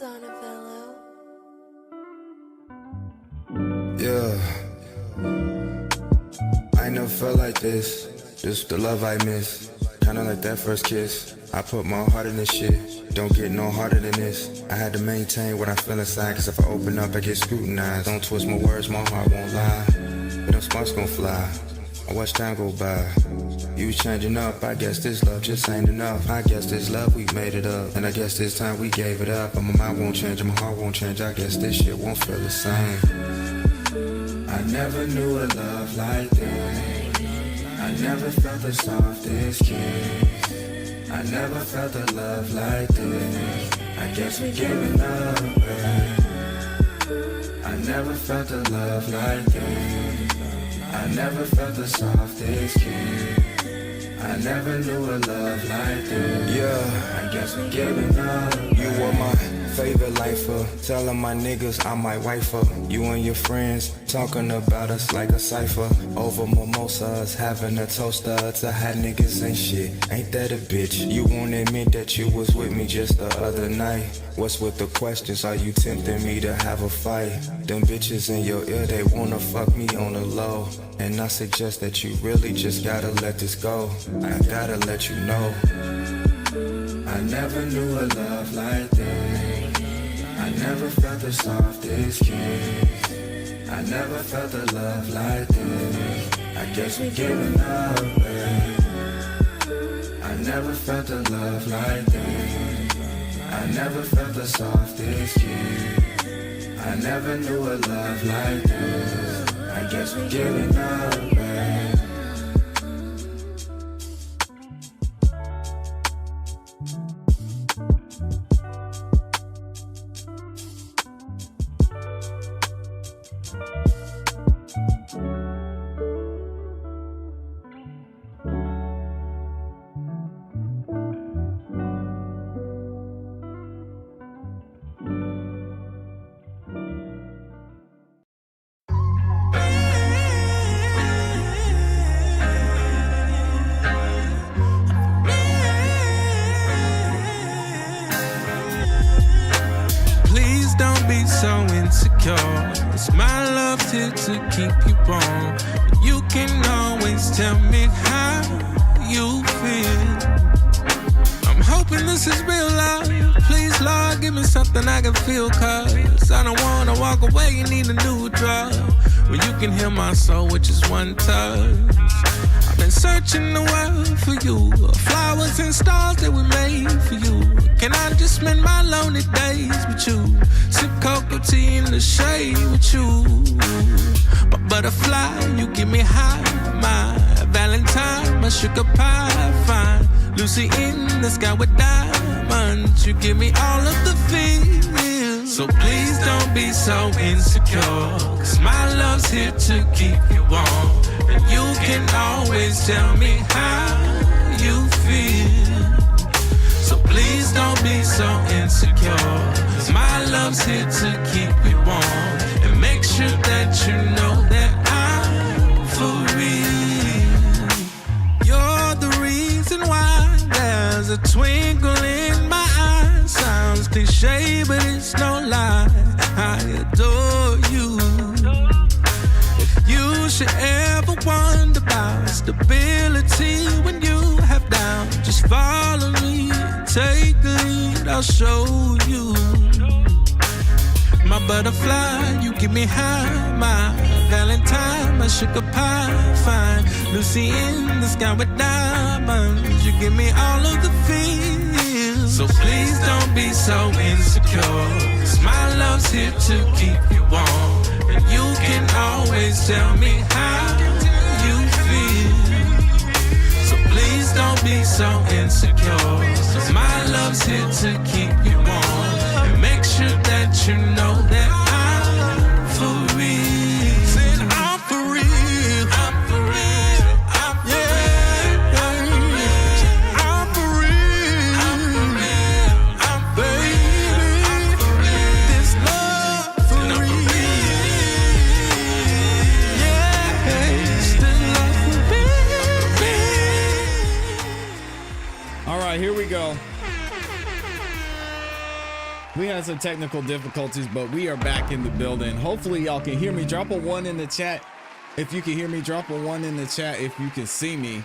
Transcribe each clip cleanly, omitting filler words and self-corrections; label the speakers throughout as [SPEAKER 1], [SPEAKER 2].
[SPEAKER 1] Yeah, I ain't never felt like this. Just the love I miss, kinda like that first kiss. I put my heart in this shit, don't get no harder than this. I had to maintain what I feel inside, cause if I open up I get scrutinized. Don't twist my words, my heart won't lie, but them sparks gon' fly. I watch time go by. You was changing up, I guess this love just ain't enough. I guess this love, we made it up, and I guess this time we gave it up. But my mind won't change and my heart won't change, I guess this shit won't feel the same. I never knew a love like this. I never felt the softest kiss. I never felt a love like this. I guess we giving up, babe. I never felt a love like this. I never felt the softest kiss. I never knew a love like this. Yeah, I guess we giving up. You were my favorite lifer, telling my niggas I might wife her. You and your friends talking about us like a cipher. Over mimosas, having a toaster to hot niggas ain't shit. Ain't that a bitch? You won't admit that you was with me just the other night. What's with the questions? Are you tempting me to have a fight? Them bitches in your ear, they wanna fuck me on the low. And I suggest that you really just gotta let this go. I gotta let you know, I never knew a love like this. I never felt the softest kiss. I never felt a love like this. I guess we giving up, babe. I never felt a love like this. I never felt the softest kiss. I never knew a love like this. I guess we giving up, babe.
[SPEAKER 2] So insecure, it's my love here to keep you warm. You can always tell me how you feel. I'm hoping this is real love. Please, Lord, give me something I can feel, cause I don't wanna walk away and need a new drug. Well, you can heal my soul with just one touch. I've been searching the world for you, flowers and stars that we made for you. Can I just spend my lonely days with you? Sip cocoa tea in the shade with you. My butterfly, you give me high. My Valentine, my sugar pie, fine. Lucy in the sky with diamonds. You give me all of the feels. So please don't be so insecure, cause my love's here to keep you warm. And you can always tell me how you feel. So please don't be so insecure, cause my love's here to keep you warm. And make sure that you know that I'm for real. You're the reason why there's a twinkle in my eye. Sounds cliche, but it's no lie, I adore you. If you should ever wonder about stability when you have doubt, just follow me, take the lead, I'll show you. My butterfly, you give me high. My Valentine, my sugar pie, fine. Lucy in the sky with diamonds. You give me all of the feels. So please don't be so insecure, cause my love's here to keep you warm. And you can always tell me how you feel. So please don't be so insecure, cause my love's here to keep you warm. And make sure that you know that I'm for real. Said I'm for real. I'm for real. I'm for real. I'm for real. I'm for real. I'm baby. I'm for real. This love for real. Yeah, this love for real.
[SPEAKER 3] All right, here we go. We had some technical difficulties, but we are back in the building. Hopefully y'all can hear me. Drop a 1 in the chat if you can hear me. Drop a 1 in the chat if you can see me.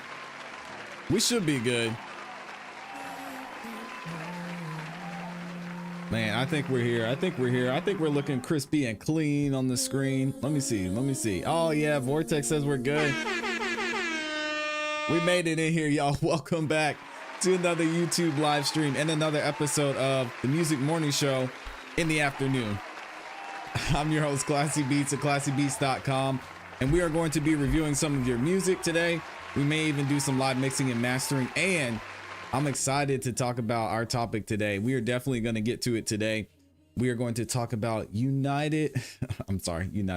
[SPEAKER 3] We should be good. Man, I think we're here. I think we're here. I think we're looking crispy and clean on the screen. Let me see. Let me see. Oh yeah, Vortex says we're good. We made it in here, y'all. Welcome back to another YouTube live stream and another episode of the Music Morning Show in the afternoon. I'm your host, ClassE Beats at ClassEbeats.com, and we are going to be reviewing some of your music today. We may even do some live mixing and mastering, and I'm excited to talk about our topic today. We are definitely going to get to it today. We are going to talk about United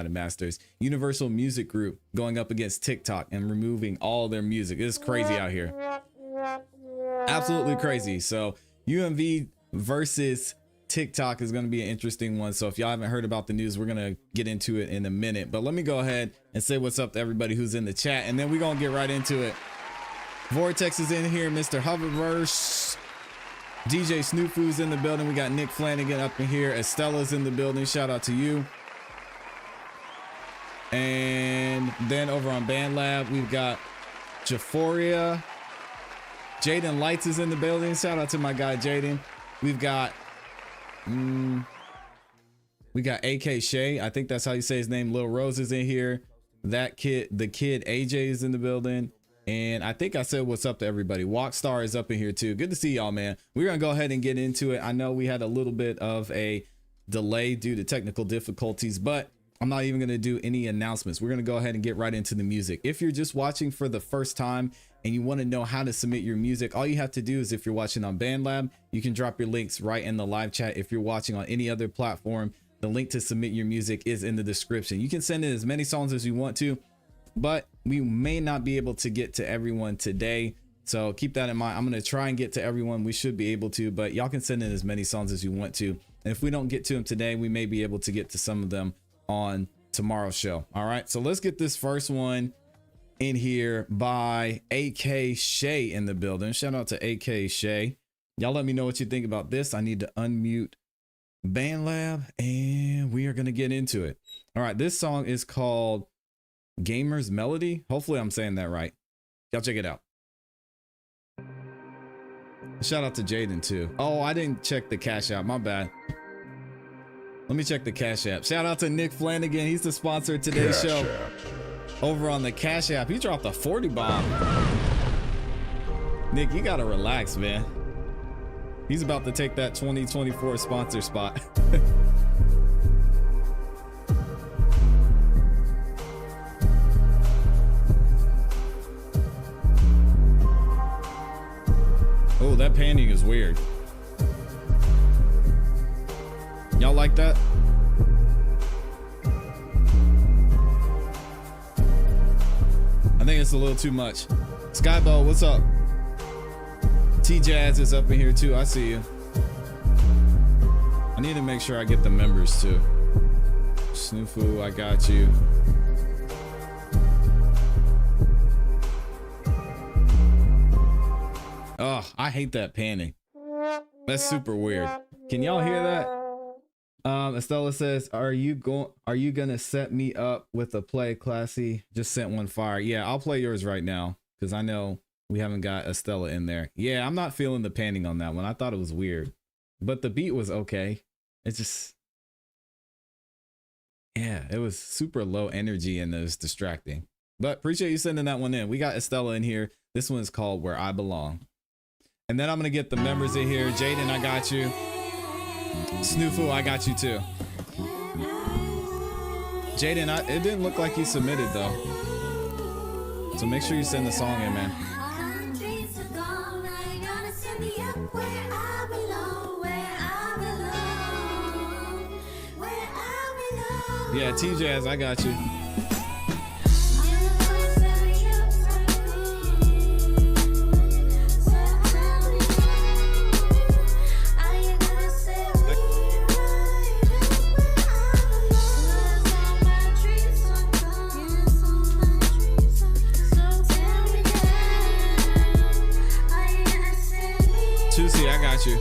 [SPEAKER 3] Masters, Universal Music Group going up against TikTok and removing all their music. It's crazy out here. Absolutely crazy. So UMG versus TikTok is going to be an interesting one. So if y'all haven't heard about the news, we're going to get into it in a minute. But let me go ahead and say what's up to everybody who's in the chat, and then we're going to get right into it. Vortex is in here. Mr. Hoververse. DJ Snoofu's in the building. We got Nick Flanagan up in here. Estella's in the building. Shout out to you. And then over on BandLab, we've got Japhoria. Jaden Lights is in the building. Shout out to my guy Jaden. We've got AK Shay. I think that's how you say his name. Lil Rose is in here. The kid AJ is in the building. And I think I said what's up to everybody. Walkstar is up in here too. Good to see y'all, man. We're gonna go ahead and get into it. I know we had a little bit of a delay due to technical difficulties, but I'm not even gonna do any announcements. We're gonna go ahead and get right into the music. If you're just watching for the first time and you want to know how to submit your music, all you have to do is, if you're watching on BandLab, you can drop your links right in the live chat. If you're watching on any other platform, the link to submit your music is in the description. You can send in as many songs as you want to, but we may not be able to get to everyone today. So keep that in mind. I'm going to try and get to everyone. We should be able to, but y'all can send in as many songs as you want to. And if we don't get to them today, we may be able to get to some of them on tomorrow's show. All right. So let's get this first one in here by AK Shay in the building. Shout out to AK Shay. Y'all let me know what you think about this. I need to unmute BandLab and we are going to get into it. All right. This song is called Gamer's Melody. Hopefully I'm saying that right. Y'all check it out. Shout out to Jaden too. Oh, I didn't check the Cash App. My bad. Let me check the Cash App. Shout out to Nick Flanagan. He's the sponsor of today's show. Over on the Cash App, he dropped a 40 bomb. Nick, you gotta relax, man. He's about to take that 2024 sponsor spot. Oh, that panning is weird. Y'all like that? I think it's a little too much. Skybow, what's up? T-Jazz is up in here too. I see you. I need to make sure I get the members too. Snoofu, I got you. Oh, I hate that panning. That's super weird. Can y'all hear that? Estella says, are you gonna set me up with a play, ClassE? Just sent one fire. Yeah, I'll play yours right now because I know we haven't got Estella in there. Yeah, I'm not feeling the panning on that one. I thought it was weird, but the beat was okay. It's just, yeah, it was super low energy and it was distracting. But appreciate you sending that one in. We got Estella in here. This one is called Where I Belong. And then I'm gonna get the members in here. Jaden, I got you. Snoofu, I got you too. Jaden, it didn't look like you submitted though. So make sure you send the song in, man. Yeah, T-Jazz, I got you. Tusi, I got you.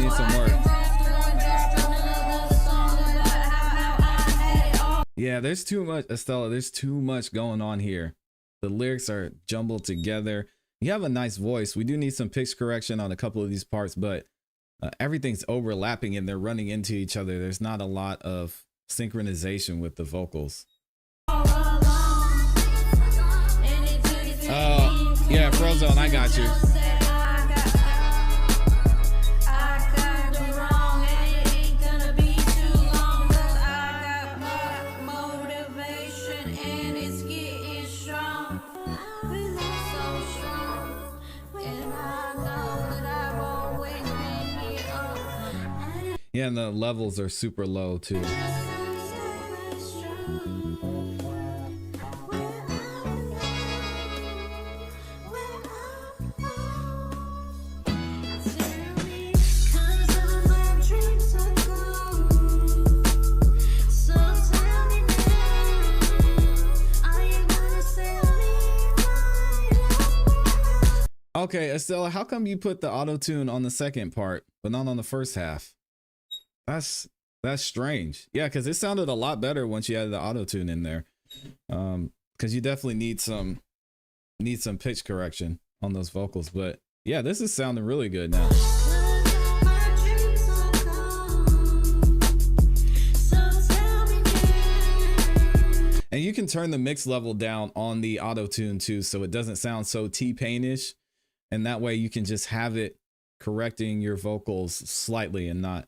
[SPEAKER 3] needs some work. Yeah, there's too much, Estella. There's too much going on here. The lyrics are jumbled together. You have a nice voice. We do need some pitch correction on a couple of these parts, but everything's overlapping and they're running into each other. There's not a lot of synchronization with the vocals. Yeah, Frozone, I got you. Yeah, and the levels are super low too. Okay, Estella, how come you put the auto-tune on the second part, but not on the first half? That's strange. Yeah, because it sounded a lot better once you added the auto-tune in there. Because you definitely need some pitch correction on those vocals. But yeah, this is sounding really good now. And you can turn the mix level down on the auto-tune too, so it doesn't sound so T-Pain-ish. And that way you can just have it correcting your vocals slightly and not,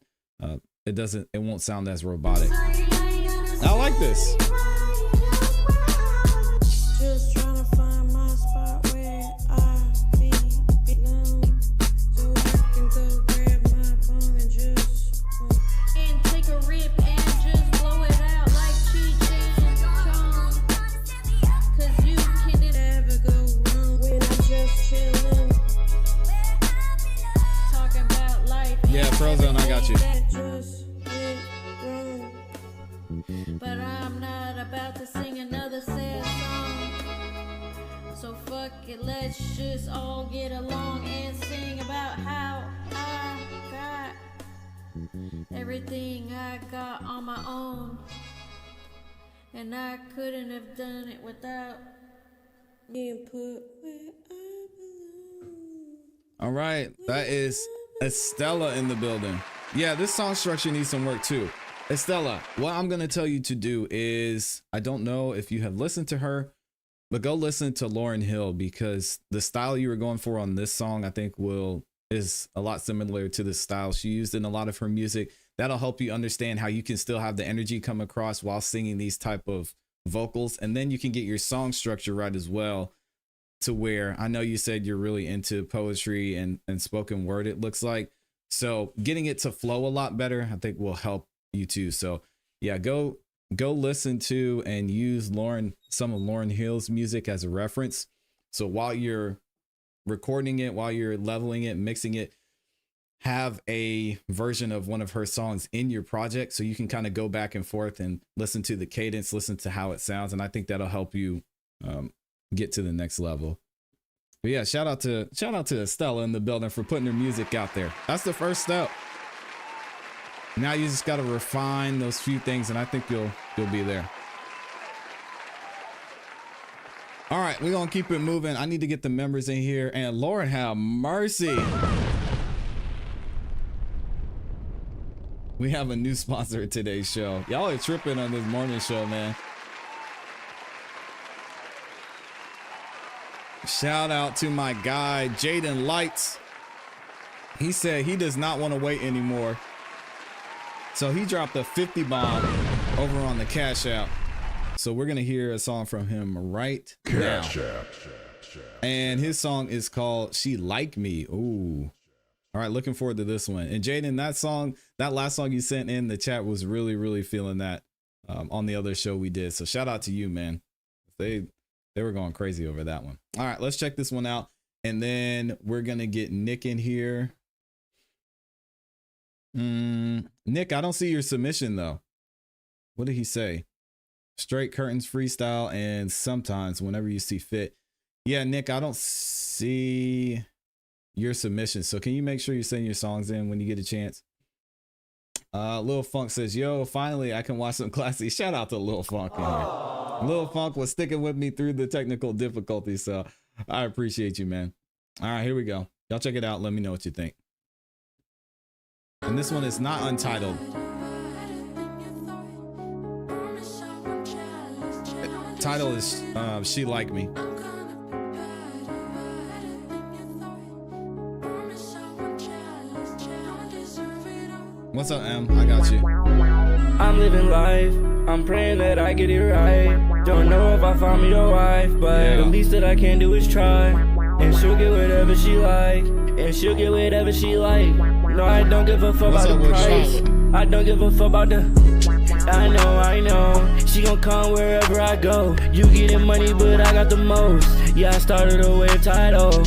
[SPEAKER 3] it won't sound as robotic. I like this. Just trying to find my spot where I belong, so I can go grab my phone and just and take a rip and just blow it out like Cheech and Chong. 'Cause you can never go wrong when I'm just chilling. Talking about life. Yeah, Frozone, I got you. But I'm not about to sing another sad song. So fuck it, let's just all get along and sing about how I got everything I got on my own. And I couldn't have done it without being put where I belong. All right, that is Estella in the building. Yeah, this song structure needs some work too. Estella, what I'm going to tell you to do is, I don't know if you have listened to her, but go listen to Lauryn Hill, because the style you were going for on this song, I think is a lot similar to the style she used in a lot of her music. That'll help you understand how you can still have the energy come across while singing these type of vocals. And then you can get your song structure right as well, to where I know you said you're really into poetry and spoken word, it looks like. So getting it to flow a lot better, I think will help you too. So yeah, go listen to and use some of Lauryn Hill's music as a reference. So while you're recording it, while you're leveling it, mixing it, have a version of one of her songs in your project, so you can kind of go back and forth and listen to the cadence, listen to how it sounds. And I think that'll help you get to the next level. But yeah, shout out to Estella in the building for putting her music out there. That's the first step. Now you just got to refine those few things, and I think you'll be there. All right, we're gonna keep it moving. I need to get the members in here, and Lord have mercy. We have a new sponsor of today's show. Y'all are tripping on this morning show, man. Shout out to my guy, Jaden Lights. He said he does not want to wait anymore. So he dropped a 50 bomb over on the Cash App. So we're going to hear a song from him right now. And his song is called She Like Me. Ooh. All right, looking forward to this one. And Jaden, that last song you sent in the chat was really, really feeling that on the other show we did. So shout out to you, man. They were going crazy over that one. All right, let's check this one out. And then we're going to get Nick in here. Nick, I don't see your submission though. What did he say? Straight curtains, freestyle, and sometimes whenever you see fit. Yeah, Nick, I don't see your submissions. So can you make sure you send your songs in when you get a chance? Lil Funk says, yo, finally I can watch some ClassE. Shout out to Lil Funk in here. Lil Funk was sticking with me through the technical difficulties, so I appreciate you, man. All right, here we go. Y'all check it out. Let me know what you think. And this one is not untitled. Title is She Like Me. What's up, M? I got you.
[SPEAKER 4] I'm living life, I'm praying that I get it right. Don't know if I found me a wife, but the least that I can do is try. And she'll get whatever she like, and she'll get whatever she like. No, I don't give a fuck about the price. I don't give a fuck about the... I know, she gon' come wherever I go. You getting money, but I got the most. Yeah, I started a wave title.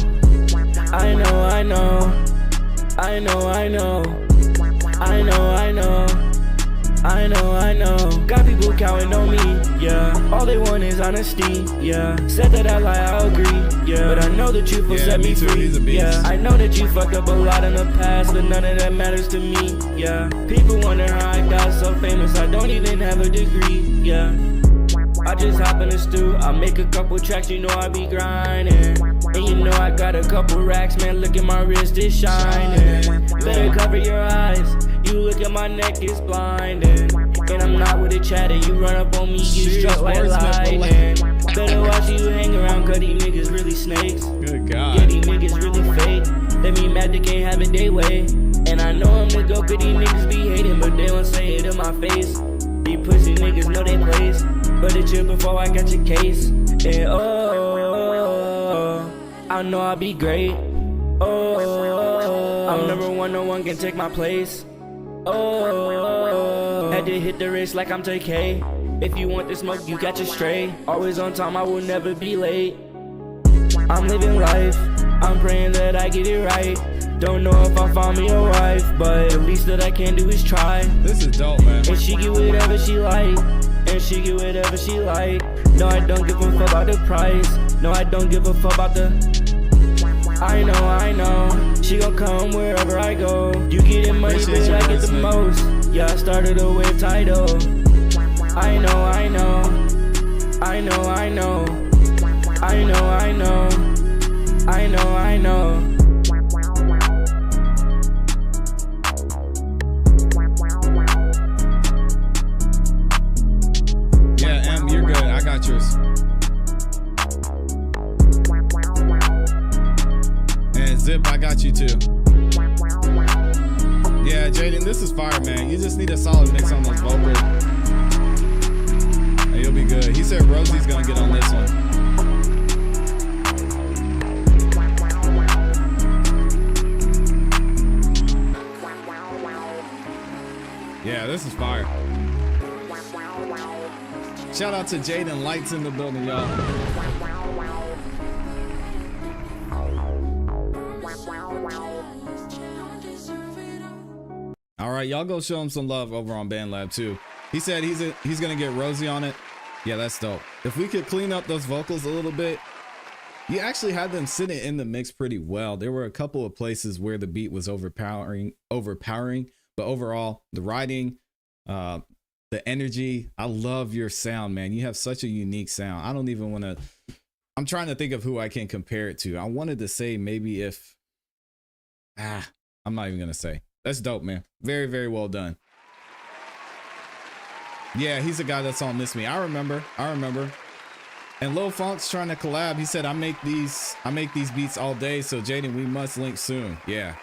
[SPEAKER 4] I know. Got people counting on me, yeah. All they want is honesty, yeah. Said that I lie, I agree, yeah. But I know the truth will set me free, yeah. I know that you fucked up a lot in the past, but none of that matters to me, yeah. People wonder how I got so famous, I don't even have a degree, yeah. I just hop in the stew, I make a couple tracks, you know I be grinding. And you know I got a couple racks, man, look at my wrist, it's shining. Better cover your eyes, you look at my neck, it's blinding. And I'm not with a chatter, you run up on me, get struck like lightning. Better watch you hang around, cause these niggas really snakes.
[SPEAKER 3] Good God.
[SPEAKER 4] Yeah, these niggas really fake. They be mad they can't have it their way. And I know I'm the go, cause these niggas be hating, but they won't say it in my face. These pussy niggas know they place, but it's you before I got your case. And I know I'll be great. I'm number one, no one can take my place. Had to hit the race like I'm TK. If you want the smoke, you got your stray. Always on time, I will never be late. I'm living life, I'm praying that I get it right. Don't know if I found me a wife, but the least that I can do is try.
[SPEAKER 3] This is dope, man.
[SPEAKER 4] And she get whatever she like, and she get whatever she like. No, I don't give a fuck about the price. No, I don't give a fuck about the... I know, she gon' come wherever I go. You getting money, bitch, I get the most. Yeah, I started a wave title. I know.
[SPEAKER 3] Yeah, M, you're good. I got yours. And Zip, I got you too. Yeah, Jaden, this is fire, man. You just need a solid mix on those vocals. And you'll be good. He said Rosie's gonna get on this one. Yeah, this is fire. Shout out to Jaden Lights in the building, y'all. All right, y'all go show him some love over on BandLab too. He said he's gonna get Rosie on it. Yeah, that's dope. If we could clean up those vocals a little bit, you actually had them sitting in the mix pretty well. There were a couple of places where the beat was overpowering, but overall, the writing, the energy, I love your sound, man. You have such a unique sound. I don't even want to, I'm trying to think of who I can compare it to. I wanted to say maybe if, I'm not even gonna say. That's dope, man. Very, very well done. Yeah, he's a guy that's on Miss Me. I remember. And Lil Funk's trying to collab. He said, I make these beats all day. So Jaden, we must link soon. Yeah,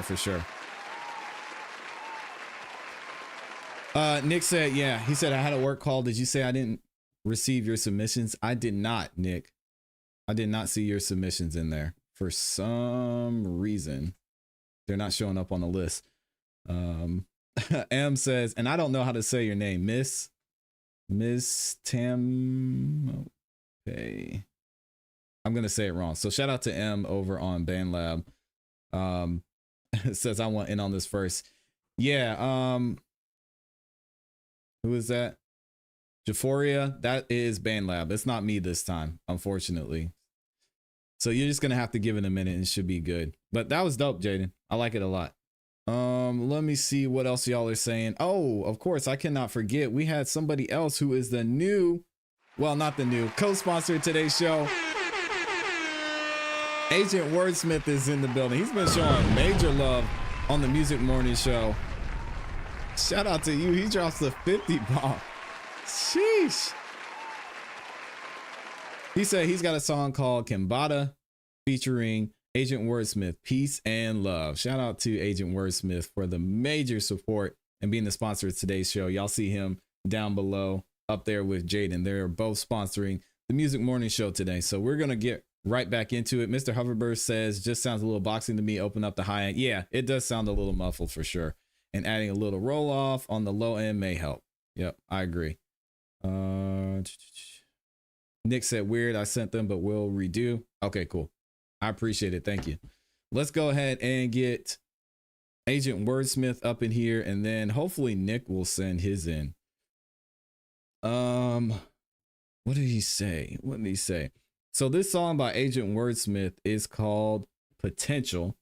[SPEAKER 3] for sure. Nick said, yeah, he said, I had a work call. Did you say I didn't receive your submissions? I did not, Nick. I did not see your submissions in there for some reason. They're not showing up on the list. M says, and I don't know how to say your name, Miss Tam. Okay. I'm going to say it wrong. So shout out to M over on BandLab. Says, I want in on this first. Yeah. Who is that? Japhoria. That is BandLab. It's not me this time, unfortunately. So you're just gonna have to give it a minute and it should be good. But that was dope, Jaden. I like it a lot. Let me see what else y'all are saying. Oh, of course, I cannot forget. We had somebody else who is the new, well, not the new, co-sponsor of today's show. Agent Wordsmith is in the building. He's been showing major love on the Music Morning Show. Shout out to you. He drops the 50 bomb. Sheesh. He said he's got a song called Kimbada featuring Agent Wordsmith, Peace and Love. Shout out to Agent Wordsmith for the major support and being the sponsor of today's show. Y'all see him down below up there with Jaden. They're both sponsoring the Music Morning Show today. So we're going to get right back into it. Mr. Hoverburst says, just sounds a little boxing to me. Open up the high end. Yeah, it does sound a little muffled for sure. And adding a little roll off on the low end may help. Yep, I agree. Nick said weird. I sent them, but we'll redo. Okay, cool. I appreciate it. Thank you. Let's go ahead and get Agent Wordsmith up in here, and then hopefully Nick will send his in. What did he say? What did he say? So this song by Agent Wordsmith is called Potential.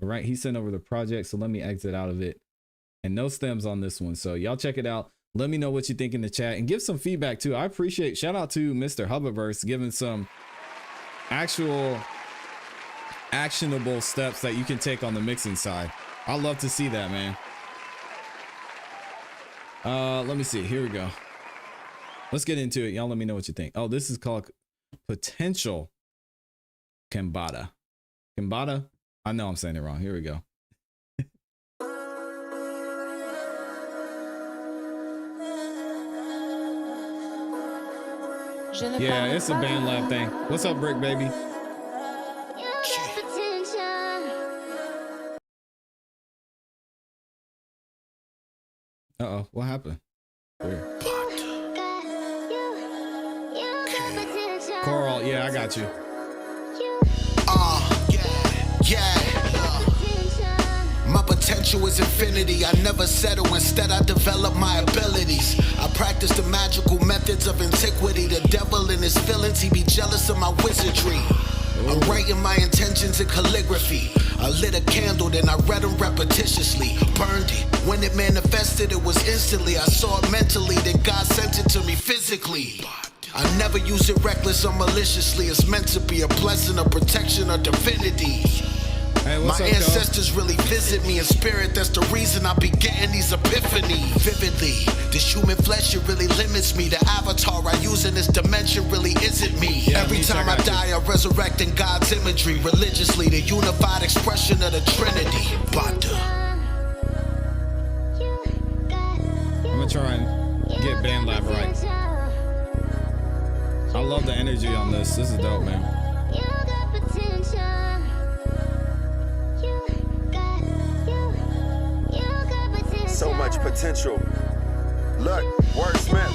[SPEAKER 3] All right, he sent over the project, so let me exit out of it. And no stems on this one. So y'all check it out. Let me know what you think in the chat and give some feedback too. I appreciate, shout out to Mr. Hubberverse giving some actual actionable steps that you can take on the mixing side. I love to see that, man. Let me see. Here we go. Let's get into it. Y'all let me know what you think. Oh, this is called Potential Kimbada. Kimbada? I know I'm saying it wrong. Here we go. Yeah, it's a BandLab thing. What's up, Brick Baby? Uh-oh, what happened? Weird. Coral, yeah, I got you.
[SPEAKER 5] My potential is infinity. I never settle, instead I develop my abilities. I practice the magical methods of antiquity. The devil in his feelings, he be jealous of my wizardry. I'm writing my intentions in calligraphy. I lit a candle, then I read them repetitiously. Burned it. When it manifested, it was instantly. I saw it mentally, then God sent it to me physically. I never use it reckless or maliciously. It's meant to be a blessing, a protection, a divinity.
[SPEAKER 3] Hey,
[SPEAKER 5] my ancestors really visit me in spirit. That's the reason I be getting these epiphanies vividly. This human flesh, it really limits me. The avatar I use in this dimension really isn't me. Yeah, every time I die, I resurrect in God's imagery. Religiously, the unified expression of the Trinity. Bata.
[SPEAKER 3] I'm gonna try and get BandLab right. I love the energy on this. This is dope, man.
[SPEAKER 6] So much potential. Look, Wordsmith.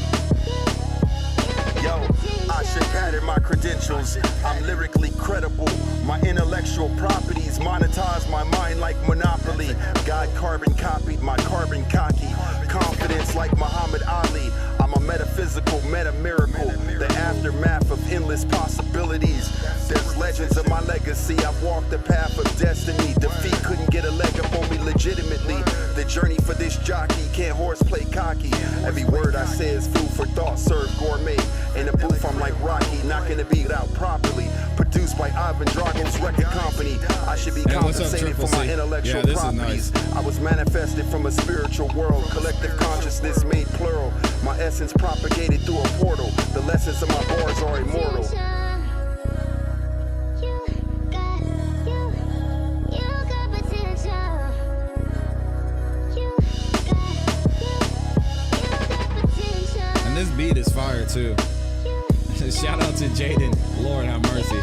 [SPEAKER 6] Yo, I should pattern my credentials. I'm lyrically credible. My intellectual properties monetize my mind like Monopoly. God carbon copied my carbon cocky. Confidence like Muhammad Ali. I'm a metaphysical meta miracle. The aftermath of endless possibilities. There's legends of my legacy. I've walked the path of destiny. Defeat couldn't get a leg up on me legitimately. The journey for this jockey can't horseplay cocky. Every word I say is food for thought, served gourmet. In the booth I'm like Rocky, knocking the beat out properly. Produced by Ivan Drago's record company. I should be compensated for my intellectual properties. Nice. I was manifested from a spiritual world. Collective consciousness made plural. My essence propagated through a portal. The lessons of my bars are immortal.
[SPEAKER 3] This beat is fire too. Shout out to Jaden. Lord have mercy.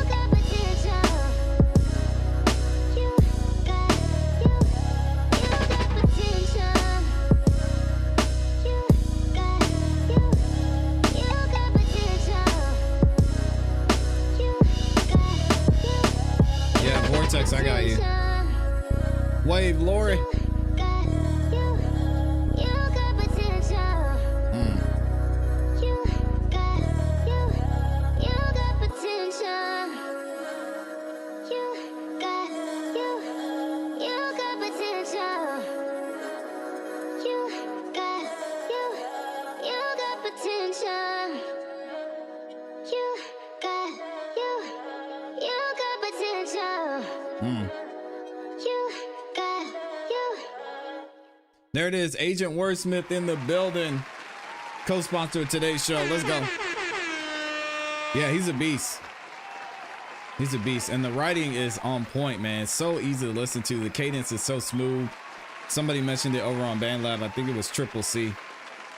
[SPEAKER 3] Yeah, Vortex, I got you. Wave, Lori. There it is, Agent Wordsmith in the building. Co-sponsor of today's show. Let's go. Yeah, he's a beast. He's a beast. And the writing is on point, man. It's so easy to listen to. The cadence is so smooth. Somebody mentioned it over on BandLab. I think it was Triple C.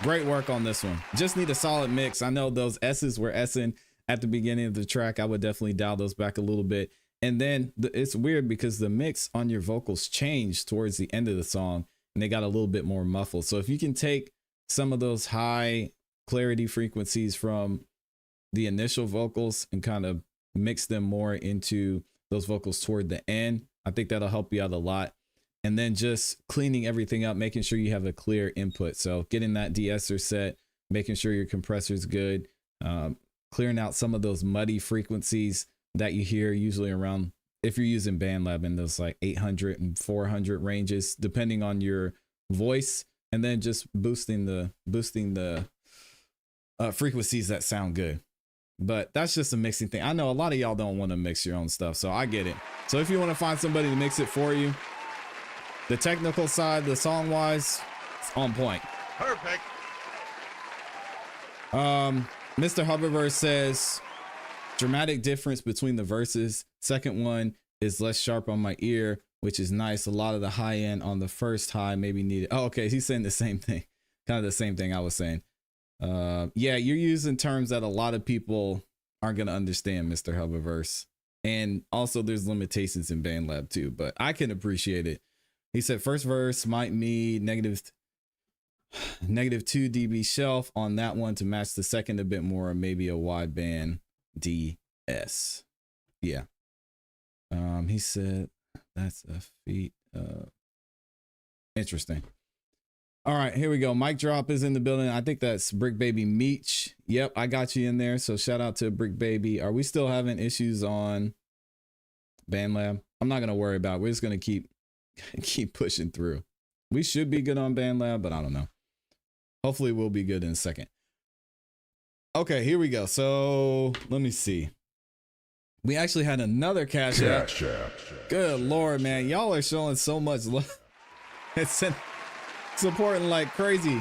[SPEAKER 3] Great work on this one. Just need a solid mix. I know those S's were S'ing at the beginning of the track. I would definitely dial those back a little bit. And then it's weird because the mix on your vocals changed towards the end of the song and they got a little bit more muffled. So if you can take some of those high clarity frequencies from the initial vocals and kind of mix them more into those vocals toward the end, I think that'll help you out a lot. And then just cleaning everything up, making sure you have a clear input. So getting that de-esser set, making sure your compressor's good, clearing out some of those muddy frequencies that you hear usually around, if you're using BandLab, in those like 800 and 400 ranges, depending on your voice, and then just boosting the frequencies that sound good. But that's just a mixing thing. I know a lot of y'all don't want to mix your own stuff, so I get it. So if you want to find somebody to mix it for you, the technical side, the song wise, it's on point.
[SPEAKER 6] Perfect.
[SPEAKER 3] Mr. Hoververse says, dramatic difference between the verses. Second one is less sharp on my ear, which is nice. A lot of the high end on the first high maybe needed. Oh, okay. He's saying the same thing, kind of the same thing I was saying. Yeah, you're using terms that a lot of people aren't going to understand, Mr. Hoververse. And also there's limitations in BandLab too, but I can appreciate it. He said first verse might need negative 2 dB shelf on that one to match the second a bit more, or maybe a wideband DS. Yeah. He said that's a feat. Interesting. All right, here we go. Mic drop is in the building. I think that's Brick Baby Meech. Yep, I got you in there. So shout out to Brick Baby. Are we still having issues on BandLab? I'm not gonna worry about it. We're just gonna keep pushing through. We should be good on BandLab, but I don't know. Hopefully we'll be good in a second. Okay, here we go. So let me see. We actually had another cash app. Good Lord, man. Y'all are showing so much love. It's supporting like crazy.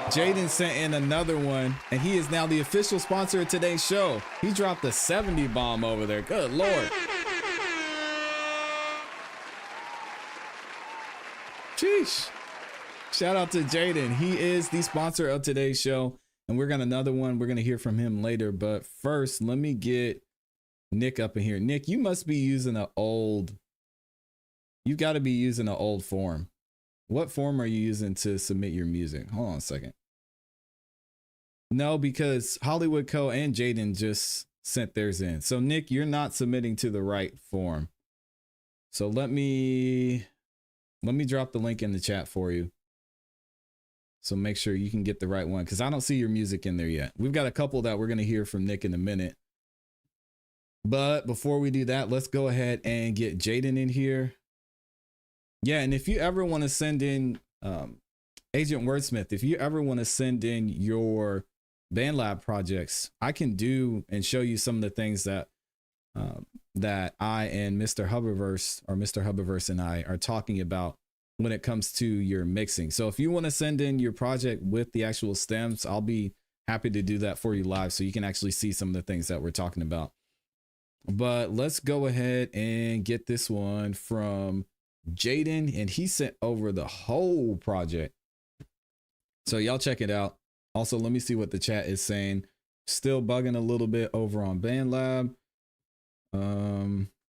[SPEAKER 3] Jaden sent in another one, and he is now the official sponsor of today's show. He dropped a 70 bomb over there. Good Lord. Sheesh. Shout out to Jaden. He is the sponsor of today's show, and we're got another one. We're going to hear from him later, but first, let me get Nick up in here. Nick, you must be using you've got to be using an old form. What form are you using to submit your music? Hold on a second. No, because Hollywood Co. and Jaden just sent theirs in. So Nick, you're not submitting to the right form. So let me drop the link in the chat for you. So make sure you can get the right one, because I don't see your music in there yet. We've got a couple that we're going to hear from Nick in a minute. But before we do that, let's go ahead and get Jaden in here. Yeah, and if you ever want to send in Agent Wordsmith, if you ever want to send in your BandLab projects, I can do and show you some of the things that that I and Mr. Hoververse and I are talking about when it comes to your mixing. So if you want to send in your project with the actual stems, I'll be happy to do that for you live so you can actually see some of the things that we're talking about. But let's go ahead and get this one from Jaden, and he sent over the whole project. So y'all check it out. Also, let me see what the chat is saying. Still bugging a little bit over on BandLab.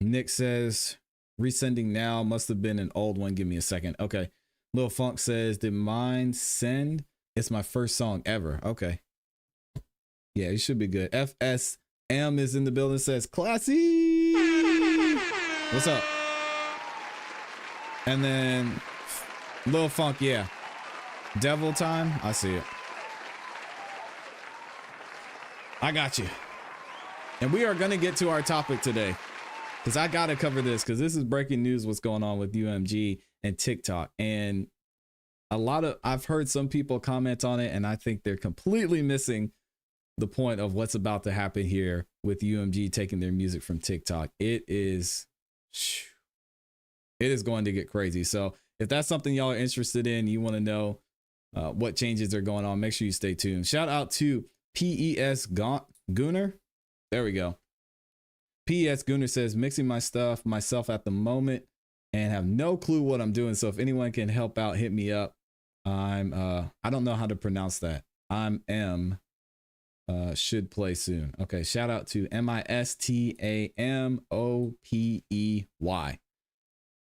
[SPEAKER 3] Nick says resending now, must have been an old one. Give me a second. Okay. Lil Funk says, did mine send? It's my first song ever. Okay. Yeah, it should be good. FSM is in the building, says ClassE. What's up? And then Lil Funk, yeah. Devil Time, I see it. I got you. And we are going to get to our topic today, because I got to cover this, because this is breaking news, what's going on with UMG and TikTok. And I've heard some people comment on it, and I think they're completely missing the point of what's about to happen here with UMG taking their music from TikTok. It is, It is going to get crazy. So if that's something y'all are interested in, you want to know what changes are going on, make sure you stay tuned. Shout out to PES Gunner. There we go. PES Gunner says, mixing my stuff myself at the moment and have no clue what I'm doing. So if anyone can help out, hit me up. I don't know how to pronounce that. Should play soon. Okay. Shout out to MISTAMOPEY.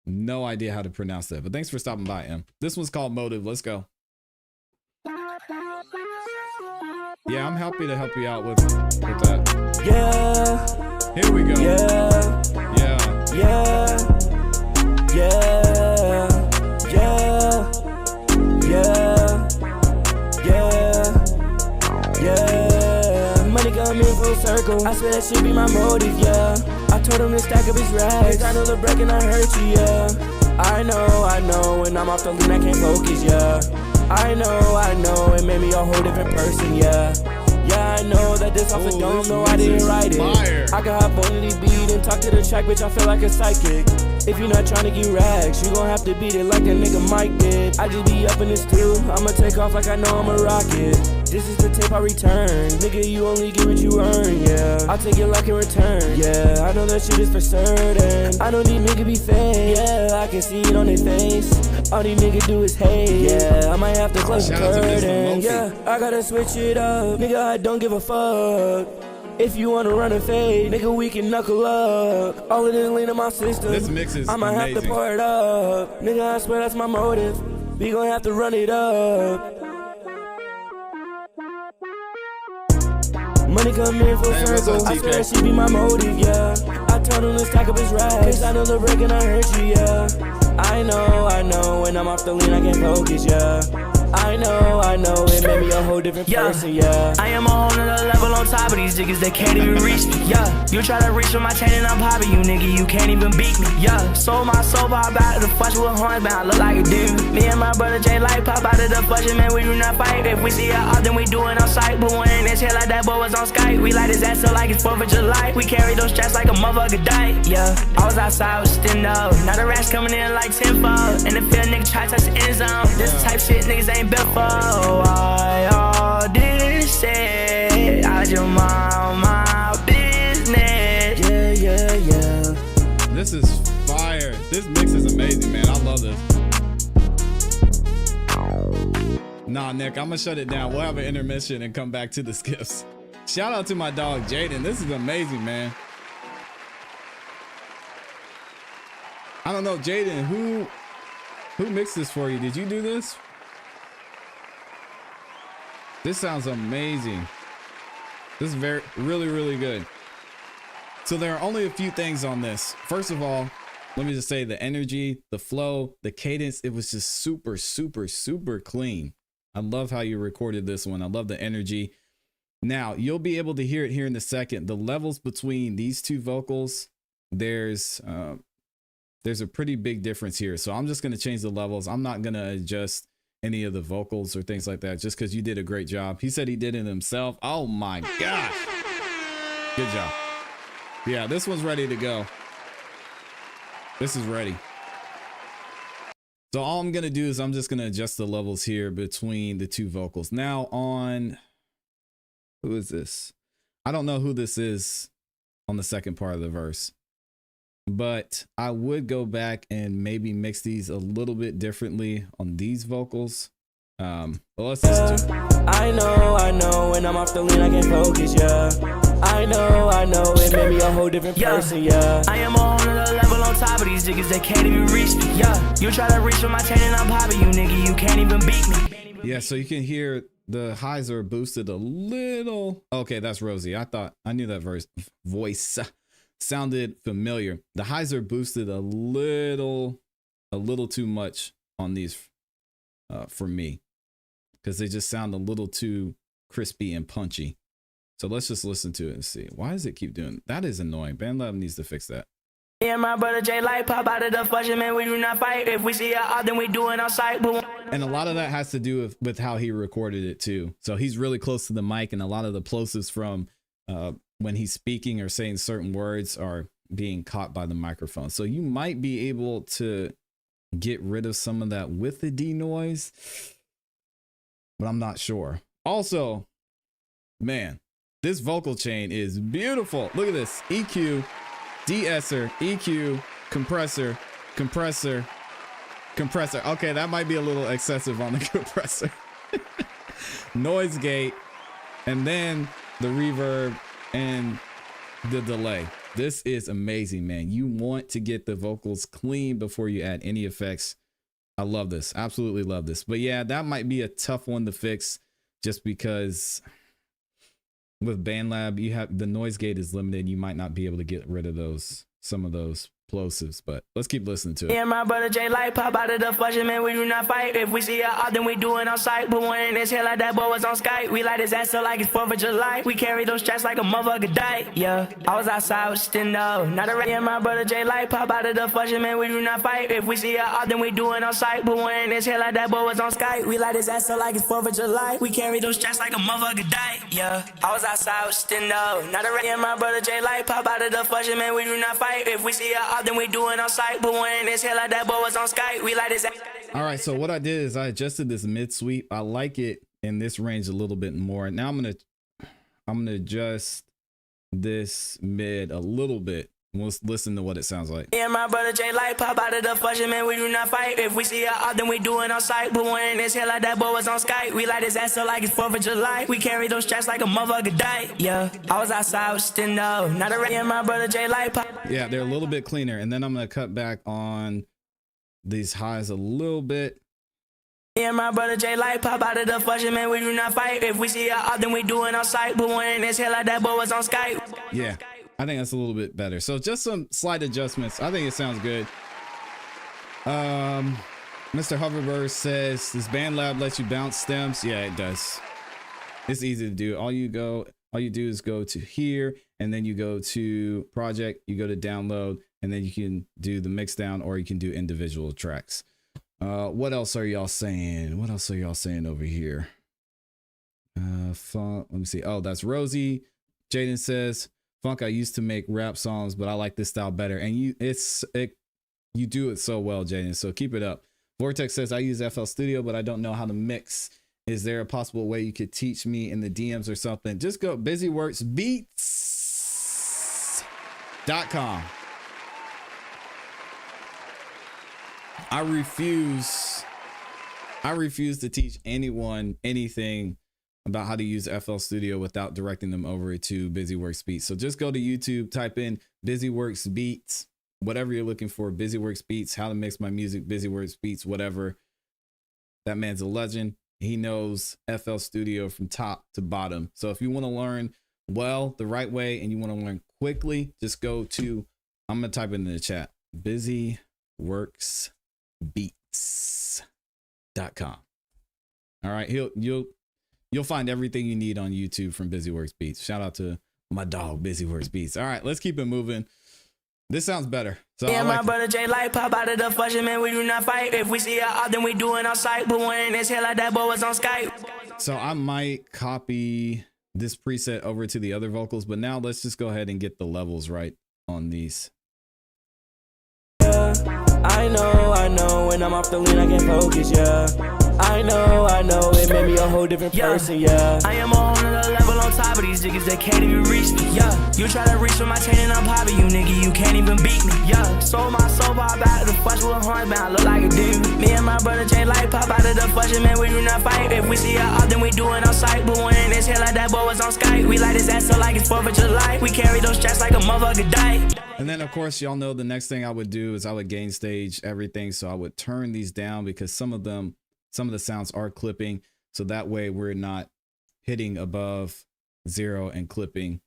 [SPEAKER 3] No idea how to pronounce that, but thanks for stopping by, M. This one's called Motive. Let's go. Yeah, I'm happy to help you out with that.
[SPEAKER 4] Yeah.
[SPEAKER 3] Here we go.
[SPEAKER 4] Yeah.
[SPEAKER 3] Yeah.
[SPEAKER 4] Yeah. Yeah. Yeah. Yeah. Yeah. Yeah. Money come in full circle. I swear that should be my motive, yeah. I told him to stack up his rags. I know the break and I hurt you, yeah. I know, when I'm off the lean I can't focus, yeah. I know, it made me a whole different person, yeah. Yeah, I know that this off the dome, no, I didn't write it.
[SPEAKER 3] Fire.
[SPEAKER 4] I can hop on the beat and talk to the track, bitch, I feel like a psychic. If you're not trying to get rags, you gon' have to beat it like that nigga Mike did. I just be up in this too, I'ma take off like I know I'm a rocket. This is the tape I return, nigga, you only get what you earn, yeah. I'll take your luck in return, yeah, I know that shit is for certain. I know these niggas be fake, yeah, I can see it on their face. All these niggas do is hate, yeah, I might have to close the curtain, yeah. I gotta switch it up, nigga, I don't give a fuck. If you wanna run a fade, nigga, we can knuckle up. All of this lean in my system,
[SPEAKER 3] this mix is
[SPEAKER 4] I might
[SPEAKER 3] amazing.
[SPEAKER 4] have to pour it up. Nigga, I swear that's my motive. We gon' have to run it up. Money come in full circle. I swear that she be my motive, yeah. I told him to stack up his rags. Cause I know the break and I hurt you, yeah. I know, when I'm off the lean I can't focus, yeah. I know, it made me a whole different person, yeah.
[SPEAKER 7] I am a whole nother level on top of these niggas, they can't even reach me, yeah. You try to reach for my chain and I'm popping you, nigga, you can't even beat me, yeah. Sold my soul, pop out of the flush with horns, man, I look like a dude. Me and my brother J Light pop out of the flush, man, we do not fight. If we see it out, then we do it on sight. But when in this head like that boy was on Skype, we light his ass up like it's 4th of July. We carry those straps like a motherfucker died, yeah. I was outside with Stendo, now the rats coming in like tenfold. And the field nigga try to touch the end zone. This type shit niggas ain't built for. Why all this shit? I just mind my business.
[SPEAKER 4] Yeah.
[SPEAKER 3] This is fire. This mix is amazing, man. I love this. Nah, Nick, I'm gonna shut it down. We'll have an intermission and come back to the skips. Shout out to my dog Jaden. This is amazing, man. I don't know, Jaden, who mixed this for you? Did you do this? This sounds amazing. This is really good. So there are only a few things on this. First of all, let me just say the energy, the flow, the cadence, it was just super clean. I love how you recorded this one. I love the energy. Now, you'll be able to hear it here in a second. The levels between these two vocals, there's a pretty big difference here. So I'm just going to change the levels. I'm not going to adjust any of the vocals or things like that just because you did a great job. He said he did it himself. Oh my gosh. Good job. Yeah, this one's ready to go. This is ready. So all I'm going to do is I'm just going to adjust the levels here between the two vocals. Now on, who is this? I don't know who this is on the second part of the verse, but I would go back and maybe mix these a little bit differently on these vocals. But let's just do it.
[SPEAKER 4] I know, when I'm off the lean I can't focus, yeah. I know, it made me a whole different person, yeah.
[SPEAKER 7] I am a whole nother level on top of these niggas, they can't even reach me, yeah. You try to reach for my chain and I'm popping you, nigga, you can't even beat me.
[SPEAKER 3] Yeah, so you can hear the highs are boosted a little. Okay, that's Rosie. I knew that voice sounded familiar. The highs are boosted a little too much on these for me, because they just sound a little too crispy and punchy. So let's just listen to it and see. Why does it keep doing that? Is annoying. BandLab needs to fix that.
[SPEAKER 7] Me and my brother J Light pop out of the flush, man, we do not fight. If we see it out, then we do it on sight.
[SPEAKER 3] And a lot of that has to do with how he recorded it too. So he's really close to the mic, and a lot of the plosives from when he's speaking or saying certain words are being caught by the microphone. So you might be able to get rid of some of that with the denoise, but I'm not sure. Also, man, this vocal chain is beautiful. Look at this. EQ, de-esser, EQ, compressor, compressor, compressor. Okay, that might be a little excessive on the compressor. Noise gate, and then the reverb and the delay. This is amazing, man. You want to get the vocals clean before you add any effects. I love this. Absolutely love this. But yeah, that might be a tough one to fix just because with BandLab, you have the noise gate is limited. You might not be able to get rid of some of those plosives, but let's keep listening to it.
[SPEAKER 7] Me and my brother Jay Light pop out of the function, man, we do not fight. If we see it out, then we do it on sight. But when in his head like that boy was on Skype, we light his ass up like it's 4th of July. We carry those straps like a motherfucker died. Yeah, I was outside with stendo. Not a me and my brother Jay Light pop out of the function, man, we do not fight. If we see it out, then we do it on sight. But when in his head like that boy was on Skype, we light his ass up like it's 4th of July. We carry those straps like a motherfucker died. Yeah, I was outside with stendo. Not a me and my brother Jay Light pop out of the function, man, we do not fight. If we see it out, then we do it on sight. But when it's hell like that boy was on Skype, we like this.
[SPEAKER 3] All right, so what I did is I adjusted this mid sweep. I like it in this range a little bit more. Now I'm gonna adjust this mid a little bit. We'll listen to what it sounds like.
[SPEAKER 7] Me and my brother Jay Light pop out of the function, man, we do not fight. If we see it out, then we do it on sight. But when it's hell like that boy was on Skype, we light his ass up like it's 4th of July. We carry those straps like a motherfucker died. Yeah, I was outside with stendo. Not a me and my brother Jay Light pop.
[SPEAKER 3] Yeah, they're a little bit cleaner, and then I'm gonna cut back on these highs a little bit.
[SPEAKER 7] Me and my brother Jay Light pop out of the function, man, we do not fight. If we see it out, then we do it on sight. But when it's hell like that boy was on Skype.
[SPEAKER 3] Yeah, I think that's a little bit better. So just some slight adjustments. I think it sounds good. Mr. Hoverberg says, does BandLab let you bounce stems? Yeah, it does. It's easy to do. All you do is go to here, and then you go to project, you go to download, and then you can do the mix down, or you can do individual tracks. What else are y'all saying? What else are y'all saying over here? Funk, let me see. Oh, that's Rosie. Jaden says, Funk, I used to make rap songs, but I like this style better. And you do it so well, Jaden. So keep it up. Vortex says, I use FL Studio, but I don't know how to mix. Is there a possible way you could teach me in the DMs or something? Just go busyworksbeats.com. I refuse to teach anyone anything about how to use FL Studio without directing them over to BusyWorks Beats. So just go to YouTube, type in BusyWorks Beats, whatever you're looking for, BusyWorks Beats, how to mix my music, BusyWorks Beats, whatever. That man's a legend. He knows FL Studio from top to bottom. So if you want to learn well the right way and you want to learn quickly, just go to, I'm going to type it in the chat, busyworksbeats.com. All right, you'll find everything you need on YouTube from BusyWorks Beats. Shout out to my dog, BusyWorks Beats. All right, let's keep it moving. This sounds better. So
[SPEAKER 7] Yeah, my brother Jay Light pop out of the function, man, we do not fight. If we see it out, then we do it on sight. But when it's hell like that boy was on Skype.
[SPEAKER 3] So I might copy this preset over to the other vocals, but now let's just go ahead and get the levels right on these.
[SPEAKER 4] I know, when I'm off the lean, I can't focus, yeah. I know, it made me a whole different person, yeah.
[SPEAKER 7] I am on another level on top of these niggas that can't even reach me, yeah. You try to reach for my chain and I'm popping you, nigga, you can't even beat me, yeah. Sold my soul pop out of the function with horns, man, I look like a demon. Me and my brother Jay Light pop out of the function, man, we do not fight. If we see it out, then we do it on sight. But when it's hell like that boy was on Skype, we light his ass up like it's 4th of July. We carry those straps like a motherfucker died.
[SPEAKER 3] And then of course, y'all know the next thing I would do is I would gain stage everything. So I would turn these down because some of the sounds are clipping. So that way we're not hitting above 0 and clipping.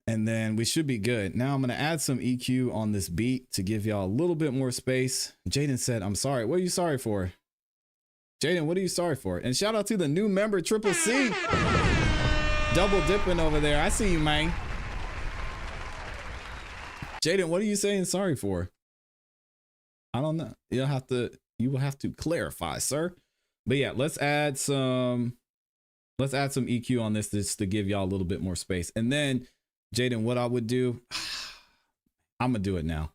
[SPEAKER 3] And then we should be good. Now I'm going to add some EQ on this beat to give y'all a little bit more space. Jaden said, I'm sorry. What are you sorry for? Jaden, what are you sorry for? And shout out to the new member, Triple C. Double dipping over there. I see you, man. Jaden, what are you saying sorry for? I don't know. You will have to clarify, sir. But yeah, let's add some EQ on this just to give y'all a little bit more space. And then Jaden, what I would do, I'm gonna do it now.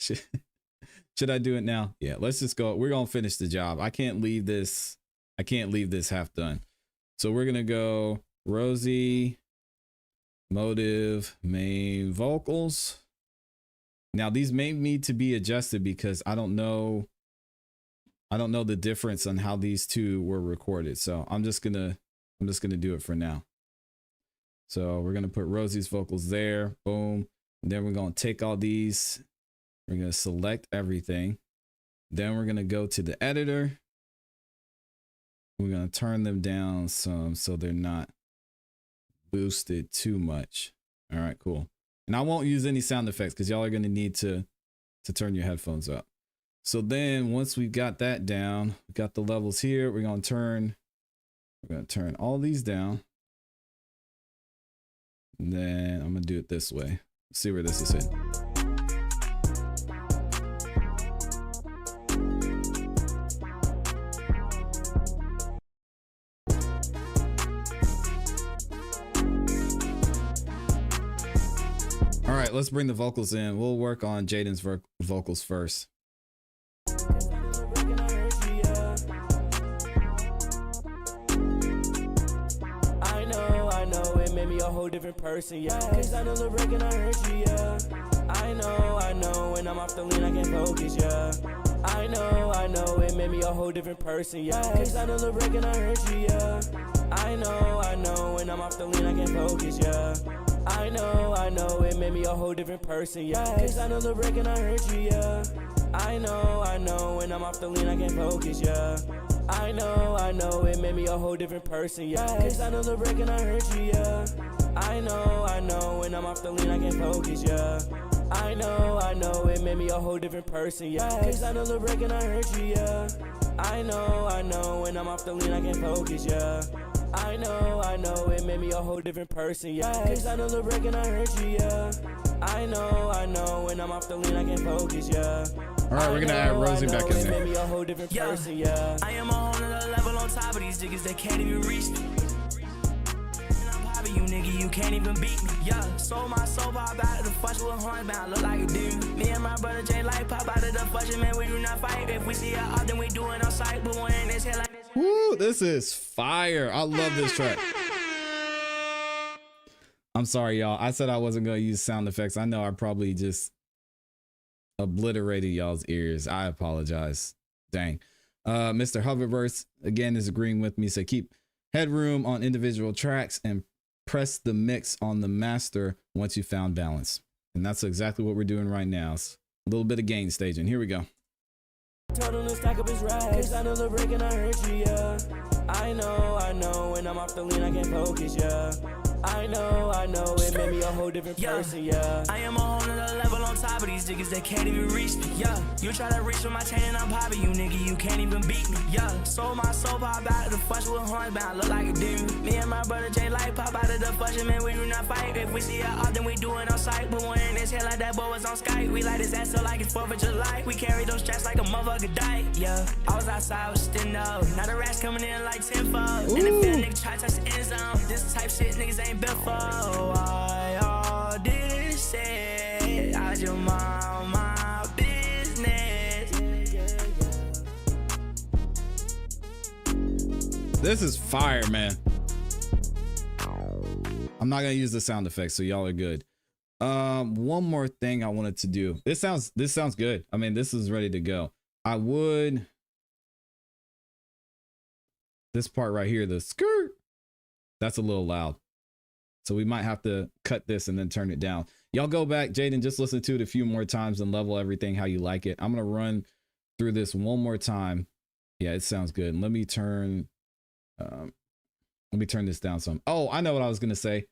[SPEAKER 3] Should I do it now? Yeah, let's just go. We're gonna finish the job. I can't leave this half done. So we're gonna go Rosie, motive, main vocals. Now these may need to be adjusted because I don't know the difference on how these two were recorded. So I'm just gonna do it for now. So we're gonna put Rosie's vocals there, boom. And then we're gonna take all these, we're gonna select everything. Then we're gonna go to the editor. We're gonna turn them down some so they're not boosted too much. All right, cool. And I won't use any sound effects because y'all are gonna need to turn your headphones up. So then once we've got that down, we got the levels here. We're gonna turn all these down. And then I'm gonna do it this way. See where this is hitting. All right, let's bring the vocals in. We'll work on Jaden's vocals first.
[SPEAKER 4] I know, it made me a whole different person, yeah. Cause I know the break and I hurt you, yeah. I know, when I'm off the lean, I can't focus, yeah. I know, it made me a whole different person, yeah. Cause I know the break and I hurt you, yeah. I know, when I'm off the lean, I can't focus, yeah. I know, it made me a whole different person, yeah. Cause I know the break and I hurt you, yeah. I know, when I'm off the lean, I can't focus, yeah. I know, it made me a whole different person, yeah. Cause I know the break and I hurt you, yeah. I know, when I'm off the lean, I can't focus, yeah. I know, it made me a whole different person, yeah. Cause I know the break and I hurt you, yeah. I know, when I'm off the lean, I can't focus, yeah. I know, it made me a whole different person, yeah. Cause I know the break and I hurt you, yeah. I know, when I'm off the lean, I can't focus, yeah.
[SPEAKER 3] All right, we're gonna add Rosie back in there.
[SPEAKER 4] Me a whole different person, yeah.
[SPEAKER 7] I am a whole nother level on top of these niggas that can't even reach me. And I'm popping you, nigga, you can't even beat me. Yeah, sold my soul pop out of the fush with horns, man, I look like a demon. Me and my brother Jay like pop out of the fush, man, we do not fight. If we see it out, then we do it on sight. But when it's here like this.
[SPEAKER 3] Woo, this is fire. I love this track. I'm sorry, y'all. I said I wasn't gonna use sound effects. I know I probably just obliterated y'all's ears. I apologize. Dang. Mr. Hoververse again is agreeing with me. So keep headroom on individual tracks and press the mix on the master once you found balance. And that's exactly what we're doing right now. It's a little bit of gain staging. Here we go.
[SPEAKER 4] Told him to stack up his racks. I know the break and I hurt you, yeah. I know, when I'm off the lean, I can't focus, yeah. I know, it made me a whole different person, yeah.
[SPEAKER 7] I am a whole nother level on top of these niggas that can't even reach me, yeah. You try to reach for my chain and I'm popping you, nigga, you can't even beat me, yeah. Sold my soul pop out of the fush with horns, man, I look like a demon. Me and my brother Jay like pop out of the fush, man, we do not fight. If we see it out, then we do it on sight. But when it's here like that boy was on Skype, we light his ass up like it's 4th of July. We carry those straps like a motherfucker died, yeah. I was outside with stand up, now the rats coming in like 10-fold. And if that nigga try to touch the end zone, this type shit niggas ain't built for. Why all this shit? I just mind my business.
[SPEAKER 3] This is fire, man. I'm not gonna use the sound effects, so y'all are good. One more thing I wanted to do. This sounds good. I mean, this is ready to go. I would. This part right here, the skirt, that's a little loud. So we might have to cut this and then turn it down. Y'all go back, Jaden, just listen to it a few more times and level everything how you like it. I'm gonna run through this one more time. Yeah, it sounds good. Let me turn this down some. Oh, I know what I was gonna say.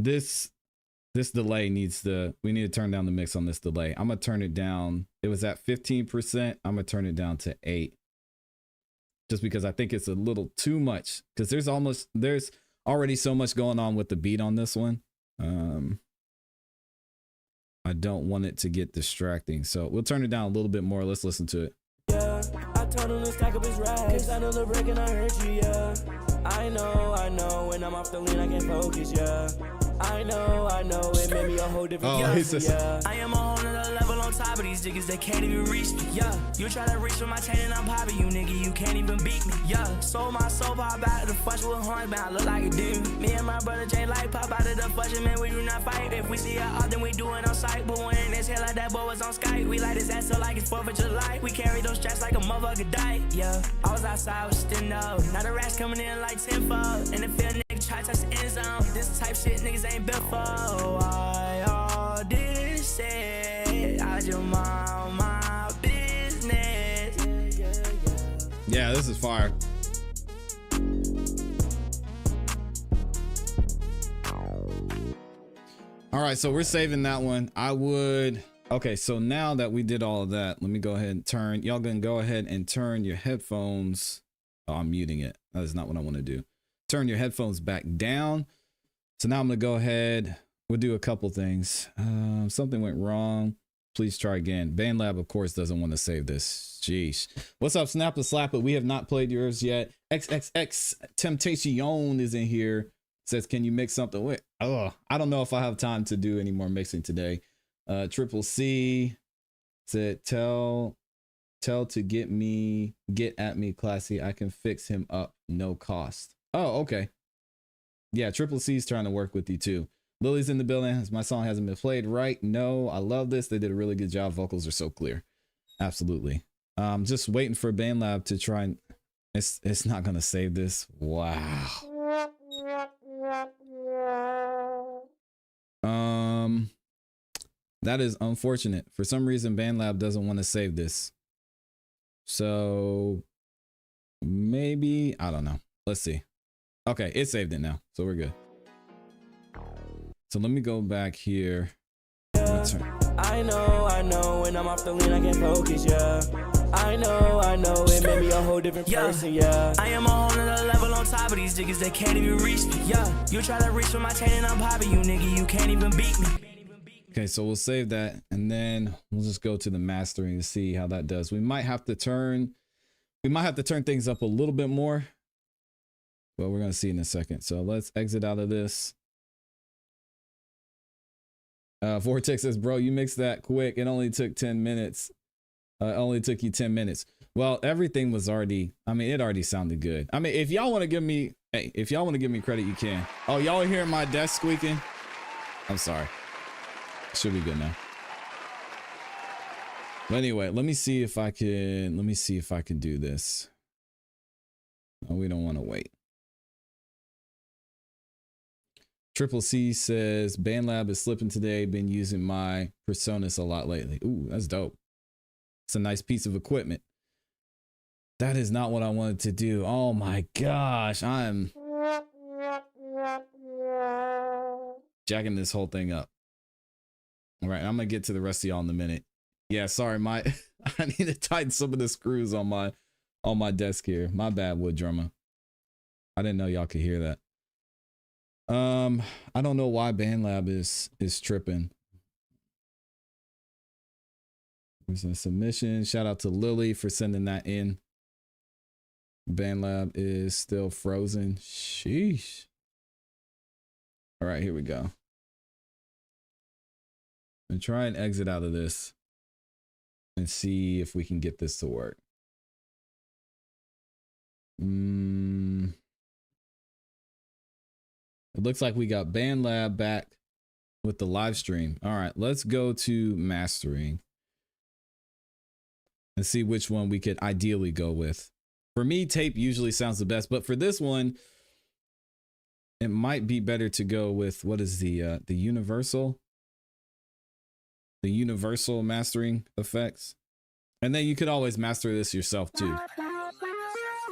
[SPEAKER 3] This delay needs we need to turn down the mix on this delay. I'm gonna turn it down. It was at 15%. I'm gonna turn it down to 8. Just because I think it's a little too much. Because there's already so much going on with the beat on this one. I don't want it to get distracting, so we'll turn it down a little bit more. Let's listen to it.
[SPEAKER 4] Yeah, I told him to stack up his racks. I know the break and I hurt you, yeah. I know, know, when I'm off the lean, I can't focus, yeah. I know, it made me a whole different person, yeah.
[SPEAKER 7] I am a whole nother level on top of these niggas, they can't even reach me, yeah. You try to reach for my chain and I'm popping you, nigga, you can't even beat me, yeah. Sold my soul, pop out of the flush with horns, man, I look like a demon. Me and my brother Jay like pop out of the flush, and man, we do not fight. If we see it out, then we do it on sight. But when in this hell like that boy was on Skype, we light his ass up like it's 4th of July. We carry those straps like a motherfucker died, yeah. I was outside with stendo, now the rats coming in like tenfold, and the field nigga try to touch the end zone. This type shit niggas ain't built for. Why all this shit? I just mind my business.
[SPEAKER 3] Yeah, this is fire. All right, so we're saving that one. Okay, so now that we did all of that, let me go ahead and turn, y'all gonna go ahead and turn your headphones. Oh, I'm muting it. That is not what I want to do. Turn your headphones back down. So now I'm gonna go ahead, we'll do a couple things. Something went wrong. Please try again. BandLab, of course, doesn't want to save this. Jeez. What's up, Snap the Slap It? We have not played yours yet. XXX Temptation is in here. Says, can you mix something with? Oh, I don't know if I have time to do any more mixing today. Triple C said, tell to get at me, ClassE. I can fix him up, no cost. Oh, okay. Yeah, Triple C's trying to work with you too. Lily's in the building. My song hasn't been played right. No, I love this. They did a really good job. Vocals are so clear. Absolutely. Just waiting for BandLab to try and it's not gonna save this. Wow. That is unfortunate. For some reason, BandLab doesn't want to save this. So maybe, I don't know. Let's see. Okay, it saved it now, so we're good. So let me go back here.
[SPEAKER 4] I know, when I'm off the lean, I can't focus, yeah. I know, it made me a whole different person, yeah.
[SPEAKER 7] I am a whole nother level on top of these niggas, they can't even reach me, yeah. You try to reach for my chain and I'm popping you, nigga, you can't even beat me.
[SPEAKER 3] Okay, so we'll save that and then we'll just go to the mastering to see how that does. We might have to turn things up a little bit more, but we're gonna see in a second. So let's exit out of this. Vortex says, bro, you mixed that quick. It only took 10 minutes. Only took you 10 minutes. Well, everything was already, I mean, it already sounded good. I mean, if y'all want to give me, hey, if y'all want to give me credit, you can. Oh, y'all are hearing my desk squeaking? I'm sorry. Should be good now. But anyway, let me see if I can do this. Oh, we don't want to wait. Triple C says, BandLab is slipping today. Been using my Personas a lot lately. Ooh, that's dope. It's a nice piece of equipment. That is not what I wanted to do. Oh my gosh. I'm jacking this whole thing up. All right, I'm going to get to the rest of y'all in a minute. Yeah, sorry, I need to tighten some of the screws on my desk here. My bad, Wood Drummer. I didn't know y'all could hear that. I don't know why BandLab is tripping. There's a submission. Shout out to Lily for sending that in. BandLab is still frozen. Sheesh. All right, here we go. And try and exit out of this and see if we can get this to work. It looks like we got BandLab back with the live stream. All right, let's go to mastering and see which one we could ideally go with. For me, tape usually sounds the best, but for this one, it might be better to go with, what is the universal mastering effects. And then you could always master this yourself too.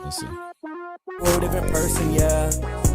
[SPEAKER 3] Let's see.
[SPEAKER 4] Whole different person, yeah.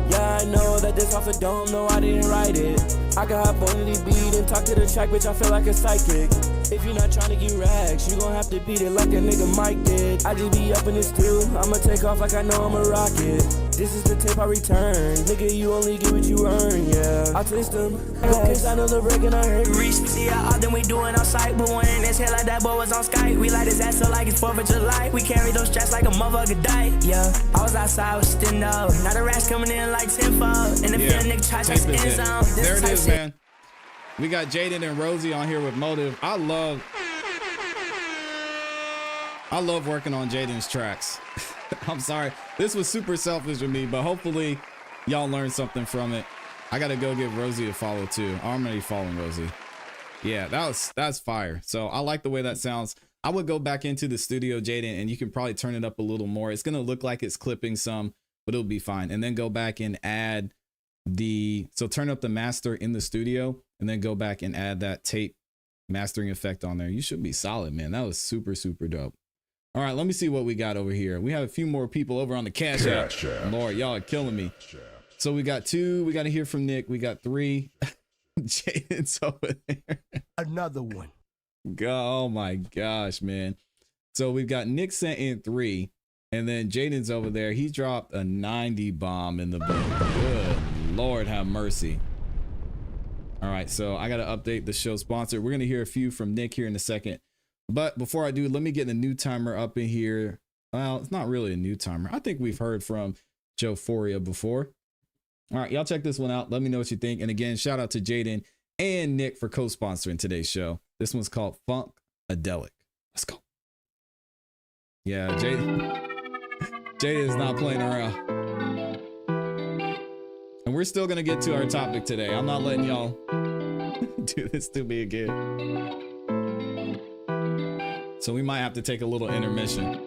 [SPEAKER 4] Yeah, I know that this off the dome, no, I didn't write it. I can hop on the beat and talk to the track, bitch, I feel like a psychic. If you're not trying to get racks, you gon' have to beat it like a nigga Mike did. I just be up in this too, I'ma take off like I know I'm a rocket. This is the tape I return. Nigga, you only get what you earn, yeah. I twist them, cause I know the break and I hurt.
[SPEAKER 7] Reach, see how often we doing on site. But when in this head like that boy was on Skype. We light his ass up like it's 4th of July. We carry those straps like a motherfucker die, yeah. I was outside with Stendo. Now the rats coming in like tenfold. And the yeah. Nigga try to end zone.
[SPEAKER 3] There it is, man. We got Jaden and Rosie on here with Motive. I love working on Jaden's tracks. I'm sorry. This was super selfish of me, but hopefully y'all learned something from it. I gotta go give Rosie a follow too. I'm already following Rosie. Yeah, that's fire. So I like the way that sounds. I would go back into the studio, Jaden, and you can probably turn it up a little more. It's gonna look like it's clipping some, but it'll be fine. And then go back and add so turn up the master in the studio and then go back and add that tape mastering effect on there. You should be solid, man. That was super, super dope. All right, let me see what we got over here. We have a few more people over on the Cash App. Lord, y'all are killing me. So we got 2. We got to hear from Nick. We got 3. Jaden's over there.
[SPEAKER 8] Another one.
[SPEAKER 3] Oh my gosh, man. So we've got Nick sent in 3, and then Jaden's over there. He dropped a 90 bomb in the book. Good Lord, have mercy. All right, so I got to update the show sponsor. We're going to hear a few from Nick here in a second. But before I do, let me get the new timer up in here. Well, it's not really a new timer. I think we've heard from Joe Foria before. All right, y'all check this one out. Let me know what you think. And again, shout out to Jaden and Nick for co-sponsoring today's show. This one's called Funkadelic. Let's go. Yeah, Jaden is not playing around. And we're still going to get to our topic today. I'm not letting y'all do this to me again. So we might have to take a little intermission.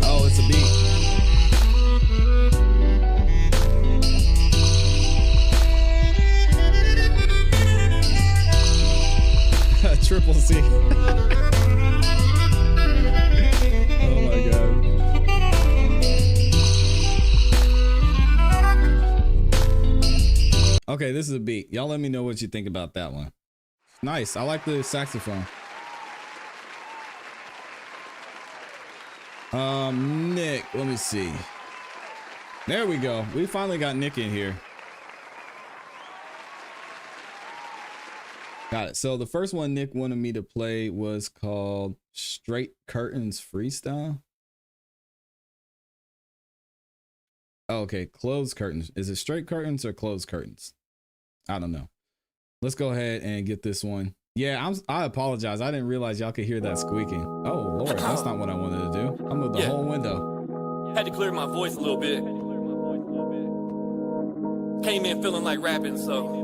[SPEAKER 3] Oh, it's a beat. Triple C. Oh my God. Okay, this is a beat. Y'all let me know what you think about that one. Nice. I like the saxophone. Nick, let me see. There we go. We finally got Nick in here. Got it. So the first one Nick wanted me to play was called Straight Curtains Freestyle. Oh, okay, closed curtains. Is it straight curtains or closed curtains? I don't know. Let's go ahead and get this one. Yeah, I apologize. I didn't realize y'all could hear that squeaking. Oh Lord, that's not what I wanted to do. I moved the whole window.
[SPEAKER 9] Had to clear my voice a little bit. Came in feeling like rapping, so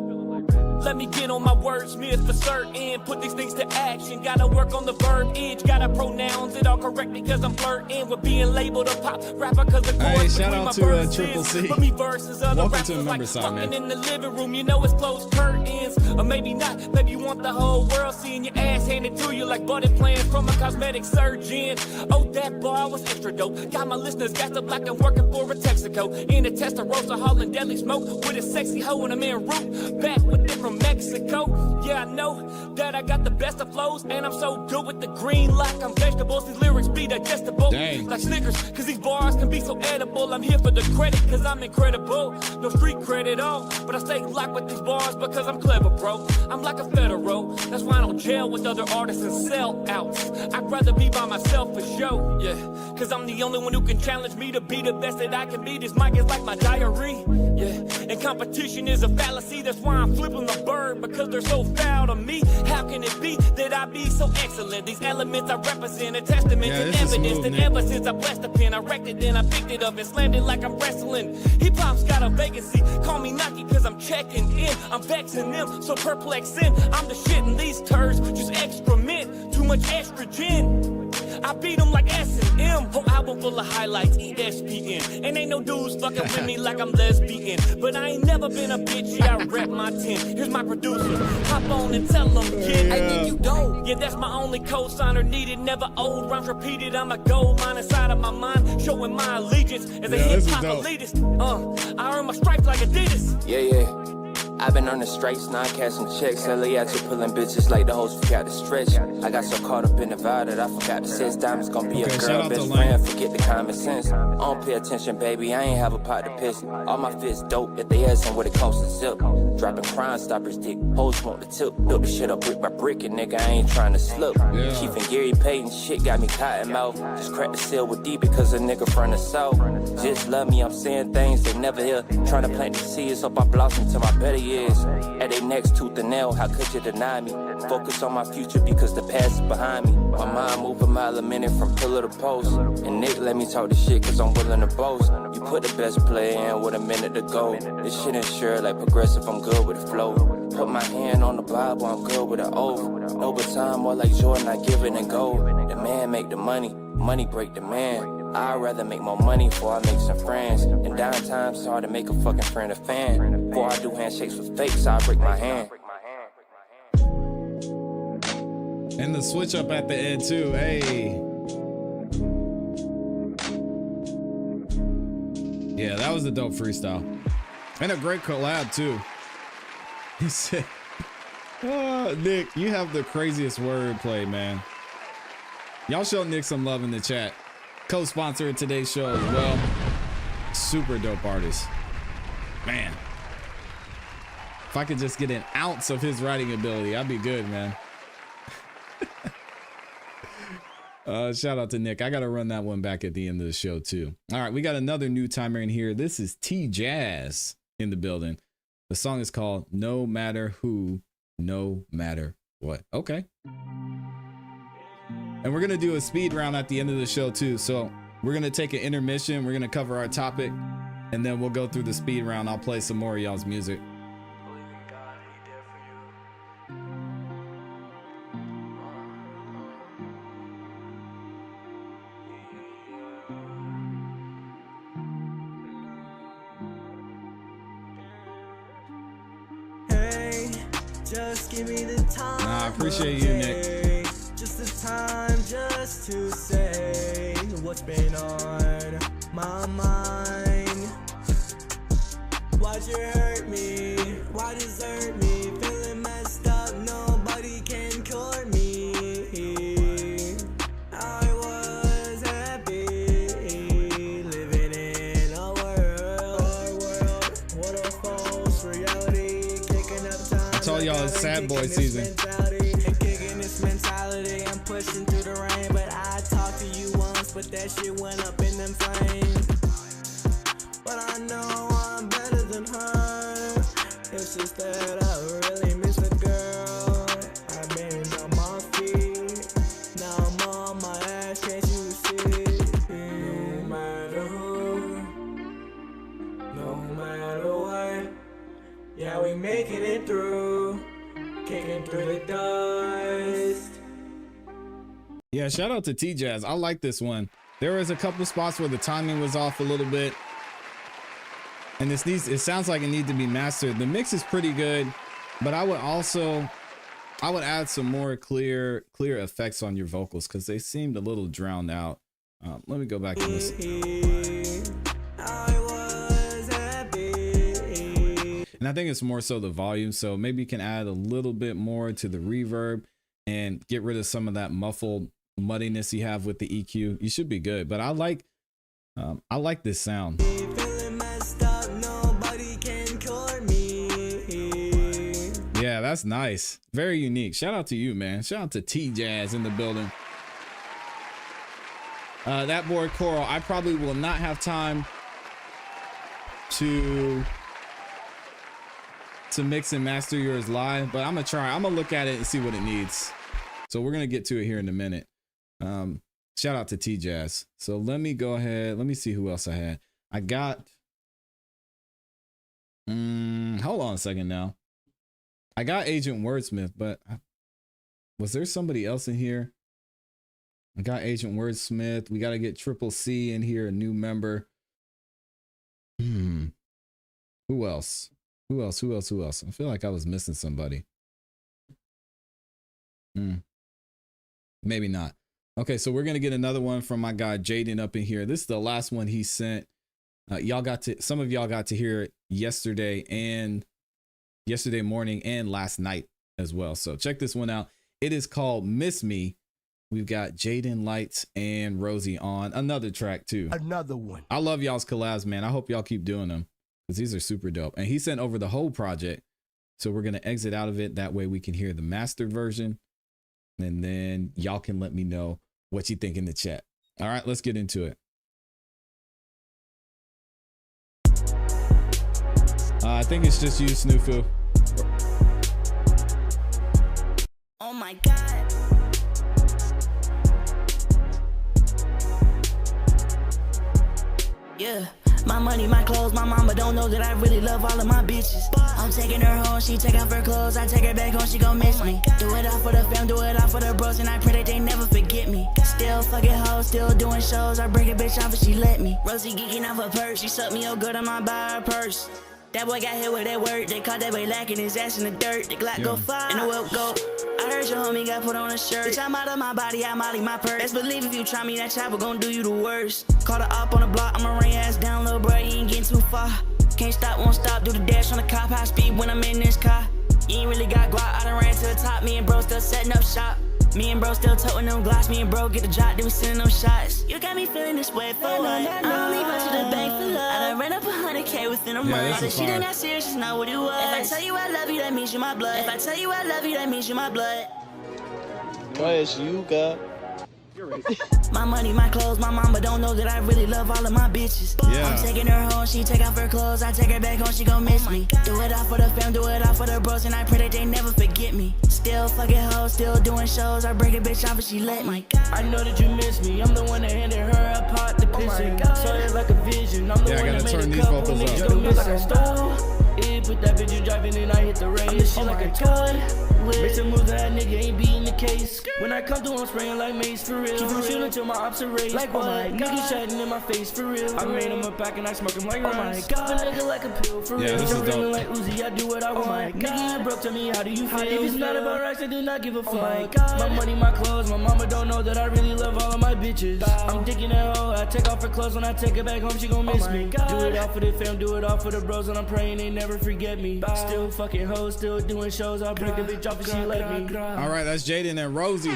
[SPEAKER 9] let me get on my wordsmith for certain. Put these things to action. Gotta work on the verbiage. Gotta pronounce it all correctly cause I'm flirting with being labeled a pop rapper cause the
[SPEAKER 3] hey, shout out to Triple C.
[SPEAKER 9] Put me verses other
[SPEAKER 3] welcome to the member
[SPEAKER 9] like
[SPEAKER 3] side, man.
[SPEAKER 9] In the living room, you know it's closed curtains. Or maybe not. Maybe you want the whole world seeing your ass handed to you like budded plans from a cosmetic surgeon. Oh, that bar was extra dope. Got my listeners gassed up like I'm working for a Texaco. In a Testarossa hauling deadly smoke with a sexy hoe and I'm en route back with it from Mexico. Yeah, I know that I got the best of flows, and I'm so good with the green like I'm vegetables. These lyrics be digestible.
[SPEAKER 3] Dang.
[SPEAKER 9] Like Snickers, cause these bars can be so edible. I'm here for the credit cause I'm incredible. No street credit all, but I stay locked with these bars because I'm clever, bro. I'm like a federal. That's why I don't jail with other artists and sell outs. I'd rather be by myself for show. Yeah, cause I'm the only one who can challenge me to be the best that I can be. This mic is like my diary. Yeah, and competition is a fallacy. That's why I'm flipping the bird because they're so foul to me. How can it be that I be so excellent? These elements I represent a testament to evidence that ever since I blessed the pen, I wrecked it, then I picked it up and slammed it like I'm wrestling. Hip hop's got a vacancy. Call me Nike cause I'm checking in. I'm vexing them, so perplexing. I'm the shit in these turds, just excrement. Too much estrogen. I beat them like S&M. Whole album full of highlights, ESPN. And ain't no dudes fucking with me like I'm lesbian. But I ain't never been a bitch, yeah, I rep my 10. Here's my producer, hop on and tell them, kid, I think you dope. Yeah, that's my only co-signer needed, never old. Rhymes repeated, I'm a gold line inside of my mind. Showing my allegiance as a hip-hop elitist. I earn my stripes like Adidas.
[SPEAKER 10] Yeah.
[SPEAKER 8] I've been on the straights, now I'm cashing checks. LA out here pulling bitches like the hoes forgot to stretch. I got so caught up in the vibe that I forgot to say diamonds gonna be a girl best friend. Forget the common sense. I don't pay attention, baby. I ain't have a pot to piss. All my fits dope if they asking what it costs to zip. Dropping Crime Stoppers dick. Hoes want the tip. Built the shit up brick by brick, and nigga, I ain't trying to slip. Chief and Gary Payton shit got me cotton mouth. Just cracked the seal with D because a nigga from the south. Just love me, I'm saying things they never hear. Trying to plant the seeds, hope I blossom to my better years. At they next tooth and nail, how could you deny me? Focus on my future because the past is behind me. My mind move a mile a minute from pillar to post. And Nick let me talk the shit cause I'm willing to boast. You put the best player in with a minute to go. This shit ain't sure like progressive, I'm good with the flow. Put my hand on the Bible, I'm good with an oath. No baton, more like Jordan, I give it and go. The man make the money, money break the man. I'd rather make more money before I make some friends. In downtime, it's hard to make a fucking friend a fan. Before I do handshakes with fakes, I break my hand.
[SPEAKER 3] And the switch up at the end too, hey. Yeah, that was a dope freestyle. And a great collab too. He said, oh, Nick, you have the craziest wordplay, man. Y'all show Nick some love in the chat. Co-sponsor of today's show as well. Super dope artist. Man. If I could just get an ounce of his writing ability, I'd be good, man. Shout out to Nick. I got to run that one back at the end of the show too. All right, we got another new timer in here. This is T-Jazz in the building. The song is called No Matter Who, No Matter What. Okay. And we're going to do a speed round at the end of the show too. So we're going to take an intermission. We're going to cover our topic and then we'll go through the speed round. I'll play some more of y'all's music.
[SPEAKER 10] Just give me the time.
[SPEAKER 3] Nah, I appreciate you, Nick.
[SPEAKER 10] Just the time just to say what's been on my mind. Why'd you hurt me? Why desert me? Feeling messed up, nobody can cure me. I was happy living in a world, what a false reality, kicking up time.
[SPEAKER 3] I told y'all it's sad boy season.
[SPEAKER 10] I'm pushing through the rain, but I talked to you once, but that shit went up in them flames. But I know I'm better than her. It's just that I really miss the girl. I've been on my feet, now I'm on my ass, can't you see? No matter who, no matter what, yeah, we making it through, kicking through the dust.
[SPEAKER 3] Yeah, shout out to T-Jazz. I like this one. There was a couple spots where the timing was off a little bit. And it sounds like it needs to be mastered. The mix is pretty good, but I would add some more clear effects on your vocals because they seemed a little drowned out. Let me go back and listen. And I think it's more so the volume. So maybe you can add a little bit more to the reverb and get rid of some of that muffled muddiness you have with the EQ. You should be good, but I like this sound. Yeah, that's nice. Very unique. Shout out to you, man. Shout out to T-Jazz in the building. That boy Coral, I probably will not have time to mix and master yours live, but I'm gonna try. I'm gonna look at it and see what it needs. So we're gonna get to it here in a minute. Shout out to T-Jazz. So let me go ahead. Let me see who else I had. I got. Hold on a second now. I got Agent Wordsmith, but was there somebody else in here? I got Agent Wordsmith. We got to get Triple C in here, a new member. Who else? Who else? I feel like I was missing somebody. Maybe not. Okay, so we're going to get another one from my guy Jaden up in here. This is the last one he sent. Some of y'all got to hear it yesterday and yesterday morning and last night as well. So check this one out. It is called Miss Me. We've got Jaden Lights and Rosie on another track too.
[SPEAKER 11] Another one.
[SPEAKER 3] I love y'all's collabs, man. I hope y'all keep doing them because these are super dope. And he sent over the whole project. So we're going to exit out of it. That way we can hear the mastered version. And then y'all can let me know what you think in the chat. All right, let's get into it. I think it's just you, Snoofu.
[SPEAKER 7] Oh my God. Yeah, my money, my clothes, my mama don't know that I really love all of my bitches. I'm taking her home, she take off her clothes, I take her back home, she gon' miss me. Do it all for the fam, do it all for the bros, and I pray that they never forget me. Still fucking hoes, still doing shows, I break a bitch off but she let me. Rosie geeking off her purse, she sucked me up good on my buy her purse. That boy got hit with that word, they caught that boy lacking his ass in the dirt. The Glock go fire, and the whip go. I heard your homie got put on a shirt. Bitch, I'm out of my body, I molly my purse. Best believe if you try me, that chopper gon' do you the worst. Call the op on the block, I'ma run your ass down, little bro, you ain't getting too far. Can't stop, won't stop, do the dash on the cop, high speed when I'm in this car. You ain't really got guap, I done ran to the top, me and bro still setting up shop. Me and bro still toting them glass, me and bro get the drop, then we sending them shots. You got me feeling this way for what? I don't leave much to the bank for love. I done ran up 100K within a month. That shit ain't that serious, it's not what it was. If I tell you I love you, that means you're my blood. If I tell you I love you, that means you're my blood.
[SPEAKER 12] What you got?
[SPEAKER 7] My money, my clothes, my mama don't know that I really love all of my bitches.
[SPEAKER 3] Yeah.
[SPEAKER 7] I'm taking her home, she take off her clothes, I take her back home, she gon' miss me. Do it all for the fam, do it all for the bros, and I pray that they never forget me. Still fucking hoes, still doing shows, I break a bitch off but she let me.
[SPEAKER 4] I know that you miss me, I'm the one that handed her a pot to piss in. Saw it like a vision, I'm the one that made a couple niggas go miss like I stole. Yeah, put that bitch in driving and I hit the race. I'm the shit like a toy. Make some moves that nigga ain't beating the case. When I come through, I'm spraying like mace for real. Keep from shooting till my ops erase. Like what? Niggas chatting in my face for real. I made him a pack and I smoke him like rice. Pop a nigga like a pill for real. I'm feeling like Uzi, I do what I want. Nigga, you broke, tell me how do you feel? If it's not about rice, I do not give a fuck. My money, my clothes, my mama don't know that I really love all of my bitches. I'm digging that hoe, I take off her clothes. When I take her back home, she gon' miss me. Do it all for the fam, do it all for the bros, and I'm praying they never forget me. Still fucking hoes, still doing shows. I'll break a bitch off if she let me.
[SPEAKER 3] All right, that's Jaden and Rosie.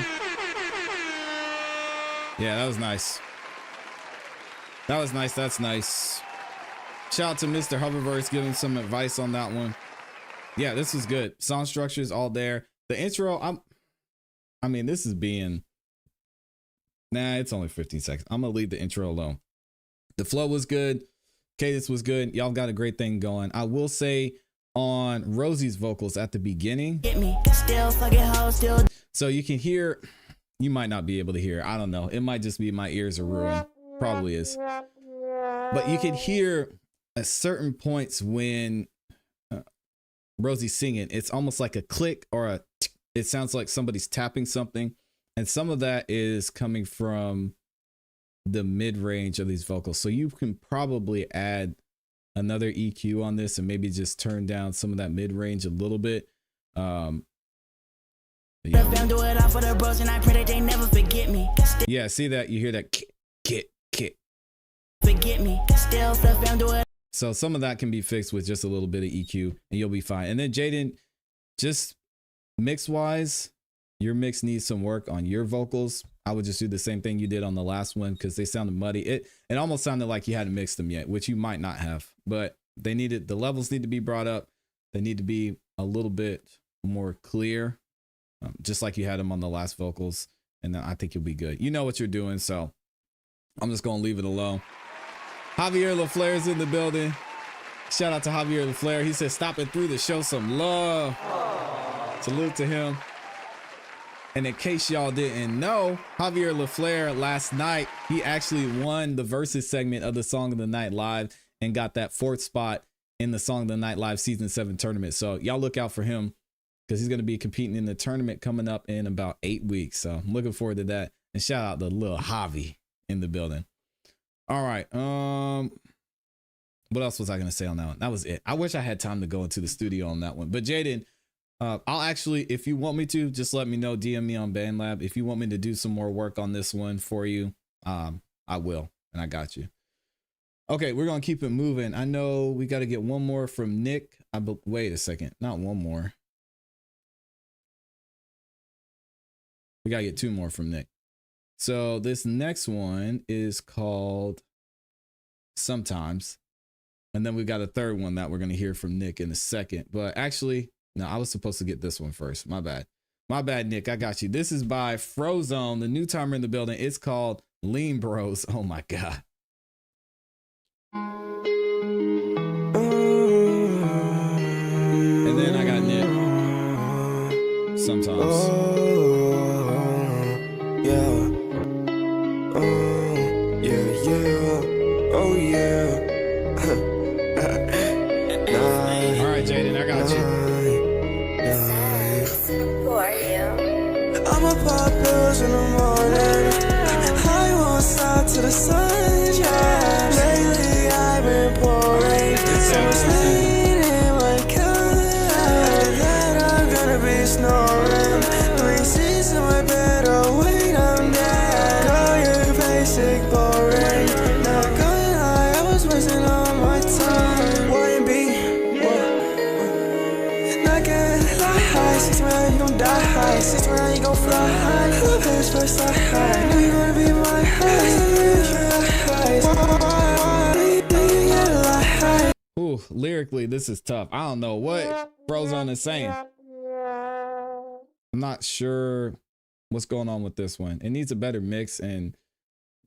[SPEAKER 3] Yeah, that was nice. That was nice. That's nice. Shout out to Mr. Hoververse giving some advice on that one. Yeah, this was good. Song structure is all there. The intro, I mean, this is being, nah, it's only 15 seconds. I'm gonna leave the intro alone. The flow was good. Cadence was good. Y'all got a great thing going. I will say on Rosie's vocals at the beginning,
[SPEAKER 7] Get me. Still fucking hoes, still.
[SPEAKER 3] so you can hear, you might not be able to hear, I don't know, it might just be my ears are ruined, probably is, but you can hear at certain points when Rosie's singing, it's almost like a click or a it sounds like somebody's tapping something, and some of that is coming from the mid-range of these vocals. So you can probably add another EQ on this and maybe just turn down some of that mid-range a little bit. Yeah, see that? You hear that kick.
[SPEAKER 7] Forget me. Still do it.
[SPEAKER 3] So some of that can be fixed with just a little bit of EQ and you'll be fine. And then Jaden, just mix-wise, your mix needs some work on your vocals. I would just do the same thing you did on the last one because they sounded muddy. It almost sounded like you hadn't mixed them yet, which you might not have, but they needed, the levels need to be brought up. They need to be a little bit more clear, just like you had them on the last vocals. And then I think you'll be good. You know what you're doing, so I'm just going to leave it alone. Javier LaFleur's in the building. Shout out to Javier LaFleur. He said, stopping through to show some love. Salute to him. And in case y'all didn't know, Javier LaFleur last night, he actually won the Versus segment of the Song of the Night Live and got that 4th spot in the Song of the Night Live Season 7 tournament. So y'all look out for him because he's going to be competing in the tournament coming up in about 8 weeks. So I'm looking forward to that. And shout out to little Javi in the building. All right. What else was I going to say on that one? That was it. I wish I had time to go into the studio on that one. But Jaden, I'll actually, if you want me to, just let me know, DM me on BandLab. If you want me to do some more work on this one for you, I will, and I got you. Okay, we're gonna keep it moving. I know we got to get one more from Nick. Wait a second, not one more. We gotta get two more from Nick. So this next one is called Sometimes. And then we got a third one that we're gonna hear from Nick in a second. But actually, no, I was supposed to get this one first. My bad. My bad, Nick. I got you. This is by Frozone, the new timer in the building. It's called Lean Bros. Oh my God. And then I got Nick. Sometimes. All right, Jaden, I got you.
[SPEAKER 10] Who are you? I'ma pop pills in the morning. I won't stop till the sun shines. Lately I've been pouring so much lean in my cup that I'm gonna be snoring. 3 seats in my bed, oh wait, I'm dead. Call you basic boring. Not going high, I was wasting all my time. Y&B, not getting high. 6 round, you gon' die high. 6 round, you gon' fly high. Love is first I high. Know you gonna be my high.
[SPEAKER 3] Ooh, lyrically, this is tough. I don't know what Frozone is saying. I'm not sure what's going on with this one. It needs a better mix, and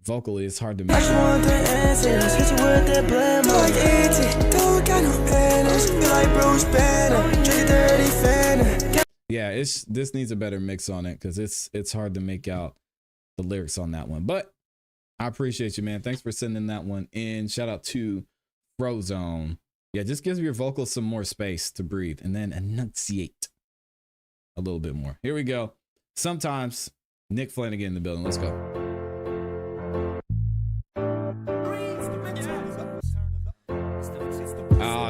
[SPEAKER 3] vocally, it's hard to mix.
[SPEAKER 10] I just want the answers. Hit you with that blame like E.T. Don't got no manners. Feel like Bruce Banner. Drink dirty Fanta.
[SPEAKER 3] Yeah, this needs a better mix on it because it's hard to make out the lyrics on that one. But I appreciate you, man. Thanks for sending that one in. Shout out to Frozone. Yeah, just gives your vocals some more space to breathe and then enunciate a little bit more. Here we go. Sometimes. Nick Flanagan in the building. Let's go.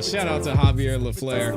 [SPEAKER 3] Shout out to Javier LaFleur.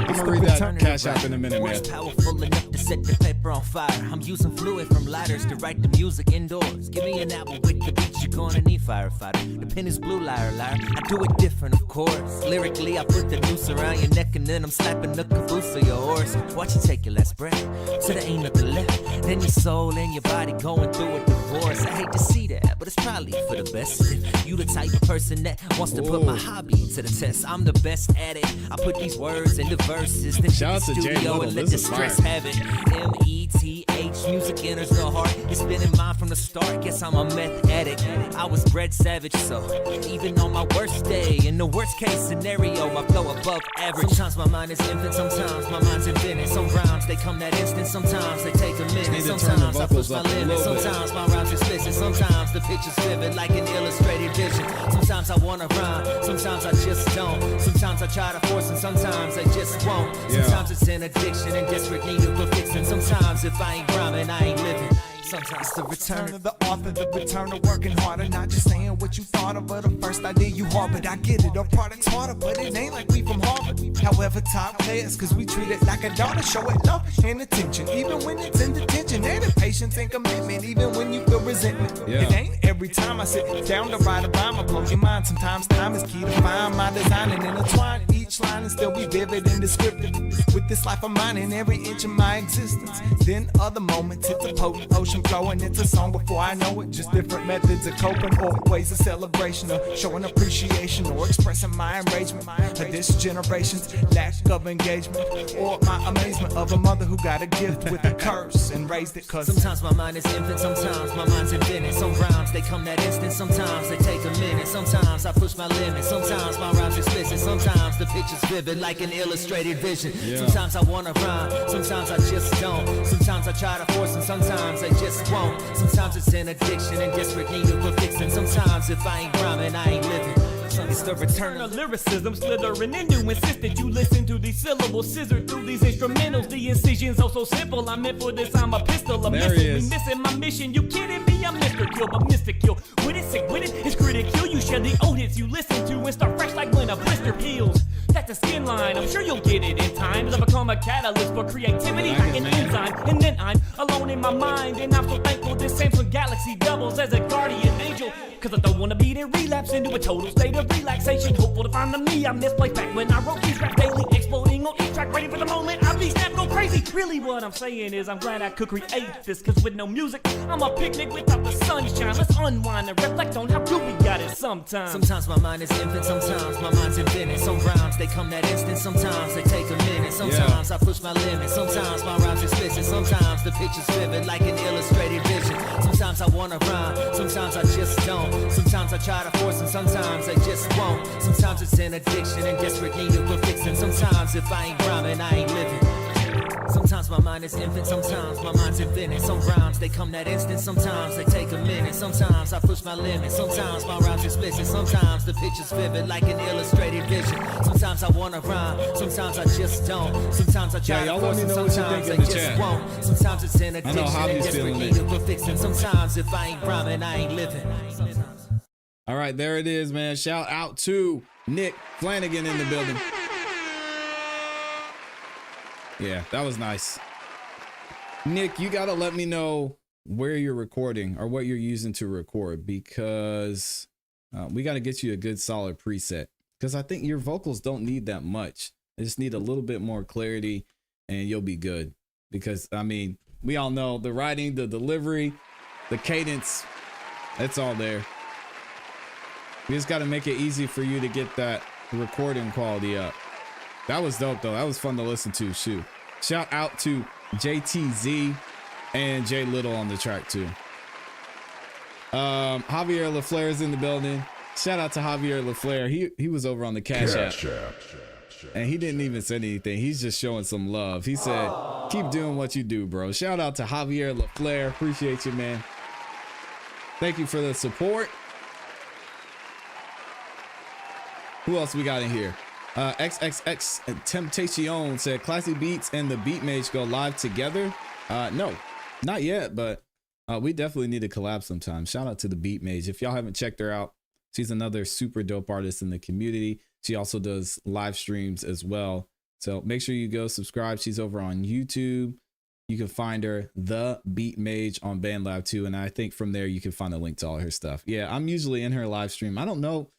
[SPEAKER 3] I'm gonna read that cash app in a minute, man.
[SPEAKER 11] Powerful enough to set the paper on fire. I'm using fluid from lighters to write the music indoors. Give me an apple with the beats, you're gonna need firefighter. The pen is blue, liar, liar. I do it different, of course. Lyrically, I put the noose around your neck and then I'm slapping the caboose of your horse. Watch you take your last breath, so there ain't nothing left. Then your soul and your body going through a divorce. I hate to see that, but it's probably for the best. If you the type of person that wants to put my hobby to the test, I'm the best at it. I put these words in the verses, then
[SPEAKER 3] shout out to Jay Little.
[SPEAKER 11] and let the stress have it. METH, music enters the heart. It's been in mind from the start. Guess I'm a meth addict. I was bred savage, so even on my worst day, in the worst case scenario, my flow above average. Sometimes my mind is infinite, sometimes my mind's infinite. Some rhymes they come that instant, sometimes they take a minute. Sometimes I push my limits, sometimes my rhymes explicit. Sometimes the picture's vivid like an illustrated vision. Sometimes I wanna rhyme, sometimes I just don't. Sometimes I try to force and sometimes I just won't. Sometimes it's an addiction and desperate need of a fixing. Sometimes if I ain't rhyming, I ain't living. Sometimes it's the return of the author, the return of working harder. Not just saying what you thought of, but the first idea you harbored. I get it, our product's harder, but it ain't like we from Harvard. However, top players, cause we treat it like a daughter. Show it love and attention, even when it's in detention. And patience and commitment, even when you feel resentment. It ain't every time I sit down to write a rhyme, I blow your mind. Sometimes time is key to find my design and intertwine each line and still be vivid and descriptive. With this life of mine in every inch of my existence. Then other moments, it's a potent ocean flowing. It's a song before I know it. Just different methods of coping or ways of celebration or showing appreciation or expressing my enragement of this generation's lack of engagement or my amazement of a mother who got a gift with a curse and raised it. Cause sometimes my mind is infinite, sometimes my mind's invented. Some rhymes they come that instant, sometimes they take a minute. Sometimes I push my limits, sometimes my rhymes explicit. Sometimes the picture's vivid like an illustrated vision. Sometimes I wanna rhyme, sometimes I just don't. Sometimes I try to force and sometimes I just won't. Sometimes it's an addiction and desperate need of a fixing. Sometimes if I ain't rhyming, I ain't living. It's the return of lyricism, slithering in to insist that you listen to these syllables, scissor through these instrumentals. The incisions oh so simple. I'm meant for this, I'm a pistol, a missile. We missing my mission. You kidding me?
[SPEAKER 9] I'm Mr. Kill, but mystical. With it, sick with it, it's critical. You share the old hits you listen to and start fresh like when a blister peels. That's a skin line, I'm sure you'll get it in time. As I become a catalyst for creativity like an enzyme. And then I'm alone in my mind, and I'm so thankful this Samsung Galaxy doubles as a guardian angel. Cause I don't wanna be there, relapse into a total state of relaxation. Hopeful to find the me I misplaced back when I wrote these raps daily. Exploding on each track, ready for the moment I be snap, go crazy. Really what I'm saying is I'm glad I could create this. Cause with no music, I'm a picnic without the sunshine. Let's unwind and reflect on how good we got it sometimes.
[SPEAKER 11] Sometimes my mind is infant, sometimes my mind's infinite. Some rhymes, they come that instant, sometimes they take a minute. Sometimes I push my limits, sometimes my rhymes explicit. Sometimes the picture's vivid like an illustrated vision. Sometimes I wanna rhyme, sometimes I just don't. Sometimes I try to force and sometimes I just won't. Sometimes it's an addiction and desperate need of a fixing. Sometimes if I ain't rhyming, I ain't living. Sometimes my mind is infant, sometimes my mind's infinite. Some rhymes, they come that instant, sometimes they take a minute. Sometimes I push my limits, sometimes my rhymes explicit. Sometimes the picture's vivid like an illustrated vision. Sometimes I wanna rhyme, sometimes I just don't. Sometimes I try to force and sometimes I just won't. Sometimes it's an addiction and desperate need of a fixing. Sometimes if I ain't rhyming, I ain't living.
[SPEAKER 3] All right, there it is, man. Shout out to Nick Flanagan in the building. Yeah, that was nice. Nick, you got to let me know where you're recording or what you're using to record, because we got to get you a good solid preset, because I think your vocals don't need that much. They just need a little bit more clarity and you'll be good. Because, I mean, we all know the writing, the delivery, the cadence, it's all there. We just got to make it easy for you to get that recording quality up. That was dope though. That was fun to listen to. Shoot. Shout out to JTZ and Jay Little on the track too. Javier LaFleur is in the building. Shout out to Javier LaFleur. He was over on the Cash App. And he didn't even say anything. He's just showing some love. He said, keep doing what you do, bro. Shout out to Javier LaFleur. Appreciate you, man. Thank you for the support. Who else we got in here? XXX Temptation said ClassE Beats and the Beat Mage go live together. No, not yet, but we definitely need to collab sometime. Shout out to the Beat Mage. If y'all haven't checked her out, she's another super dope artist in the community. She also does live streams as well. So make sure you go subscribe. She's over on YouTube. You can find her, The Beat Mage, on BandLab too. And I think from there you can find a link to all her stuff. Yeah, I'm usually in her live stream. I don't know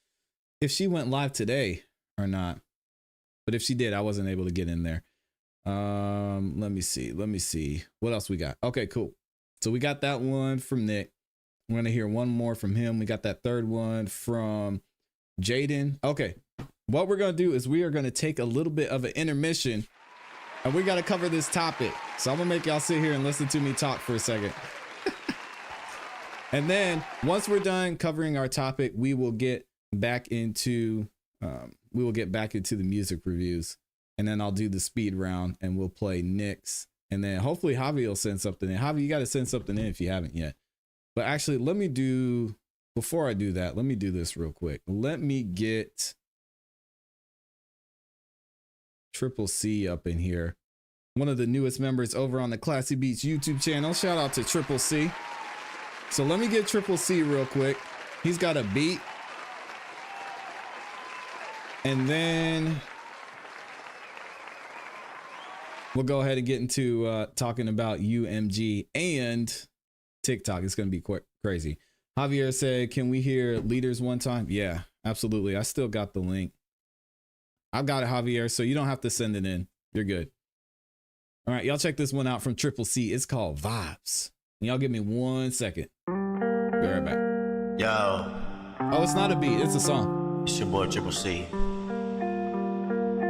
[SPEAKER 3] if she went live today or not, but if she did, I wasn't able to get in there. Let me see what else we got. Okay, cool. So we got that one from Nick. We're gonna hear one more from him. We got that third one from Jaden. Okay, what we're gonna do is we are gonna take a little bit of an intermission, and we gotta cover this topic. So I'm gonna make y'all sit here and listen to me talk for a second. And then once we're done covering our topic, we will get back into the music reviews, and then I'll do the speed round and we'll play Nick's, and then hopefully Javi will send something in. Javi, you got to send something in if you haven't yet. But actually, before I do that, let me do this real quick. Let me get Triple C up in here. One of the newest members over on the ClassE Beats YouTube channel. Shout out to Triple C. So let me get Triple C real quick. He's got a beat. And then we'll go ahead and get into talking about UMG and TikTok. It's going to be crazy. Javier said, can we hear Leaders one time? Yeah, absolutely. I still got the link. I've got it, Javier, so you don't have to send it in. You're good. All right, y'all check this one out from Triple C. It's called Vibes. And y'all give me 1 second. Be right back.
[SPEAKER 13] Yo.
[SPEAKER 3] Oh, it's not a beat. It's a song.
[SPEAKER 13] It's your boy Triple C.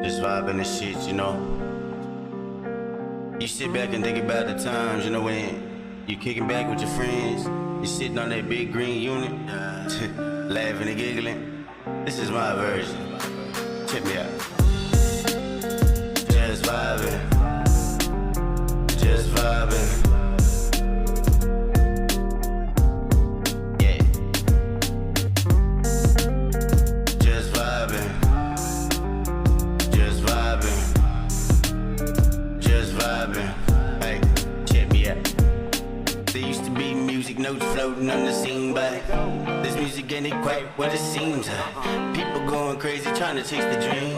[SPEAKER 13] Just vibing this shit, you know. You sit back and think about the times, you know, when you kicking back with your friends, you sitting on that big green unit, laughing and giggling. This is my version. Check me out. Just vibing. Just vibing. Notes floating on the scene, but this music ain't quite what it seems. People going crazy trying to chase the dream.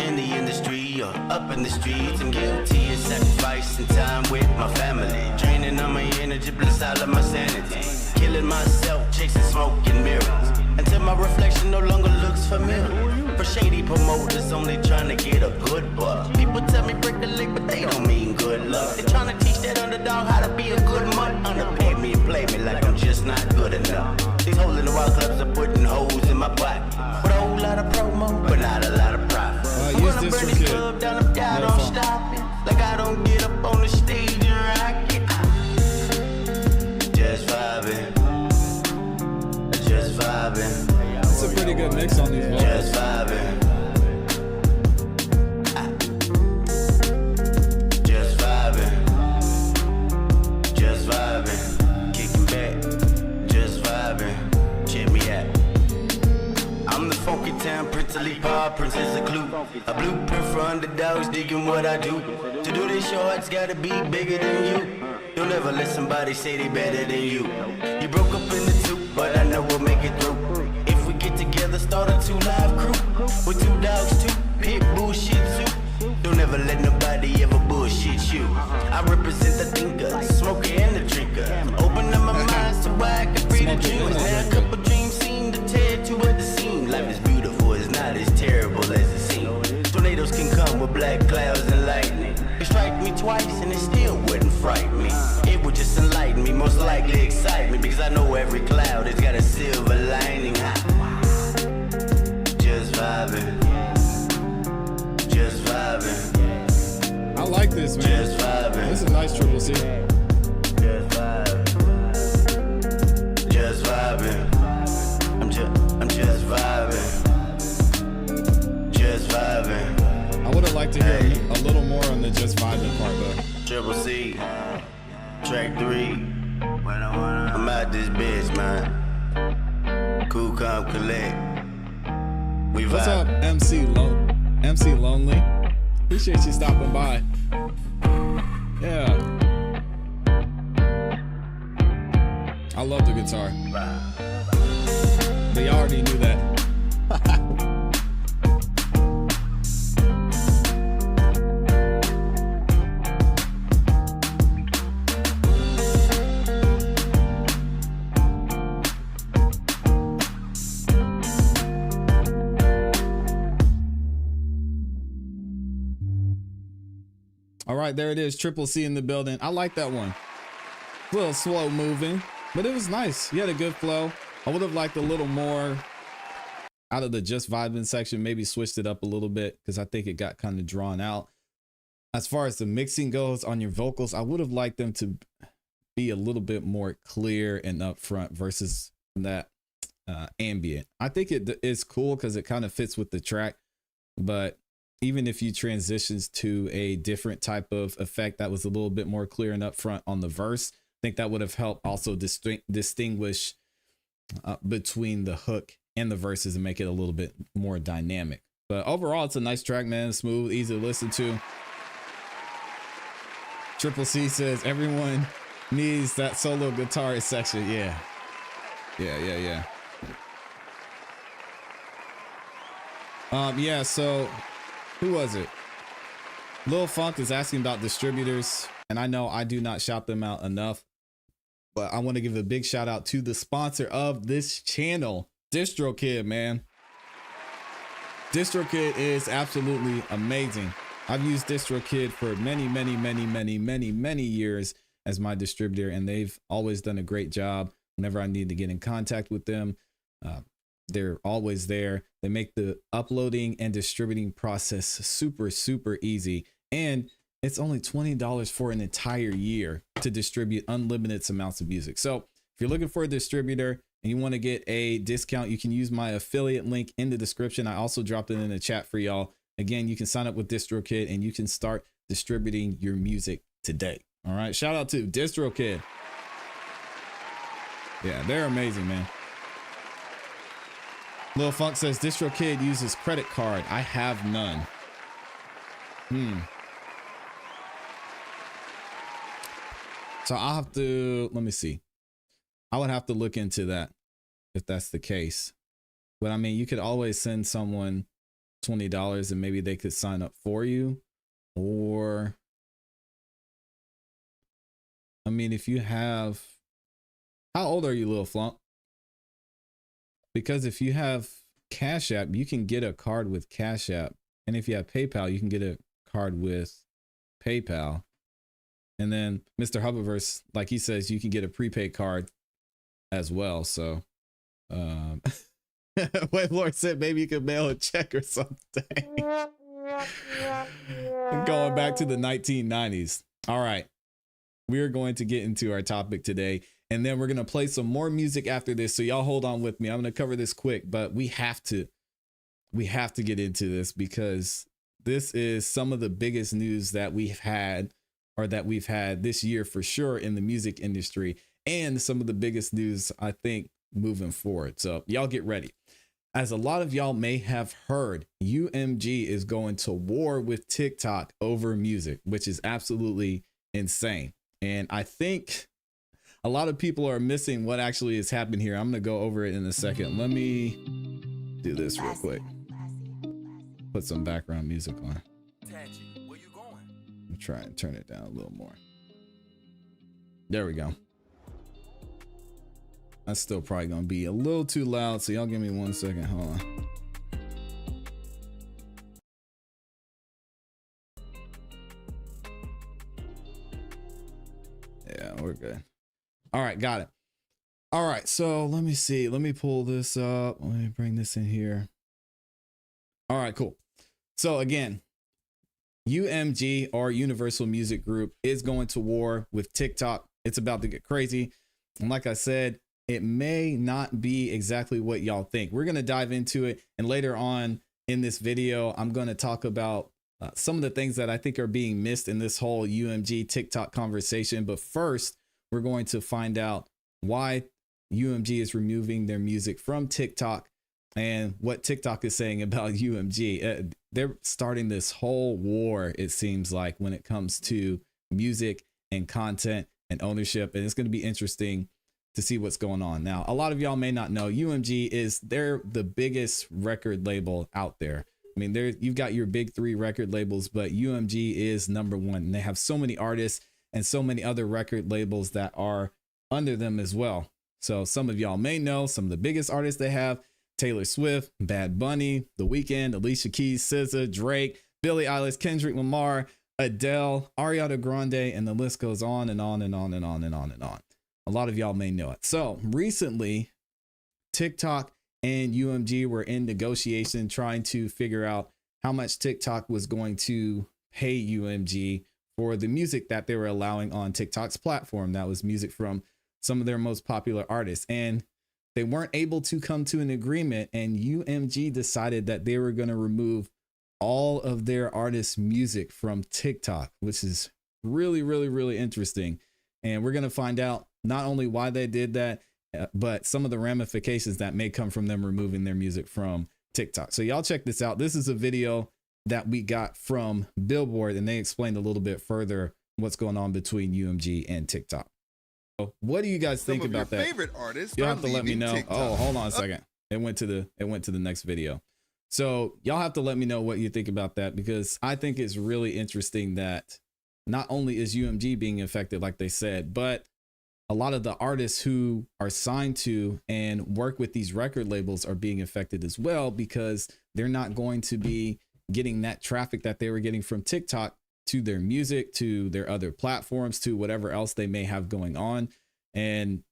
[SPEAKER 13] In the industry or up in the streets, I'm guilty of sacrificing time with my family. Draining all my energy, bliss all of my sanity. Killing myself, chasing smoke and mirrors. Until my reflection no longer looks familiar. For shady promoters only trying to get a good buck. People tell me break the leg, but they don't mean good luck. They trying to teach that underdog how to be a good mutt. Underpay me and play me like I'm just not good enough. These holes in the wild clubs are putting holes in my pocket. With a whole lot of promo, but not a lot of profit. I'm gonna burn this club down, I'm down, don't stop it. Like I don't get up on the stage and rock it. Just vibing. Just vibing.
[SPEAKER 3] It's a pretty good mix on these vocals.
[SPEAKER 13] Just vibing. Just vibing. Just vibing. Kicking back. Just vibing. Check me out. I'm the funky town Prince of Leap, Princess of Clue. A blueprint for underdogs digging what I do. To do this, your heart's gotta be bigger than you. Don't ever let somebody say they better than you. You broke up into two, but I know we'll make it through. If we get together, start a 2 live crew. With 2 dogs too, pit bullshit too. Don't ever let nobody ever bullshit you. I represent the thinker, smoker and the drinker. Open up my mind so I can breathe the dreams. Now a couple dreams seem to tear to at the seam. Life is beautiful, it's not as terrible as it seems. Tornadoes can come with black clouds and lightning. It strike me twice and it still wouldn't frighten me. It would just enlighten me, most likely excite me. Because I know every cloud has got a silver lining. Just vibing. Just vibing.
[SPEAKER 3] I like this, man.
[SPEAKER 13] Just vibing.
[SPEAKER 3] This is nice, Triple C.
[SPEAKER 13] Just vibing. Just vibing. I'm just vibing. Just vibing.
[SPEAKER 3] I would have liked to hear a little more on the just vibing part, though.
[SPEAKER 13] Triple C, track 3. I'm out this bitch, man. Cool, calm, collect. We vibe.
[SPEAKER 3] What's up, MC Lonely? Appreciate you stopping by. Yeah. I love the guitar. But y'all already knew that. All right, there it is. Triple C in the building. I like that one. A little slow moving, but it was nice. You had a good flow. I would have liked a little more out of the just vibing section. Maybe switched it up a little bit because I think it got kind of drawn out. As far as the mixing goes on your vocals, I would have liked them to be a little bit more clear and upfront versus that ambient. I think it is cool because it kind of fits with the track, but even if you transitions to a different type of effect that was a little bit more clear and upfront on the verse, I think that would have helped also distinguish between the hook and the verses and make it a little bit more dynamic. But overall, it's a nice track, man. Smooth, easy to listen to. Triple C says everyone needs that solo guitar section. Yeah. Yeah, so who was it? Lil Funk is asking about distributors, and I know I do not shout them out enough, but I want to give a big shout out to the sponsor of this channel, DistroKid, man. DistroKid is absolutely amazing. I've used DistroKid for many years as my distributor, and they've always done a great job. Whenever I need to get in contact with them, they're always there. They make the uploading and distributing process super easy. And it's only $20 for an entire year to distribute unlimited amounts of music. So if you're looking for a distributor and you want to get a discount, you can use my affiliate link in the description. I also dropped it in the chat for y'all. Again, you can sign up with DistroKid and you can start distributing your music today. All right. Shout out to DistroKid. Yeah, they're amazing, man. Lil Funk says DistroKid uses credit card. I have none. So I'll have to, let me see. I would have to look into that if that's the case. But I mean, you could always send someone $20 and maybe they could sign up for you. Or, I mean, if you have, how old are you, Lil Flunk? Because if you have Cash App, you can get a card with Cash App. And if you have PayPal, you can get a card with PayPal. And then Mr. Hubberverse, like he says, you can get a prepaid card as well. So, what Lord said, maybe you could mail a check or something. Going back to the 1990s. All right. We're going to get into our topic today, and then we're going to play some more music after this. So y'all hold on with me. I'm going to cover this quick, but we have to get into this because this is some of the biggest news that we've had this year for sure in the music industry, and some of the biggest news I think moving forward. So y'all get ready. As a lot of y'all may have heard, UMG is going to war with TikTok over music, which is absolutely insane. And I think a lot of people are missing what actually is happening here. I'm going to go over it in a second. Let me do this real quick. Put some background music on.
[SPEAKER 14] Where you going?
[SPEAKER 3] I'm trying to turn it down a little more. There we go. That's still probably going to be a little too loud, so y'all give me 1 second. Hold on. Yeah, we're good. All right, got it. All right, so let me see. Let me pull this up. Let me bring this in here. All right, cool. So again, UMG, or Universal Music Group, is going to war with TikTok. It's about to get crazy. And like I said, it may not be exactly what y'all think. We're going to dive into it. And later on in this video, I'm going to talk about some of the things that I think are being missed in this whole UMG TikTok conversation. But first, we're going to find out why UMG is removing their music from TikTok and what TikTok is saying about UMG. They're starting this whole war, it seems like, when it comes to music and content and ownership. And it's going to be interesting to see what's going on. Now, a lot of y'all may not know, UMG they're the biggest record label out there. I mean, you've got your big three record labels, but UMG is number one. And they have so many artists and so many other record labels that are under them as well. So some of y'all may know some of the biggest artists they have: Taylor Swift, Bad Bunny, The Weeknd, Alicia Keys, SZA, Drake, Billie Eilish, Kendrick Lamar, Adele, Ariana Grande, and the list goes on and on and on and on and on and on. A lot of y'all may know it. So recently, TikTok and UMG were in negotiation trying to figure out how much TikTok was going to pay UMG for the music that they were allowing on TikTok's platform. That was music from some of their most popular artists. And they weren't able to come to an agreement. And UMG decided that they were going to remove all of their artists' music from TikTok, which is really, really, really interesting. And we're going to find out not only why they did that, but some of the ramifications that may come from them removing their music from TikTok. So y'all check this out. This is a video that we got from Billboard, and they explained a little bit further what's going on between UMG and TikTok. So what do you guys think about that?
[SPEAKER 14] Favorite artists.
[SPEAKER 3] You'll have to let me know. TikTok. Oh, hold on a second. It went to the next video. So y'all have to let me know what you think about that, because I think it's really interesting that not only is UMG being affected, like they said, but a lot of the artists who are signed to and work with these record labels are being affected as well, because they're not going to be getting that traffic that they were getting from TikTok to their music, to their other platforms, to whatever else they may have going on. And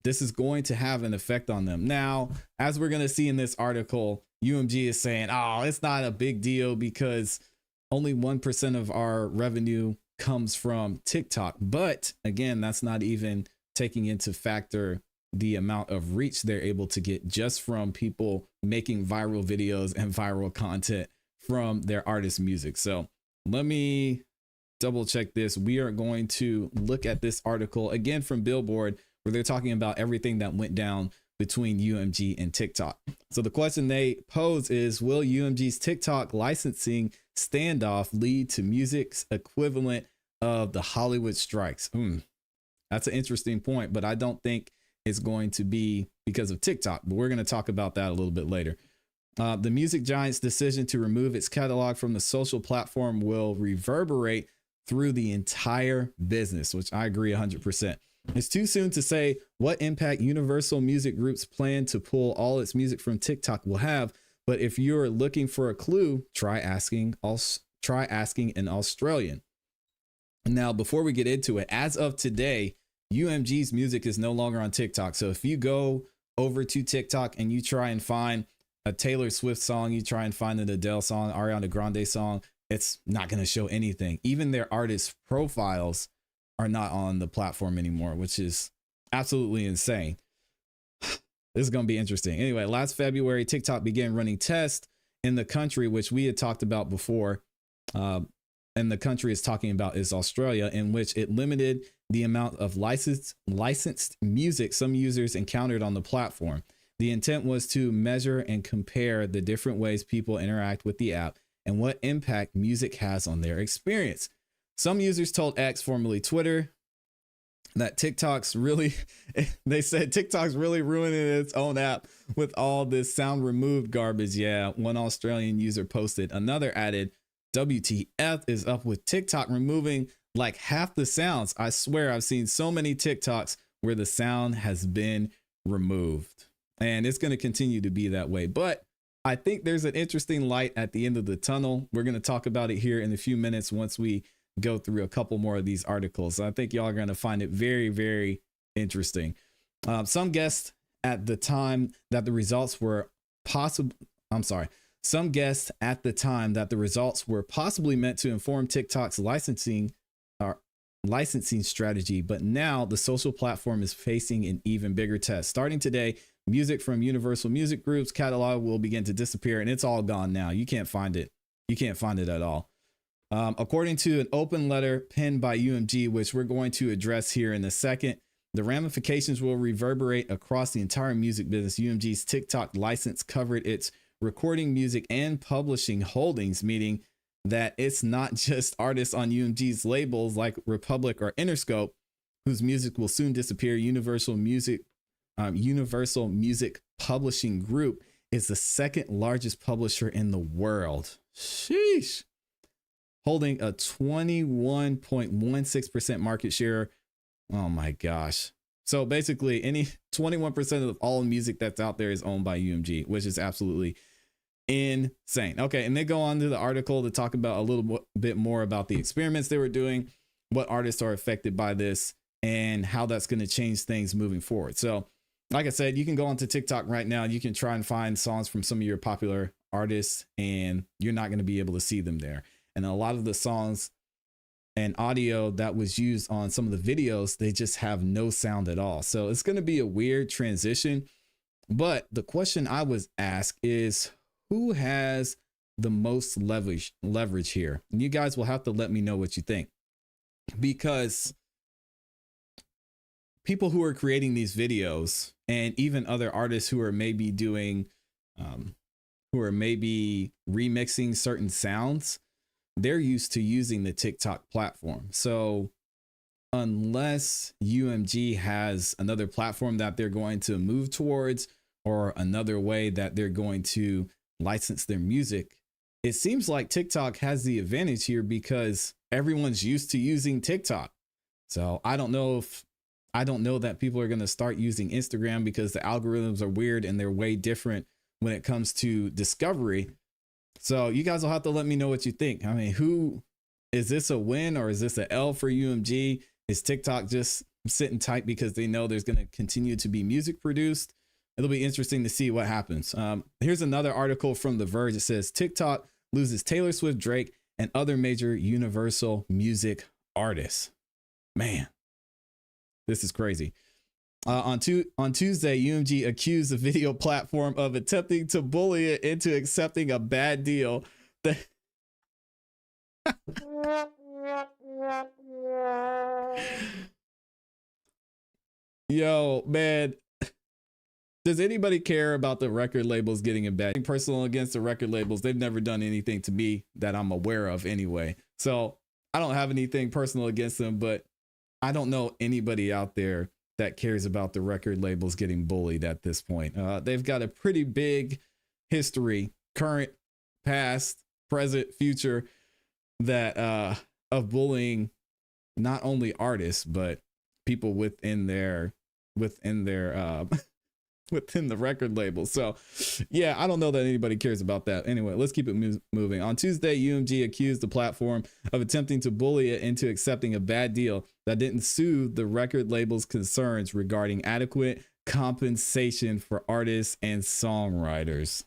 [SPEAKER 3] this is going to have an effect on them. Now, as we're going to see in this article, UMG is saying, oh, it's not a big deal because only 1% of our revenue comes from TikTok. But again, that's not even taking into factor the amount of reach they're able to get just from people making viral videos and viral content from their artist music. So let me double check this. We are going to look at this article again from Billboard, where they're talking about everything that went down between UMG and TikTok. So the question they pose is, will UMG's TikTok licensing standoff lead to music's equivalent of the Hollywood strikes? That's an interesting point, but I don't think it's going to be because of TikTok, but we're going to talk about that a little bit later. The music giant's decision to remove its catalog from the social platform will reverberate through the entire business, which I agree 100%. It's too soon to say what impact Universal Music Group's plan to pull all its music from TikTok will have, but if you're looking for a clue, try asking an Australian. Now, before we get into it, as of today, UMG's music is no longer on TikTok. So if you go over to TikTok and you try and find a Taylor Swift song, you try and find an Adele song, Ariana Grande song, it's not going to show anything. Even their artist profiles are not on the platform anymore, which is absolutely insane. This is going to be interesting. Anyway, last February, TikTok began running tests in the country, which we had talked about before. And the country is talking about is Australia, in which it limited the amount of licensed music some users encountered on the platform. The intent was to measure and compare the different ways people interact with the app and what impact music has on their experience. Some users told X, formerly Twitter, that they said TikTok's really ruining its own app with all this sound removed garbage. Yeah, one Australian user posted. Another added, WTF is up with TikTok removing like half the sounds. I swear I've seen so many TikToks where the sound has been removed. And it's going to continue to be that way. But I think there's an interesting light at the end of the tunnel. We're going to talk about it here in a few minutes once we go through a couple more of these articles. I think y'all are going to find it very, very interesting. Some guests at the time that the results were possibly meant to inform TikTok's licensing strategy, but now the social platform is facing an even bigger test. Starting today, music from Universal Music Group's catalog will begin to disappear, and it's all gone now. You can't find it. You can't find it at all. According to an open letter penned by UMG, which we're going to address here in a second, the ramifications will reverberate across the entire music business. UMG's TikTok license covered its recording music and publishing holdings, meaning that it's not just artists on UMG's labels like Republic or Interscope whose music will soon disappear. Universal Music Publishing Group is the second largest publisher in the world. Sheesh. Holding a 21.16% market share. Oh my gosh. So basically any 21% of all music that's out there is owned by UMG, which is absolutely insane. Okay. And they go on to the article to talk about a little bit more about the experiments they were doing, what artists are affected by this, and how that's going to change things moving forward. So like I said, you can go onto TikTok right now. You can try and find songs from some of your popular artists, and you're not going to be able to see them there. And a lot of the songs and audio that was used on some of the videos, they just have no sound at all. So it's going to be a weird transition. But the question I was asked is, who has the most leverage here? And you guys will have to let me know what you think, because people who are creating these videos and even other artists who are maybe doing, who are maybe remixing certain sounds, they're used to using the TikTok platform. So unless UMG has another platform that they're going to move towards, or another way that they're going to license their music, it seems like TikTok has the advantage here because everyone's used to using TikTok. So I don't know that people are going to start using Instagram because the algorithms are weird and they're way different when it comes to discovery. So you guys will have to let me know what you think. I mean, who is this, a win or is this a L for UMG? Is TikTok just sitting tight because they know there's going to continue to be music produced? It'll be interesting to see what happens. Here's another article from The Verge. It says TikTok loses Taylor Swift, Drake, and other major Universal Music artists. Man, this is crazy. On Tuesday, UMG accused the video platform of attempting to bully it into accepting a bad deal. Yo, man. Does anybody care about the record labels getting a bad? Personal against the record labels, they've never done anything to me that I'm aware of anyway. So I don't have anything personal against them, but I don't know anybody out there that cares about the record labels getting bullied at this point. They've got a pretty big history, current, past, present, future, that of bullying not only artists but people within their within the record label. So yeah, I don't know that anybody cares about that. Anyway, let's keep it moving. On Tuesday, UMG accused the platform of attempting to bully it into accepting a bad deal that didn't soothe the record label's concerns regarding adequate compensation for artists and songwriters.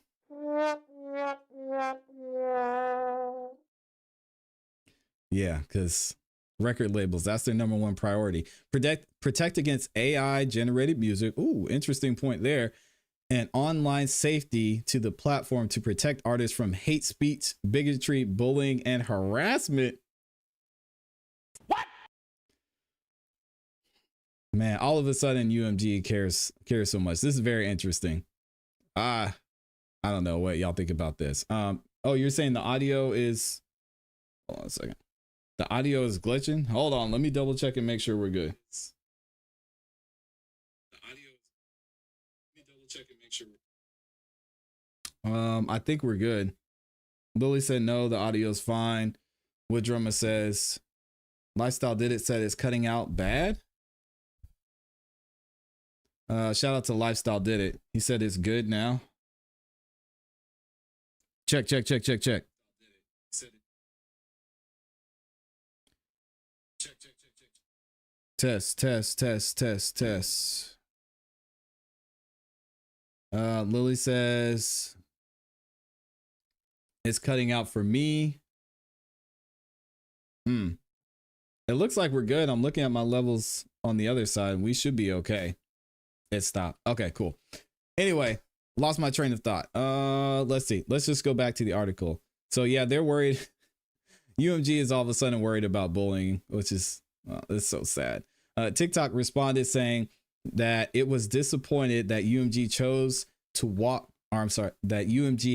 [SPEAKER 3] Yeah, because record labels, that's their number one priority. Protect against AI generated music. Ooh, interesting point there. And online safety to the platform to protect artists from hate speech, bigotry, bullying, and harassment. What? Man, all of a sudden UMG cares so much. This is very interesting. I don't know what y'all think about this. Oh, you're saying the audio is, hold on a second. The audio is glitching. Hold on, let me double check and make sure we're good. I think we're good. Lily said no, the audio's fine. Wood Drummer says Lifestyle Did It said it's cutting out bad. Shout out to Lifestyle Did It. He said it's good now. Check. Test. Lily says it's cutting out for me. It looks like we're good. I'm looking at my levels on the other side. We should be okay. It stopped. Okay, cool. Anyway, lost my train of thought. Let's see. Let's just go back to the article. So yeah, they're worried. UMG is all of a sudden worried about bullying, which is, it's so sad. TikTok responded saying that it was disappointed that UMG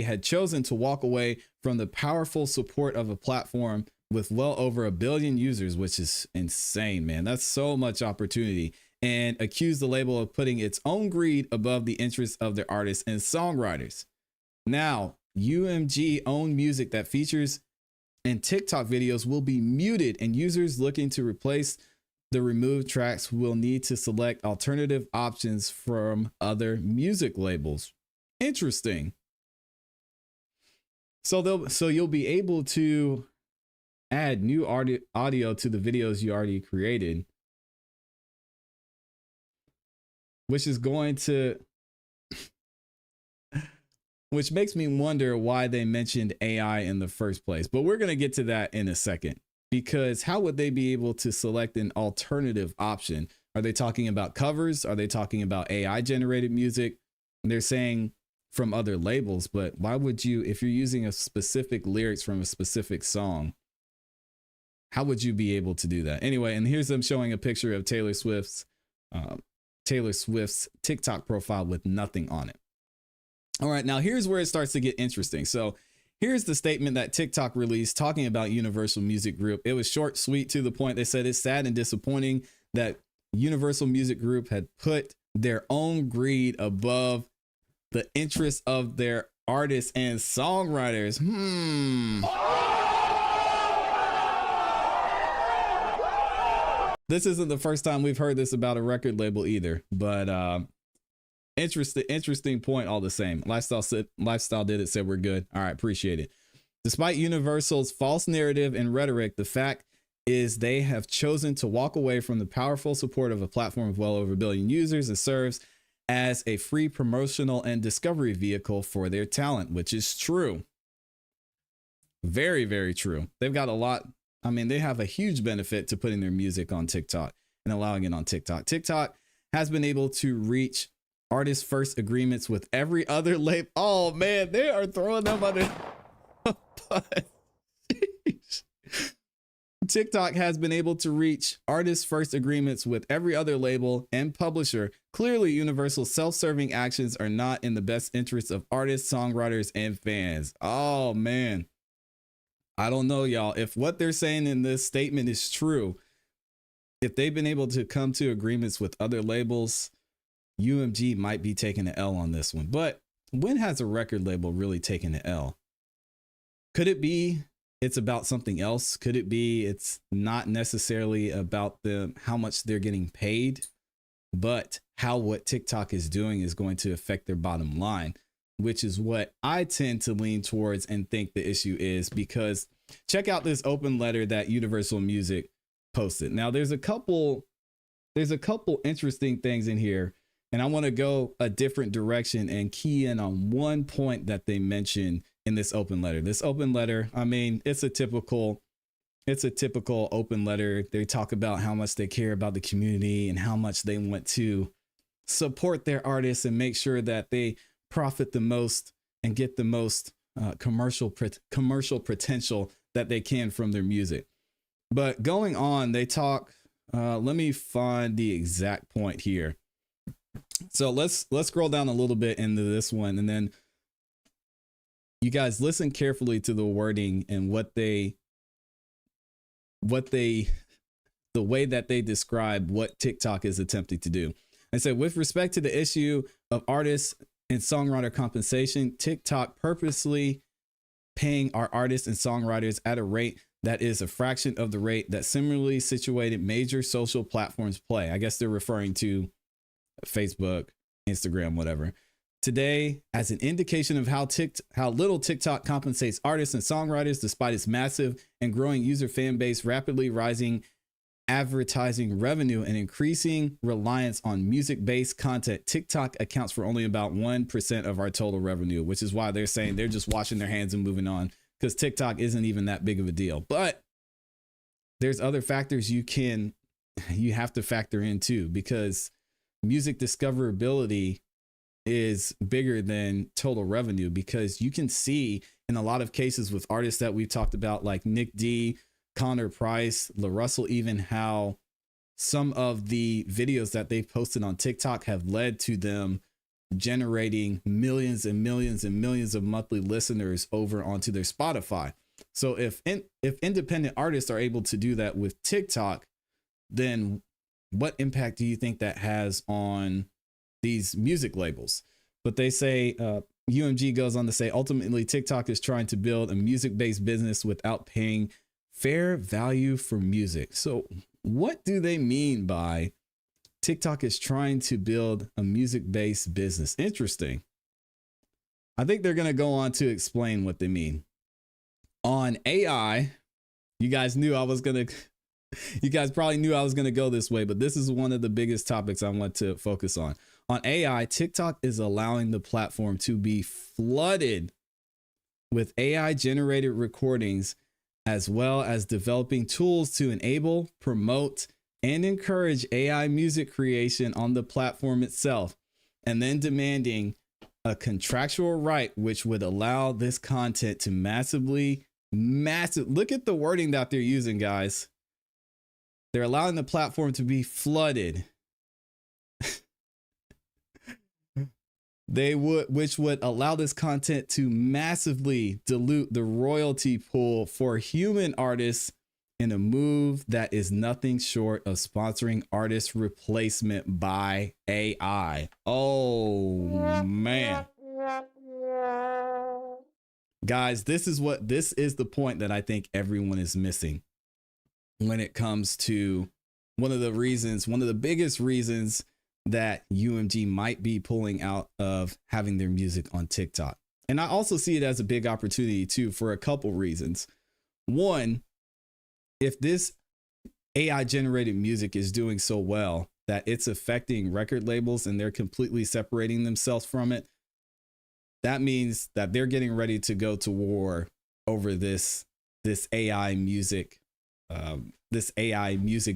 [SPEAKER 3] had chosen to walk away from the powerful support of a platform with well over 1 billion users, which is insane, man. That's so much opportunity, and accused the label of putting its own greed above the interests of their artists and songwriters. Now, UMG owned music that features in TikTok videos will be muted, and users looking to replace the removed tracks will need to select alternative options from other music labels. Interesting. So you'll be able to add new audio to the videos you already created, which is going to, which makes me wonder why they mentioned AI in the first place. But we're going to get to that in a second, because how would they be able to select an alternative option? Are they talking about covers? Are they talking about AI generated music? They're saying from other labels, but why would you, if you're using a specific lyrics from a specific song, how would you be able to do that? Anyway, and here's them showing a picture of Taylor Swift's TikTok profile with nothing on it. All right, now here's where it starts to get interesting. So here's the statement that TikTok released talking about Universal Music Group. It was short, sweet, to the point. They said it's sad and disappointing that Universal Music Group had put their own greed above the interests of their artists and songwriters. This isn't the first time we've heard this about a record label either, but interesting point all the same. Lifestyle Did It said we're good. All right, appreciate it. Despite Universal's false narrative and rhetoric, the fact is they have chosen to walk away from the powerful support of a platform of well over 1 billion users that serves as a free promotional and discovery vehicle for their talent, which is true. Very, very true. They've got a lot. I mean, they have a huge benefit to putting their music on TikTok and allowing it on TikTok. TikTok has been able to reach artist first agreements with every other label. Oh man, they are throwing them under. TikTok has been able to reach artist first agreements with every other label and publisher. Clearly, Universal's self-serving actions are not in the best interest of artists, songwriters, and fans. Oh man, I don't know, y'all. If what they're saying in this statement is true, if they've been able to come to agreements with other labels, UMG might be taking the L on this one. But when has a record label really taken the L? Could it be it's about something else? Could it be it's not necessarily about how much they're getting paid, but how what TikTok is doing is going to affect their bottom line, which is what I tend to lean towards and think the issue is, because check out this open letter that Universal Music posted. Now there's a couple interesting things in here, and I want to go a different direction and key in on one point that they mentioned in this open letter. This open letter, I mean, it's a typical open letter. They talk about how much they care about the community and how much they want to support their artists and make sure that they profit the most and get the most commercial potential that they can from their music. But going on, they talk, let me find the exact point here. So let's scroll down a little bit into this one, and then you guys listen carefully to the wording and the way that they describe what TikTok is attempting to do. I said, with respect to the issue of artists and songwriter compensation, TikTok purposely paying our artists and songwriters at a rate that is a fraction of the rate that similarly situated major social platforms play. I guess they're referring to Facebook, Instagram, whatever. Today, as an indication of how little TikTok compensates artists and songwriters, despite its massive and growing user fan base, rapidly rising advertising revenue, and increasing reliance on music-based content, TikTok accounts for only about 1% of our total revenue, which is why they're saying they're just washing their hands and moving on, because TikTok isn't even that big of a deal. But there's other factors you have to factor in too, because music discoverability is bigger than total revenue, because you can see in a lot of cases with artists that we've talked about, like Nick D, Connor Price, La Russell, even, how some of the videos that they've posted on TikTok have led to them generating millions and millions and millions of monthly listeners over onto their Spotify. So if independent artists are able to do that with TikTok, then what impact do you think that has on these music labels? But they say, UMG goes on to say, ultimately, TikTok is trying to build a music-based business without paying fair value for music. So what do they mean by TikTok is trying to build a music-based business? Interesting. I think they're going to go on to explain what they mean. On AI, you guys probably knew I was going to go this way, but this is one of the biggest topics I want to focus on. On AI, TikTok is allowing the platform to be flooded with AI generated recordings, as well as developing tools to enable, promote, and encourage AI music creation on the platform itself, and then demanding a contractual right which would allow this content to look at the wording that they're using, guys. They're allowing the platform to be flooded. Which would allow this content to massively dilute the royalty pool for human artists in a move that is nothing short of sponsoring artist replacement by AI. Oh man. Guys, this is the point that I think everyone is missing when it comes to one of the biggest reasons that UMG might be pulling out of having their music on TikTok. And I also see it as a big opportunity too, for a couple reasons. One, if this AI generated music is doing so well that it's affecting record labels and they're completely separating themselves from it, that means that they're getting ready to go to war over this AI music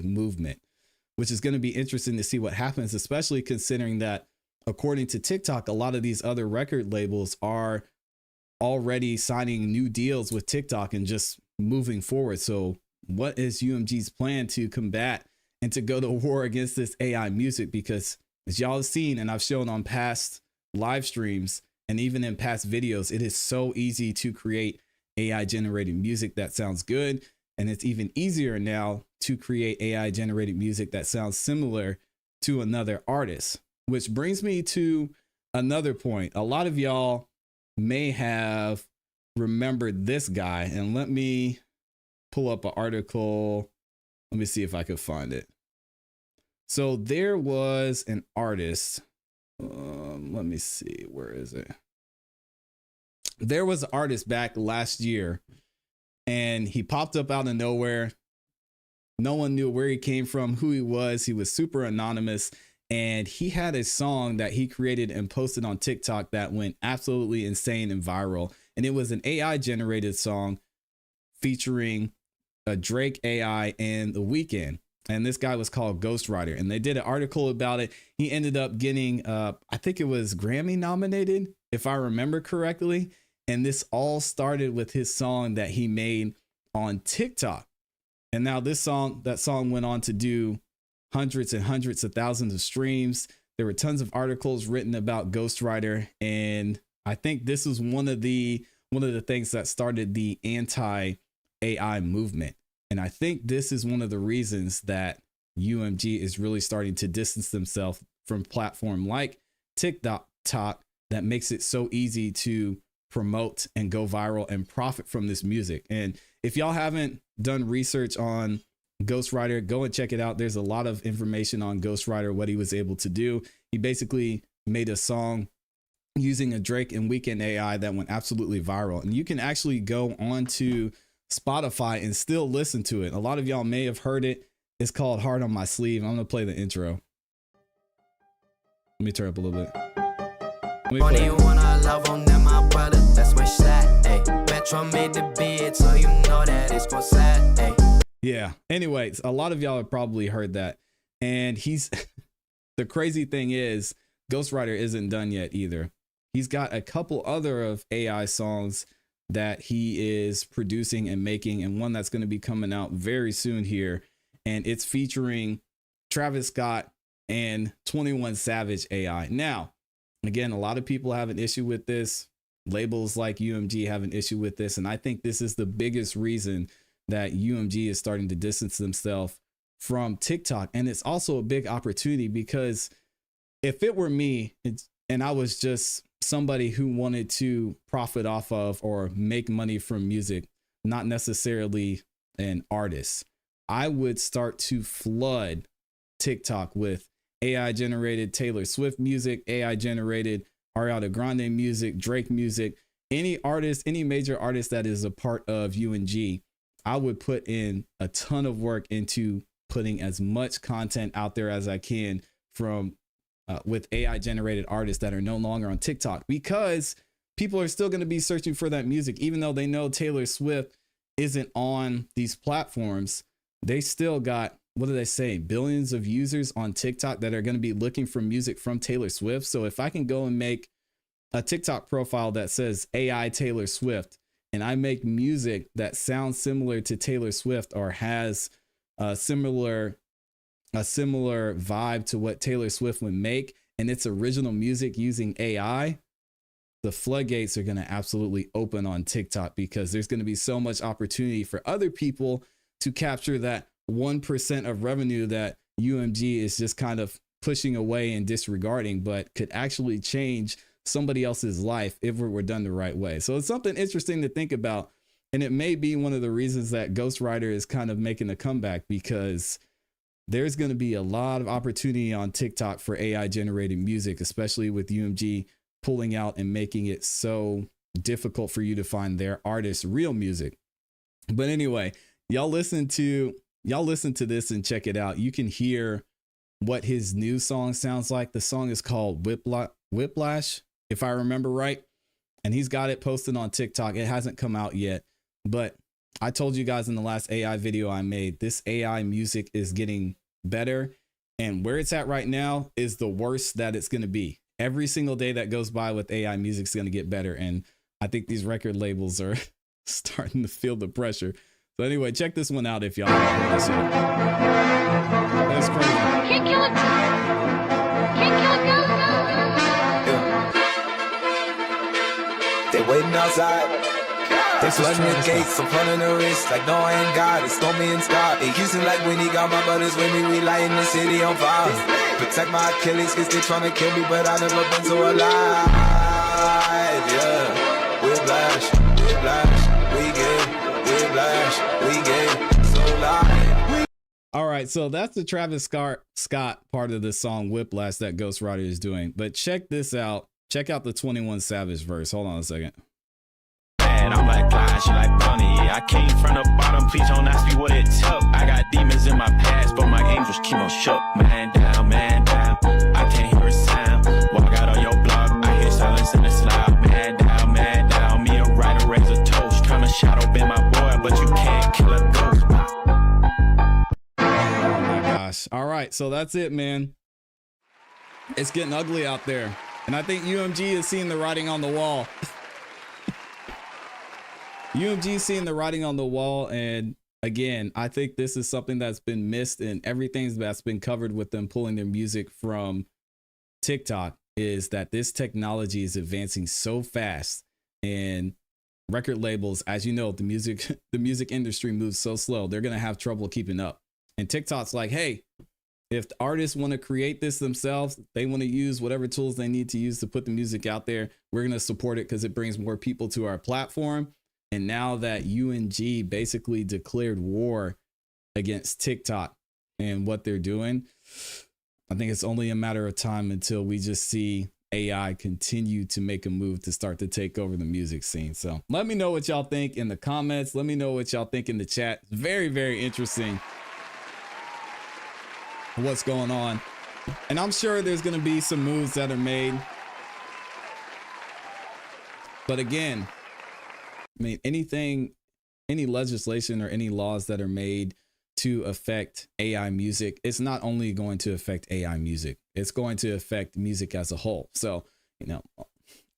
[SPEAKER 3] movement, which is going to be interesting to see what happens, especially considering that, according to TikTok, a lot of these other record labels are already signing new deals with TikTok and just moving forward. So what is UMG's plan to combat and to go to war against this AI music? Because as y'all have seen, and I've shown on past live streams and even in past videos, it is so easy to create AI generated music that sounds good. And it's even easier now to create AI generated music that sounds similar to another artist, which brings me to another point. A lot of y'all may have remembered this guy, and let me pull up an article. Let me see if I could find it. So there was an artist. Let me see. Where is it? There was an artist back last year, and he popped up out of nowhere. No one knew where he came from, who he was. He was super anonymous, and he had a song that he created and posted on TikTok that went absolutely insane and viral. And it was an AI generated song featuring a Drake AI and The Weeknd. And this guy was called Ghostwriter, and they did an article about it. He ended up getting, I think it was Grammy nominated, if I remember correctly. And this all started with his song that he made on TikTok. And now that song went on to do hundreds and hundreds of thousands of streams. There were tons of articles written about Ghostwriter. And I think this was one of the things that started the anti-AI movement. And I think this is one of the reasons that UMG is really starting to distance themselves from platform like TikTok that makes it so easy to promote and go viral and profit from this music. And if y'all haven't done research on Ghostwriter, go and check it out. There's a lot of information on Ghostwriter, what he was able to do. He basically made a song using a Drake and Weeknd AI that went absolutely viral. And you can actually go onto Spotify and still listen to it. A lot of y'all may have heard it. It's called Heart on My Sleeve. I'm gonna play the intro. Let me turn up a little bit. Yeah. Anyways, a lot of y'all have probably heard that. And he's the crazy thing is Ghostwriter isn't done yet either. He's got a couple other of AI songs that he is producing and making, and one that's going to be coming out very soon here. And it's featuring Travis Scott and 21 Savage AI. Now, again, a lot of people have an issue with this. Labels like UMG have an issue with this. And I think this is the biggest reason that UMG is starting to distance themselves from TikTok. And it's also a big opportunity because if it were me and I was just somebody who wanted to profit off of or make money from music, not necessarily an artist, I would start to flood TikTok with AI generated Taylor Swift music, AI generated Ariana Grande music, Drake music, any artist, any major artist that is a part of UMG. I would put in a ton of work into putting as much content out there as I can from with AI generated artists that are no longer on TikTok, because people are still going to be searching for that music. Even though they know Taylor Swift isn't on these platforms, they still got, what do they say, billions of users on TikTok that are going to be looking for music from Taylor Swift. So if I can go and make a TikTok profile that says AI Taylor Swift, and I make music that sounds similar to Taylor Swift or has a similar vibe to what Taylor Swift would make, and it's original music using AI, the floodgates are going to absolutely open on TikTok, because there's going to be so much opportunity for other people to capture that 1% of revenue that UMG is just kind of pushing away and disregarding, but could actually change somebody else's life if it were done the right way. So it's something interesting to think about. And it may be one of the reasons that Ghostwriter is kind of making a comeback, because there's going to be a lot of opportunity on TikTok for AI generated music, especially with UMG pulling out and making it so difficult for you to find their artists' real music. But anyway, y'all listen to this and check it out. You can hear what his new song sounds like. The song is called Whiplash, if I remember right. And he's got it posted on TikTok. It hasn't come out yet, but I told you guys in the last AI video I made, this AI music is getting better, and where it's at right now is the worst that it's going to be. Every single day that goes by with AI music is going to get better. And I think these record labels are starting to feel the pressure. So anyway, check this one out if y'all haven't heard this yet. That's crazy.
[SPEAKER 15] Can't kill it. Can't kill it.
[SPEAKER 16] They waiting outside.
[SPEAKER 15] They flood me with gates, I'm pulling the wrist like no I ain't got it. Stole me in Scott. It Houston like when he got my brothers with me. We lighting the city on fire. Protect my Achilles, cause they tryna kill me, but I never been so alive. Yeah, whiplash, we get so live.
[SPEAKER 3] All right, so that's the Travis Scott part of the song Whiplash that Ghost Rider is doing. But check this out. Check out the 21 Savage verse. Hold on a second.
[SPEAKER 16] I'm like Flash, you like Bunny. I came from the bottom, please don't ask me what it took. I got demons in my past, but my angels keep on shook. Man down, I can't hear a sound. Walk out on your block, I hear silence in the loud. Man down, me a writer, raise a toast. Tryna shadow bend my boy, but you can't kill a ghost.
[SPEAKER 3] Oh my gosh. All right, so that's it, man. It's getting ugly out there. And I think UMG is seeing the writing on the wall. UMG seeing the writing on the wall. And again, I think this is something that's been missed in everything that's been covered with them pulling their music from TikTok, is that this technology is advancing so fast, and record labels, as you know, the music industry moves so slow, they're going to have trouble keeping up. And TikTok's like, hey, if the artists want to create this themselves, they want to use whatever tools they need to use to put the music out there, we're going to support it because it brings more people to our platform. And now that UMG basically declared war against TikTok and what they're doing, I think it's only a matter of time until we just see AI continue to make a move to start to take over the music scene. So let me know what y'all think in the comments. Let me know what y'all think in the chat. It's very, very interesting what's going on. And I'm sure there's going to be some moves that are made. But again, I mean, any legislation or any laws that are made to affect AI music, it's not only going to affect AI music, it's going to affect music as a whole. So, you know,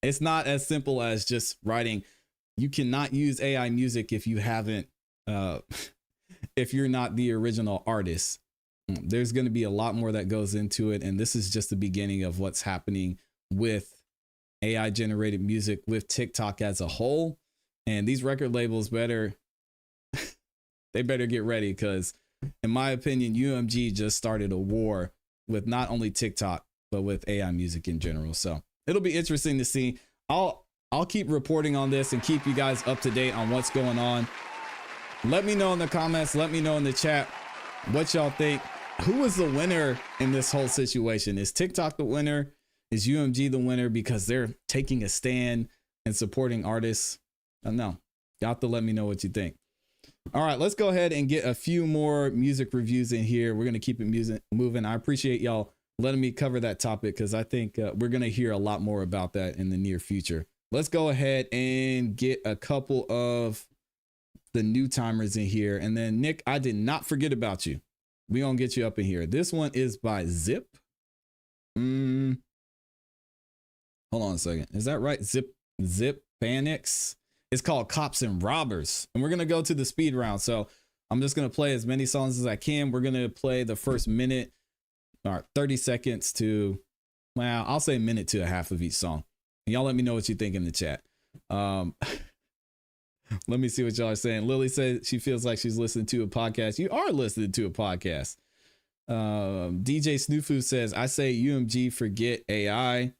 [SPEAKER 3] it's not as simple as just writing, you cannot use AI music if you haven't, if you're not the original artist. There's going to be a lot more that goes into it. And this is just the beginning of what's happening with AI generated music, with TikTok as a whole. And these record labels better get ready, because in my opinion, UMG just started a war with not only TikTok, but with AI music in general. So it'll be interesting to see. I'll keep reporting on this and keep you guys up to date on what's going on. Let me know in the comments. Let me know in the chat what y'all think. Who is the winner in this whole situation? Is TikTok the winner? Is UMG the winner because they're taking a stand and supporting artists? I don't know. You have to let me know what you think. All right, let's go ahead and get a few more music reviews in here. We're going to keep it moving. I appreciate y'all letting me cover that topic, because I think we're going to hear a lot more about that in the near future. Let's go ahead and get a couple of the new timers in here. And then, Nick, I did not forget about you. We're going to get you up in here. This one is by Zip. Hold on a second. Is that right? Zip Panics. It's called Cops and Robbers. And we're going to go to the speed round. So I'm just going to play as many songs as I can. We're going to play the first minute or 30 seconds to, well, I'll say a minute to a half of each song. And y'all let me know what you think in the chat. Let me see what y'all are saying. Lily said she feels like she's listening to a podcast. You are listening to a podcast. DJ Snoofu says, I say UMG, forget AI.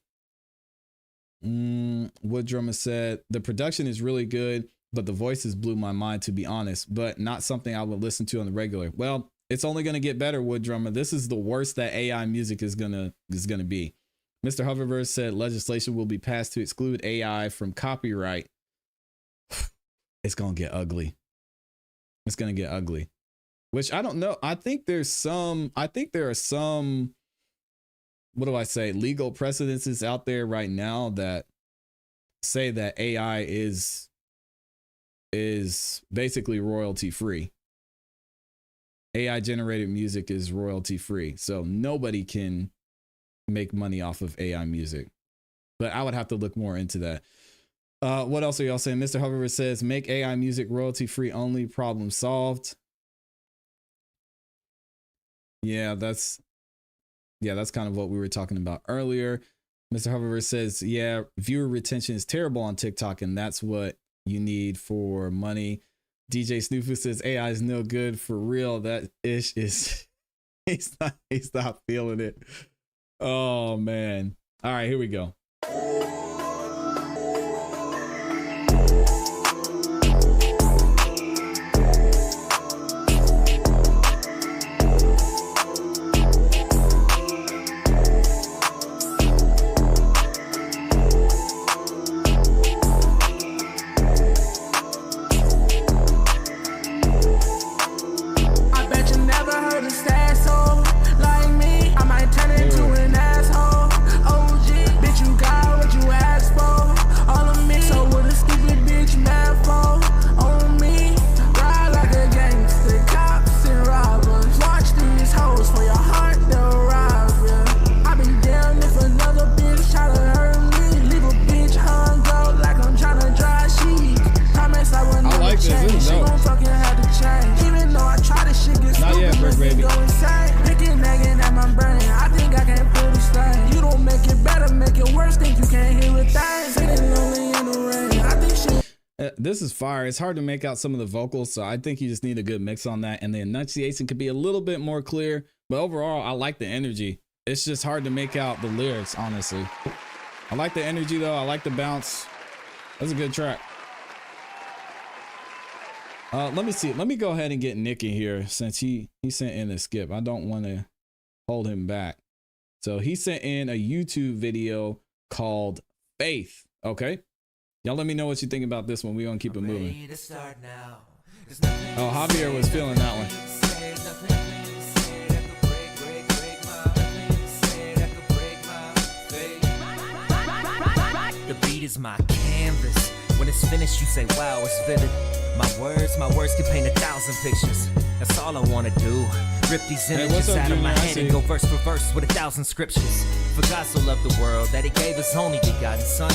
[SPEAKER 3] Wood Drummer said, the production is really good, but the voices blew my mind, to be honest, but not something I would listen to on the regular. Well, it's only going to get better, Wood Drummer. This is the worst that AI music is gonna be. Mr. Hoververse said legislation will be passed to exclude AI from copyright. It's going to get ugly. It's going to get ugly, which I don't know. I think there are some, what do I say, legal precedences out there right now that say that AI is basically royalty free. AI generated music is royalty free. So nobody can make money off of AI music, but I would have to look more into that. What else are y'all saying? Mr. Hover says, make AI music royalty free only, problem solved. Yeah, that's kind of what we were talking about earlier. Mr. Hover says, yeah, viewer retention is terrible on TikTok, and that's what you need for money. DJ Snoofu says AI is no good for real. That ish is he's not feeling it. Oh man. All right, here we go. This is fire. It's hard to make out some of the vocals, so I think you just need a good mix on that, and the enunciation could be a little bit more clear, but overall I like the energy. It's just hard to make out the lyrics, honestly. I like the energy though. I like the bounce. That's a good track. Let me see. Let me go ahead and get Nick in here since he sent in a skip. I don't want to hold him back. So he sent in a YouTube video called Faith. Okay. Y'all let me know what you think about this one. We're going to keep it moving. Oh, Javier was feeling that one.
[SPEAKER 11] The beat is my canvas. When it's finished, you say, wow, it's vivid. My words can paint 1,000 pictures. That's all I want to do. Rip these images out of my head and go verse for verse with 1,000 scriptures. For God so loved the world that he gave his only begotten son,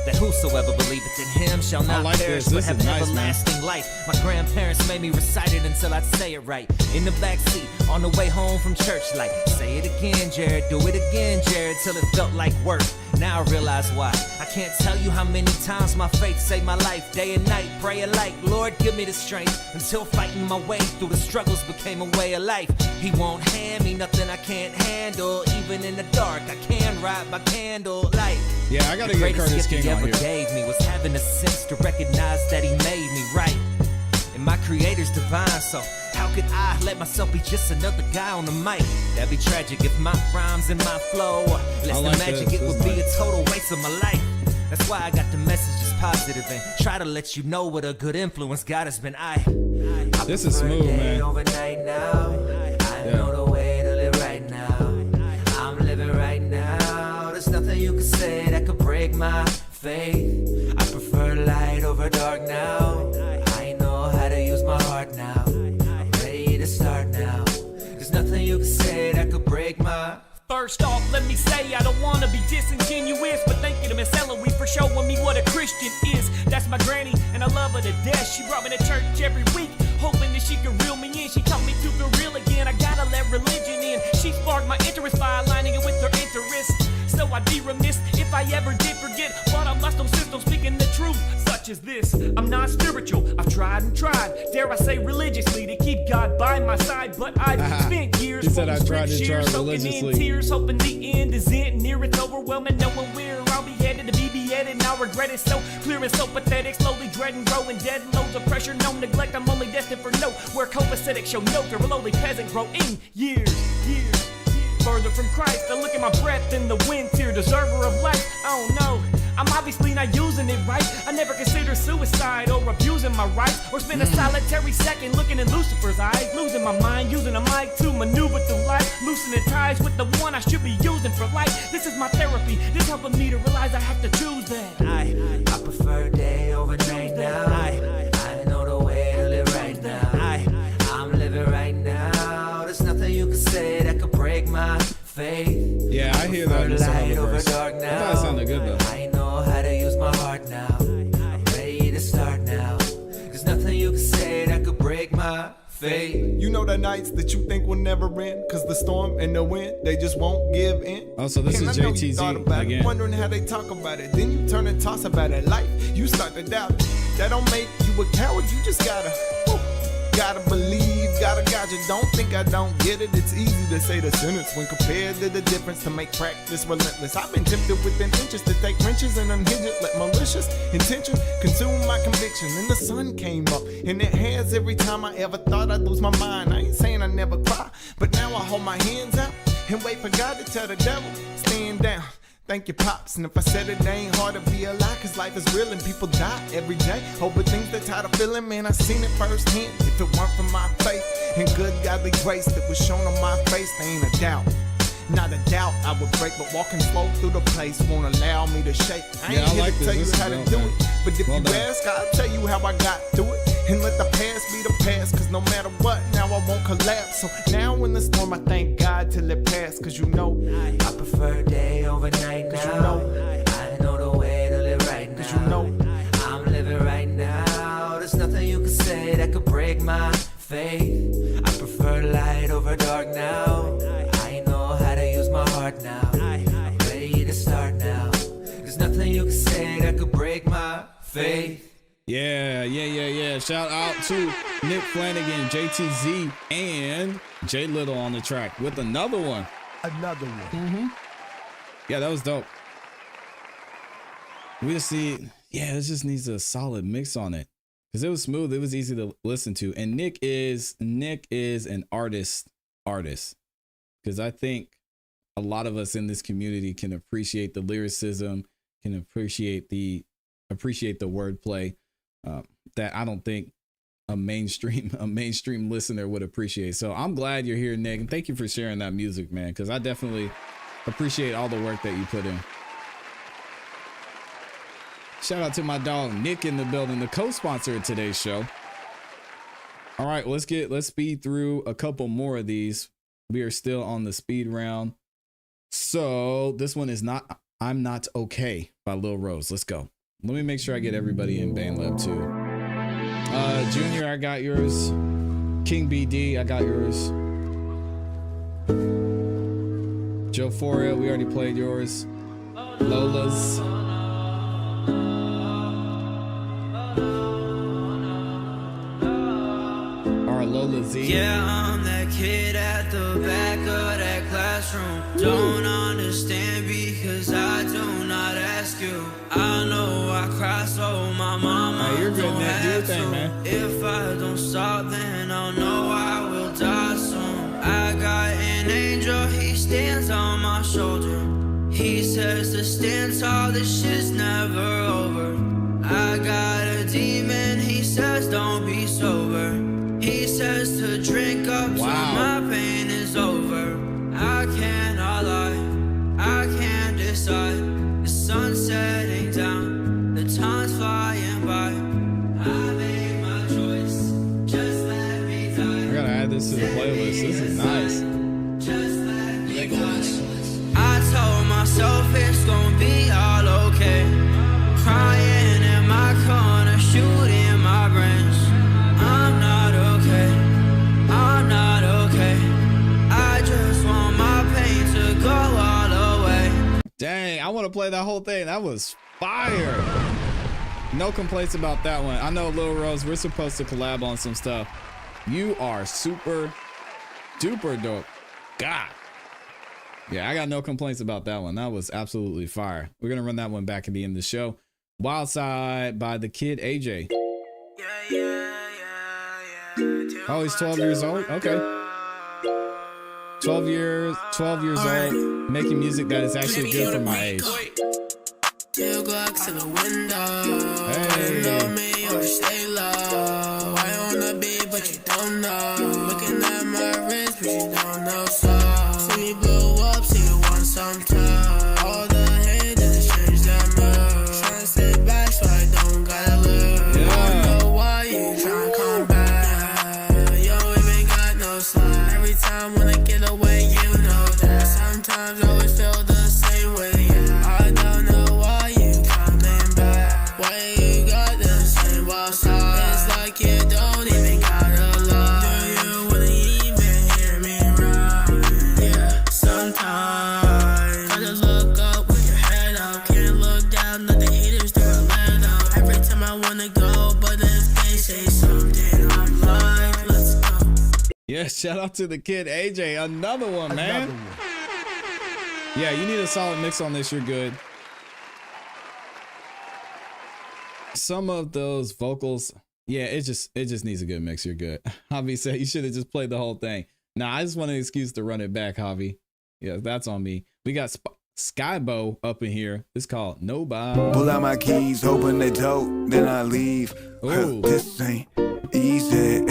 [SPEAKER 11] that whosoever believeth in him shall not perish but have everlasting life. My grandparents made me recite it until I'd say it right. In the backseat, on the way home from church, like, say it again, Jared, do it again, Jared, till it felt like work. Now I realize why. I can't tell you how many times my faith saved my life. Day and night, praying like, Lord, give me the strength. Until fighting my way through the struggles became a way of life. He won't hand me nothing I can't handle. Even in the dark, I can ride by candlelight.
[SPEAKER 3] Yeah, I gotta get Curtis King on here.
[SPEAKER 11] The greatest gift he ever gave me was having the sense to recognize that he made me right. And my creator's divine, so how could I let myself be just another guy on the mic? That'd be tragic if my rhymes and my flow less than magic. It would be a total waste of my life. That's why I got the messages positive and try to let you know what a good influence God has been.
[SPEAKER 3] This is smooth, man.
[SPEAKER 11] Overnight now. I know the way to live right now. I'm living right now. There's nothing you can say that could break my faith. I prefer light over dark now. I know how to use my heart now. I'm ready to start now. There's nothing you can say that could break my.
[SPEAKER 9] First off, let me say I don't wanna be disingenuous, but thank you to Miss Eloise for showing me what a Christian is. That's my granny, and I love her to death. She brought me to church every week, hoping that she could reel me in. She taught me to feel real again. I gotta let religion in. She sparked my interest by aligning it with her interest. So I'd be remiss if I ever did forget. But I'm lost on system, speaking the truth, such as this. I'm not spiritual, I've tried and tried, dare I say religiously, to keep God by my side. But I've spent years soaking in tears, hoping the end is near. It's overwhelming, knowing where I'll be headed to be beheaded. And I'll regret it, so clear and so pathetic. Slowly dreading, growing dead, loads of pressure, no neglect. I'm only destined for no, where copacetic show no, they're a lowly peasant growing years. Further from Christ, I look at my breath in the wind, tear deserver of life. I don't know, I'm obviously not using it right. I never consider suicide or abusing my rights, or spend a solitary second looking in Lucifer's eyes, losing my mind, using a mic to maneuver through life, loosening ties with the one I should be using for life. This is my therapy, this helping me to realize I have to choose that.
[SPEAKER 11] I prefer day over night now. I know the way to live right now. I'm living right now. There's nothing you can say that could break my faith.
[SPEAKER 3] Yeah, I hear that in some of the verse. I thought it sounded good though.
[SPEAKER 11] I know how to use my heart now. I'm ready to start now. There's nothing you can say that could break my
[SPEAKER 15] fate. You know the nights that you think will never end, cause the storm and the wind, they just won't give in.
[SPEAKER 3] Oh, so this
[SPEAKER 15] And
[SPEAKER 3] is
[SPEAKER 15] I know you thought
[SPEAKER 3] JTZ
[SPEAKER 15] about
[SPEAKER 3] again.
[SPEAKER 15] it, wondering how they talk about it. Then you turn and toss about it. Life, you start to doubt it. That don't make you a coward, you just gotta believe, gotta gotcha. Don't think I don't get it. It's easy to say the sentence when compared to the difference, to make practice relentless. I've been tempted within inches to take wrenches and unhinge it. Let malicious intention consume my conviction. Then the sun came up, and it has every time I ever thought I'd lose my mind. I ain't saying I never cry, but now I hold my hands out and wait for God to tell the devil, stand down. Thank you, Pops. And if I said it, ain't hard to be alive, cause life is real and people die every day over things they're tired of feeling. Man, I seen it firsthand. If it weren't for my faith and good godly grace that was shown on my face, there ain't a doubt. Not a doubt I would break, but walking slow through the place won't allow me to shake. I ain't here to tell you how to do it, but if you ask, I'll tell you how I got through it. And let the past be the past, cause no matter what, now I won't collapse. So now in the storm, I thank God till it passed, cause you know
[SPEAKER 11] I prefer day over night now.
[SPEAKER 15] You know,
[SPEAKER 11] I know the way to live right now.
[SPEAKER 15] Cause you know
[SPEAKER 11] I'm living right now. There's nothing you can say that could break my faith. I prefer light over dark now. I know how to use my heart now. I'm ready to start now. There's nothing you can say that could break my faith.
[SPEAKER 3] Yeah. Shout out to Nick Flanagan, JTZ, and J Little on the track with another one. Yeah, that was dope. We just see, it just needs a solid mix on it, because it was smooth. It was easy to listen to. And Nick is an artist, because I think a lot of us in this community can appreciate the lyricism, can appreciate the wordplay. That I don't think a mainstream listener would appreciate. So I'm glad you're here, Nick, and thank you for sharing that music, man, because I definitely appreciate all the work that you put in. Shout out to my dog Nick in the building, the co-sponsor of today's show. All right, let's speed through a couple more of these. We are still on the speed round. So this one is I'm Not Okay by Lil Rose. Let's go. Let me make sure I get everybody in BandLab too. Junior, I got yours. King BD, I got yours. Joe Foria, we already played yours. Lola's. Or Lola Z.
[SPEAKER 10] Yeah, I'm that kid at the back of that classroom. Don't understand because I do not ask you. I know I cry so my mama
[SPEAKER 3] you're good,
[SPEAKER 10] don't
[SPEAKER 3] Nick. Do your
[SPEAKER 10] have
[SPEAKER 3] thing,
[SPEAKER 10] to.
[SPEAKER 3] man.
[SPEAKER 10] If I don't stop, then I'll know I will die soon. I got an angel, he stands on my shoulder. He says to stand tall, this shit's never over. I got a demon, he says don't be sober. He says to drink up till my pain is over. I cannot lie, I can't decide. The sun's setting down, the time's flying by. I made my choice, just let me die.
[SPEAKER 3] I gotta add this to the playlist. This is nice.
[SPEAKER 10] Just let me die. I told myself it's gonna be all okay. Crying in my corner, shooting my brains. I'm not okay, I'm not okay. I just want my pain to go all away.
[SPEAKER 3] Dang, I want to play that whole thing. That was fire. No complaints about that one. I know, Lil Rose, we're supposed to collab on some stuff. You are super duper dope. God. Yeah, I got no complaints about that one. That was absolutely fire. We're going to run that one back at the end of the show. Wild Side by the kid AJ. Oh, he's 12 years old? Okay. 12 years old, making music that is actually good for my age.
[SPEAKER 10] Two Glocks in the window.
[SPEAKER 3] Hey.
[SPEAKER 10] You know me, or stay low. I on the beat, but you don't know. Looking at my wrist, but you don't know. So see me blow up, see you want some time. All the haters change their mood. Tryna sit back, so I don't gotta lose. I don't know why you tryna come back. You ain't got no slide. Every time when I get away, you know that. Sometimes I always feel the same way. I don't know why you coming back. Why you got the same wild side? It's like you don't even gotta lie. Do
[SPEAKER 3] Yeah, shout out to the kid AJ. Another one, man. Yeah, you need a solid mix on this. You're good. Some of those vocals, yeah, it just needs a good mix. You're good. Javi said you should have just played the whole thing. Nah, I just want an excuse to run it back, Javi. Yeah, that's on me. We got Skybo up in here. It's called Nobody.
[SPEAKER 17] Pull out my keys, open the door, then I leave. This ain't easy.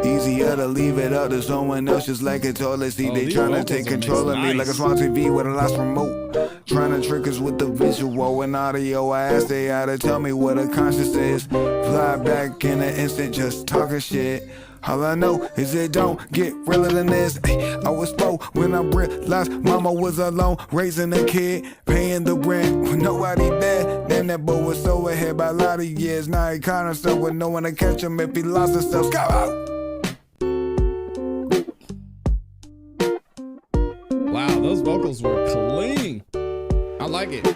[SPEAKER 17] Easier to leave it up to someone else, just like a toilet seat. They tryna take control of me like a smart TV with a lost remote. Trying to trick us with the visual and audio. I asked they how to tell me what a conscience is. Fly back in an instant, just talking shit. All I know is it don't get realer than this. I was spoke when I realized mama was alone, raising a kid, paying the rent with nobody there. Then that boy was so ahead by a lot of years. Now he caught himself with no one to catch him if he lost himself. Go out.
[SPEAKER 3] Wow, those vocals were clean. I like it.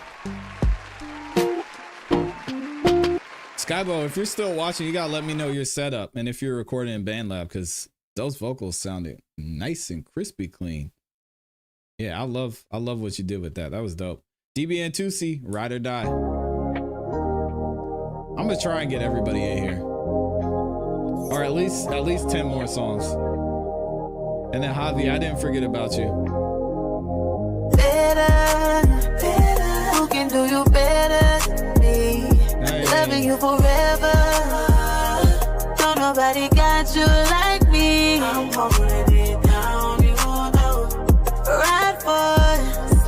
[SPEAKER 3] Skybo, if you're still watching, you gotta let me know your setup and if you're recording in BandLab, because those vocals sounded nice and crispy clean. Yeah, I love what you did with that. That was dope. DBN2C, Ride or Die. I'm gonna try and get everybody in here, or at least 10 more songs. And then Javi, I didn't forget about you.
[SPEAKER 18] Better, who can do you better than me? Loving you forever. Don't nobody got you like me. I'm holding it down, you know. Ride for,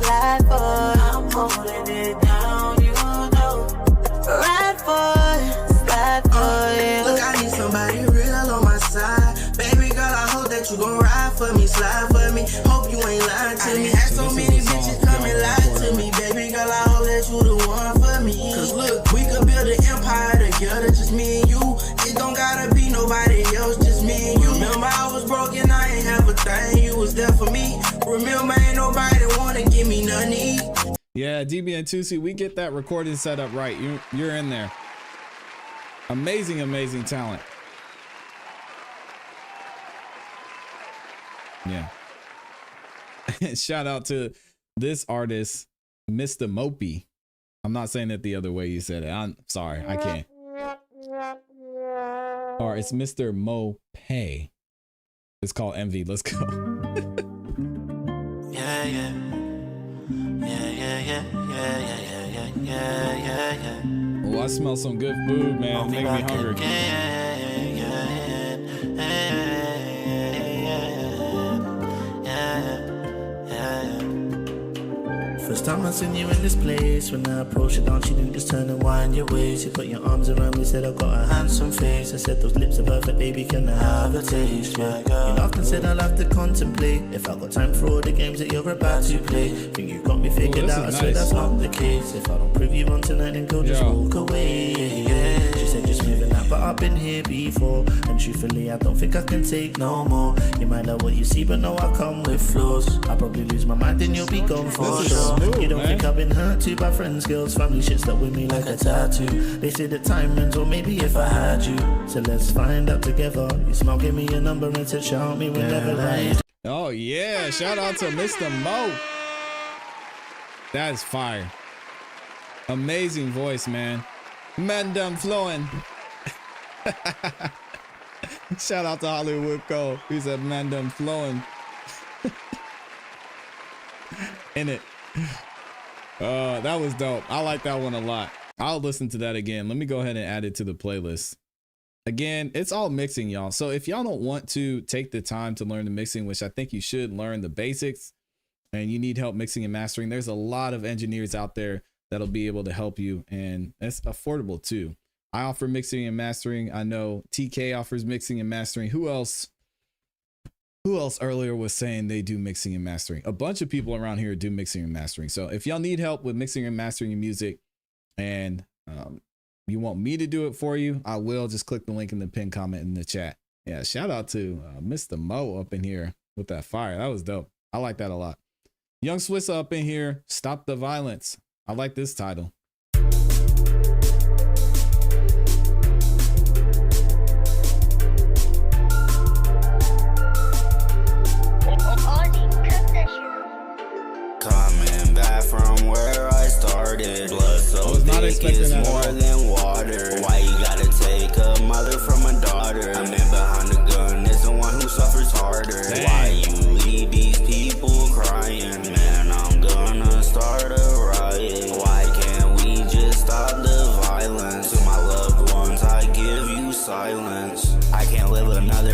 [SPEAKER 18] slide for. I'm holding it down, you know. Ride for, slide for you.
[SPEAKER 19] Look, I need somebody real on my side. Baby girl, I hope that you gon' ride for me, slide for me. Hope you ain't lying to me. Had so many bitches come and lie to me. Baby girl, I hope that you the one for me. Cause look, we could build an empire together, just me and you. It don't gotta be nobody else, just me and you. Remember I was broken, I ain't have a thing. You was there for me. Remember ain't nobody wanna give me nothing.
[SPEAKER 3] Yeah, DBN2C, we get that recording set up right. You're in there. Amazing, amazing talent. Yeah. Shout out to this artist, Mr. Mopey. I'm not saying it the other way you said it. I'm sorry, I can't. Or it's Mr. Mopey. It's called MV. Let's go.
[SPEAKER 19] Yeah, yeah. Yeah, yeah, yeah, yeah, yeah, yeah, yeah, yeah, yeah.
[SPEAKER 3] Oh, I smell some good food, man. Make me hungry.
[SPEAKER 19] First time I seen you in this place. When I approached you down, she didn't just turn and wind your waist. You put your arms around me, said I got a handsome face. I said those lips are perfect, baby, can I have a taste? Yeah, girl. You laughed and said I'll have to contemplate if I got time for all the games that you're about to play. Think you got me figured out, I swear that's not the case. If I don't prove you wrong tonight, then go just walk away. Yeah. She said just moving out, but I've been here before. And truthfully, I don't think I can take no more. You might know what you see, but no, I come with flaws. I'll probably lose my mind, then you'll be gone for sure. You don't think I've been hurt too by friends, girls, family shit stuck with me like a tattoo. They say the time ends, or maybe if I had you. So let's find out together. You smile, give me your number and to shout me whenever right.
[SPEAKER 3] Oh yeah, shout out to Mr. Mo. That is fire. Amazing voice, man. Man done flowing. Shout out to Hollywood Cole. He said man done flowing. In it. That was dope. I like that one a lot. I'll listen to that again. Let me go ahead and add it to the playlist. Again, it's all mixing, y'all. So if y'all don't want to take the time to learn the mixing, which I think you should learn the basics, and you need help mixing and mastering, there's a lot of engineers out there that'll be able to help you, and it's affordable too. I offer mixing and mastering. I know TK offers mixing and mastering. Who else earlier was saying they do mixing and mastering? A bunch of people around here do mixing and mastering. So if y'all need help with mixing and mastering your music, and you want me to do it for you, I will. Just click the link in the pinned comment in the chat. Yeah, shout out to Mr. Mo up in here with that fire. That was dope. I like that a lot. Young Swiss up in here. Stop the Violence. I like this title.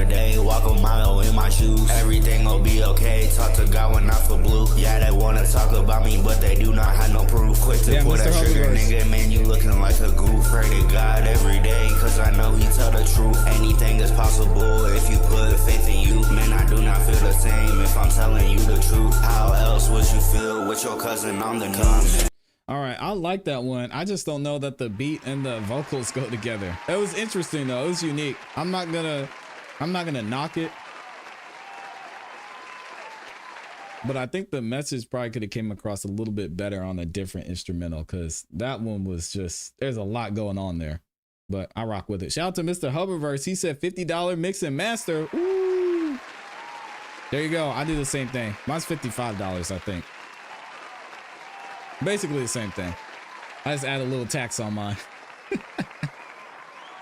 [SPEAKER 20] day. Walk a mile in my shoes. Everything gon' be okay. Talk to God when I feel blue. Yeah, they wanna talk about me, but they do not have no proof. Quick to pull that trigger, nigga. Man, you looking like a goof. Pray to God every day, cause I know he tell the truth. Anything is possible if you put faith in you. Man, I do not feel the same if I'm telling you the truth. How else would you feel with your cousin on the news?
[SPEAKER 3] All right, I like that one. I just don't know that the beat and the vocals go together. It was interesting though. It was unique. I'm not gonna knock it, but I think the message probably could have came across a little bit better on a different instrumental, because that one was just, there's a lot going on there. But I rock with it. Shout out to Mr. Hubbardverse. He said $50 mix and master. Ooh. There you go. I do the same thing. Mine's $55, I think. Basically the same thing. I just add a little tax on mine.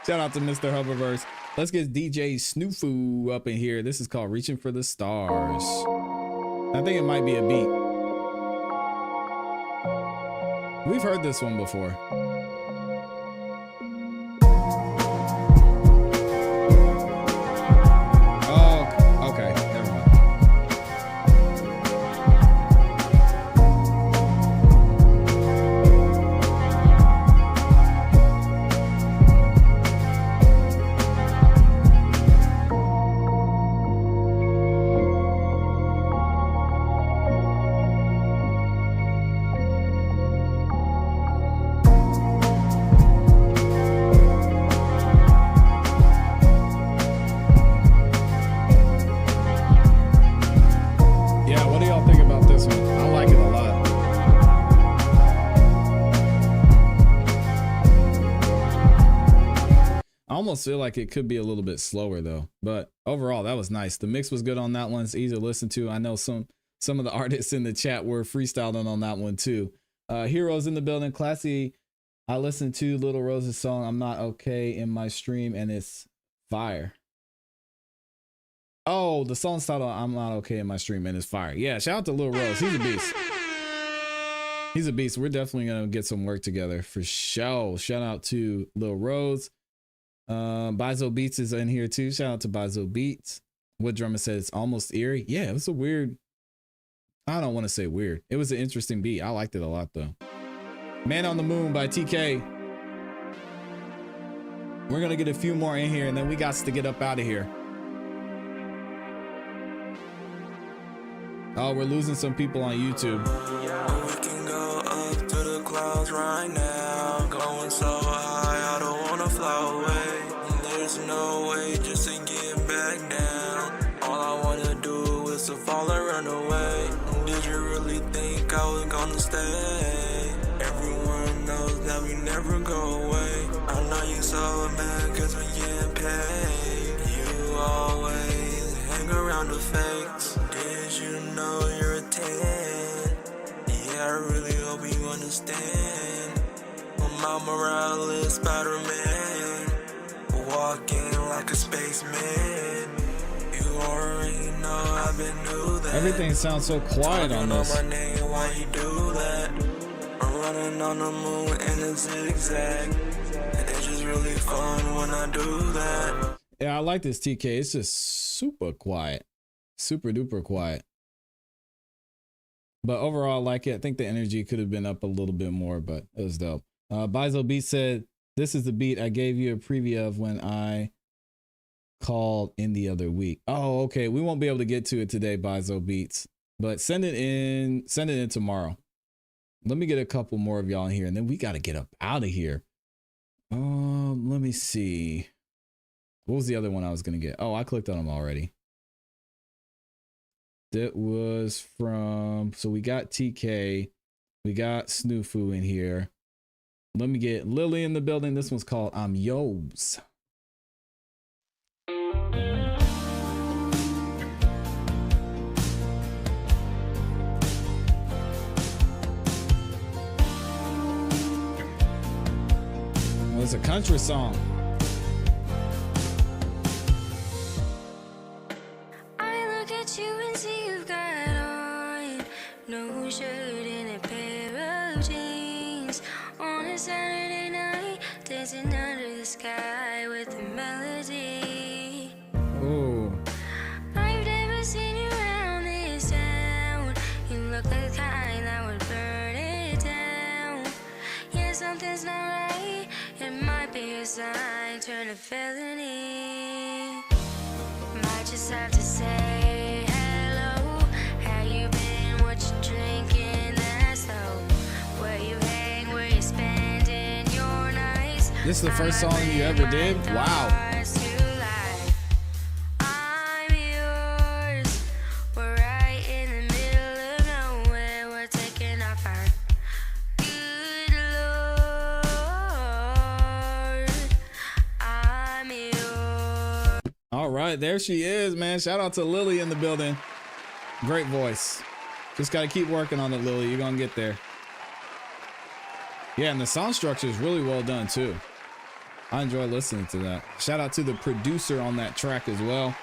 [SPEAKER 3] Shout out to Mr. Hubbardverse. Let's get DJ Snoofu up in here. This is called Reaching for the Stars. I think it might be a beat. We've heard this one before. Almost feel like it could be a little bit slower though, but overall that was nice. The mix was good on that one. It's easy to listen to. I know some of the artists in the chat were freestyling on that one too. Heroes in the building. ClassE. I listened to Little Rose's song I'm Not Okay in my stream and it's fire. Oh, the song's titled I'm Not Okay in my stream and it's fire. Yeah, shout out to Little Rose. He's a beast. He's a beast. We're definitely gonna get some work together for sure. Shout out to Little Rose. Bizo Beats is in here too. Shout out to Bizo Beats. Wood Drummer says it's almost eerie. Yeah, it was a weird, I don't want to say weird. It was an interesting beat. I liked it a lot though. Man on the Moon by TK. We're gonna get a few more in here and then we got to get up out of here. Oh, we're losing some people on YouTube.
[SPEAKER 21] Yeah, we can go up to the clouds right now. Going so high, I don't wanna fly away. There's no way just to get back down. All I wanna do is to fall and run away. Did you really think I was gonna stay? Everyone knows that we never go away. I know you so mad cause we getting paid. You always hang around the fakes. Did you know you're a 10? Yeah, I really hope you understand. I'm Morales, Spider-Man. Walking like a spaceman. You already know I've been new that.
[SPEAKER 3] Everything sounds so quiet on this.
[SPEAKER 21] My name, why you do that? I'm running on the moon in a zigzag. It's just really fun when I do that.
[SPEAKER 3] Yeah, I like this TK. It's just super quiet. Super duper quiet. But overall, I like it. I think the energy could have been up a little bit more, but it was dope. Bizo Beat said, this is the beat I gave you a preview of when I called in the other week. Oh, okay. We won't be able to get to it today, Bizo Beats, but send it in tomorrow. Let me get a couple more of y'all in here and then we got to get up out of here. Let me see. What was the other one I was going to get? Oh, I clicked on them already. That was from, so we got TK, we got Snoofu in here. Let me get Lily in the building. This one's called I'm Yo's. Well, it's a country song.
[SPEAKER 22] I look at you and see you've got on no shirt and a pair of jeans on a Saturday night, dancing under the sky with a melody.
[SPEAKER 3] Oh.
[SPEAKER 22] a felony. Might just have to say hello. How you been? What you drinking? That's so. Where you hang? Where you spending your nights?
[SPEAKER 3] This is the first song you ever did? Wow.
[SPEAKER 22] I'm yours. We're right in the middle of nowhere. We're taking off our good Lord. I'm yours.
[SPEAKER 3] All right, there she is, man. Shout out to Lily in the building. Great voice. Just got to keep working on it, Lily. You're going to get there. Yeah, and the song structure is really well done, too. I enjoy listening to that. Shout out to the producer on that track as well.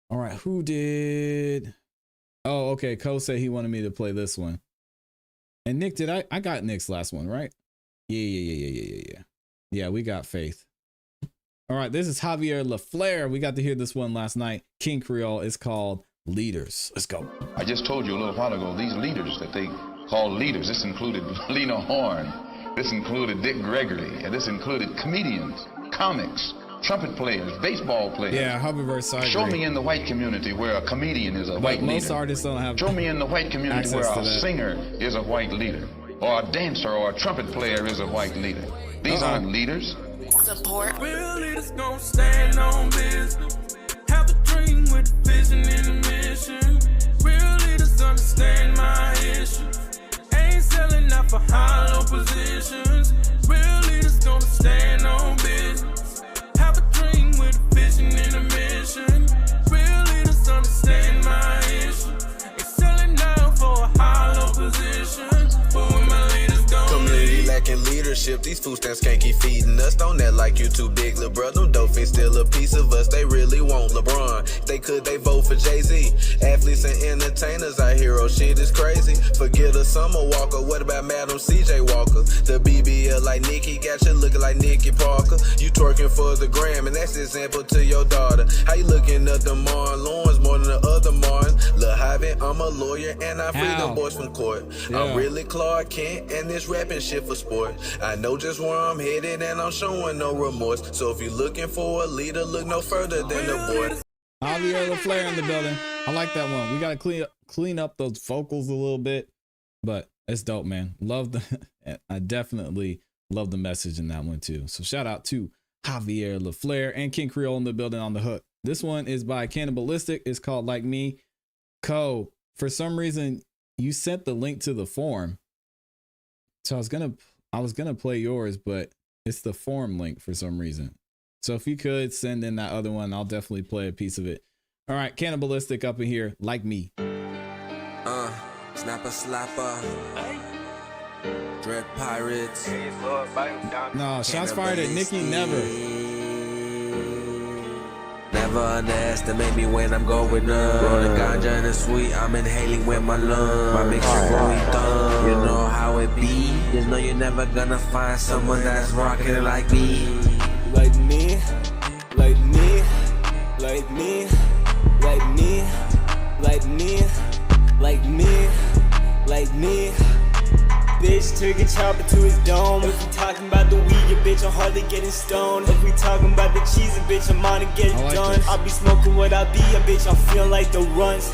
[SPEAKER 3] All right, who did? Oh, okay. Cole said he wanted me to play this one. And Nick, did I got Nick's last one, right? Yeah. Yeah, we got Faith. All right, this is Javier LaFleur. We got to hear this one last night. King Creole. It's called Leaders. Let's go.
[SPEAKER 1] I just told you a little while ago, these leaders that they call leaders, this included Lena Horne, this included Dick Gregory, and this included comedians, comics, trumpet players, baseball players.
[SPEAKER 3] Yeah, Hubbardverse.
[SPEAKER 1] Show me in the white community where a comedian is a white leader.
[SPEAKER 3] Most artists don't have.
[SPEAKER 1] Show me in the white community where a singer is a white leader, or a dancer or a trumpet player is a white leader. These aren't leaders.
[SPEAKER 10] Support. Real leaders gon' stand on business. Have a dream with vision and a mission. Real leaders understand my issues. Ain't selling out for hollow positions. Real leaders gon' stand on business. Have a dream with a vision and a mission. Real leaders understand my issues. Ain't selling out for a hollow position. But when my leaders gon'
[SPEAKER 2] community lacking leadership, these food stamps can't keep feeding us. Don't act like you too big, lil' bro. Them dope fiends still a piece of us. They really want LeBron. If they could, they vote for Jay-Z. Athletes and entertainers, our hero shit is crazy. Forget a Summer Walker. What about Madam C.J. Walker? The BBL like Nikki, got you looking like Nikki Parker. You twerking for the gram, and that's the example to your daughter. How you looking at the Marlon Lawrence more than the other Martin? Lil' Javi, I'm a lawyer, and I free them boys from court.
[SPEAKER 3] Yeah.
[SPEAKER 2] I'm really Clark Kent, and this rapping shit for sport. I know just where I'm headed, and I'm showing no remorse. So if you're looking for a leader, look no further than the boy.
[SPEAKER 3] Javier LaFleur in the building. I like that one. We got to clean up those vocals a little bit, but it's dope, man. I definitely love the message in that one too. So shout out to Javier LaFleur and King Creole in the building on the hook. This one is by Cannibalistic. It's called Like Me. Co, for some reason you sent the link to the form. So I was gonna play yours, but it's the form link for some reason. So if you could send in that other one, I'll definitely play a piece of it. All right, Cannibalistic up in here, Like Me.
[SPEAKER 23] Snapper slapper, Dread Pirates.
[SPEAKER 3] No, shots fired at Nikki Never.
[SPEAKER 23] Never underestimate me when I'm going up. Rolling ganja and the sweet, I'm inhaling with my lungs. My mixture going thumb. You know how it be. Just know you're never gonna find someone that's rocking like me.
[SPEAKER 10] Like me, like me, like me, like me, like me, like me, like me. Bitch, took a chopper to his dome. If we talking about the weed, your bitch, I'm hardly getting stoned. If we talking about the cheese, bitch, I'm on to get it done. I'll be smoking what I be, a bitch, I'm feeling like the runs.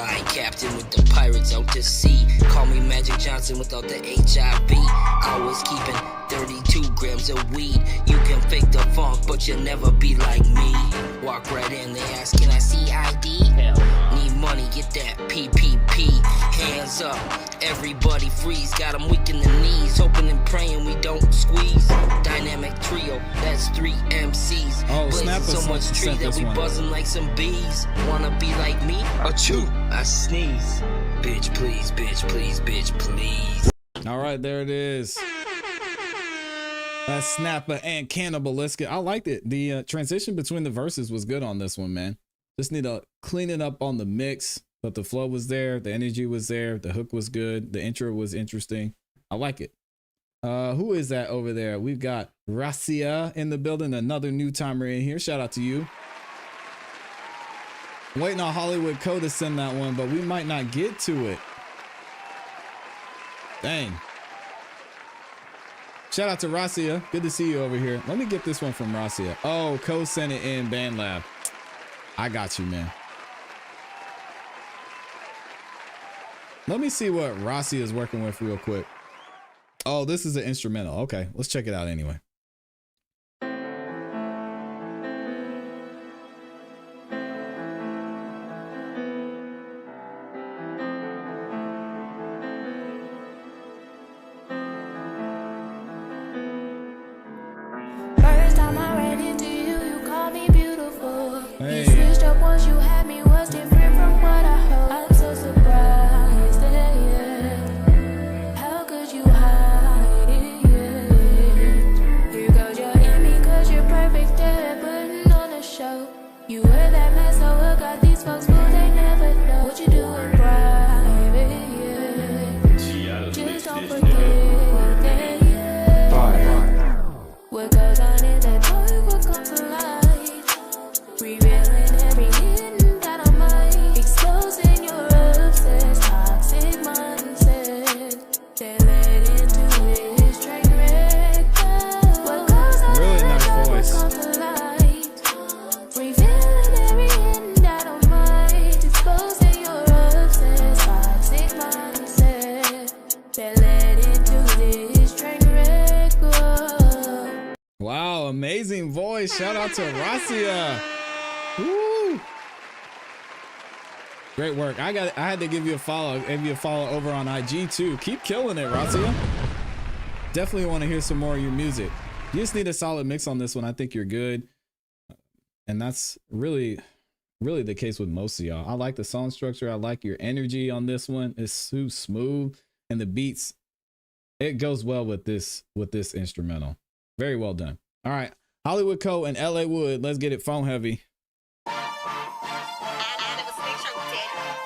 [SPEAKER 24] I captain with the pirates out to sea. Call me Magic Johnson without the HIV. I was keeping 32 grams of weed. You can fake the funk, but you'll never be like me. Walk right in, they ask, can I see ID? Need money, get that PPP. Hands up, everybody freeze. Got them weak in the knees, hoping and praying we don't squeeze. Dynamic trio, that's 3 MCs. Blazing so much tree that we buzzing like some bees. Wanna be like me? Achoo, I sneeze. Bitch, please, bitch, please, bitch, please.
[SPEAKER 3] All right, there it is. That's Snapper and Cannibalistic. I liked it. The transition between the verses was good on this one, man. Just need to clean it up on the mix, but the flow was there, the energy was there, the hook was good, the intro was interesting. I like it. Who is that over there? We've got Racia in the building, another new timer in here. Shout out to you. I'm waiting on Hollywood Co to send that one, but we might not get to it. Dang. Shout out to Rasia. Good to see you over here. Let me get this one from Rasia. Oh, co-sent it in BandLab. I got you, man. Let me see what Rasia is working with real quick. Oh, this is an instrumental. Okay, let's check it out anyway.
[SPEAKER 5] First time I ran into you, you called me beautiful. You switched up once you had me, was different from what I heard. I'm so surprised, yeah. How could you hide it, yeah? Here goes your in me, cause you're perfect at putting on a show. You wear that mess, so I got these folks, but they never know what you do in private, yeah. Just don't forget that, yeah. What goes on in the dark will come to light, revealing every hidden dynamite, exposing your obsessed toxic mindset that led into this train wreck. What goes on
[SPEAKER 3] Really
[SPEAKER 5] in
[SPEAKER 3] nice
[SPEAKER 5] the dark
[SPEAKER 3] voice.
[SPEAKER 5] will come to light, revealing every hidden dynamite, exposing your obsessed toxic mindset that led into this train wreck. Whoa.
[SPEAKER 3] Wow, amazing voice. Shout out to Rasia. Woo. Great work. I had to give you a follow. Give you a follow over on IG too. Keep killing it, Rasia. Definitely want to hear some more of your music. You just need a solid mix on this one. I think you're good. And that's really the case with most of y'all. I like the song structure. I like your energy on this one. It's too smooth, and the beats, it goes well with this instrumental. Very well done. All right, Hollywood Co and LA Wood. Let's get it phone heavy.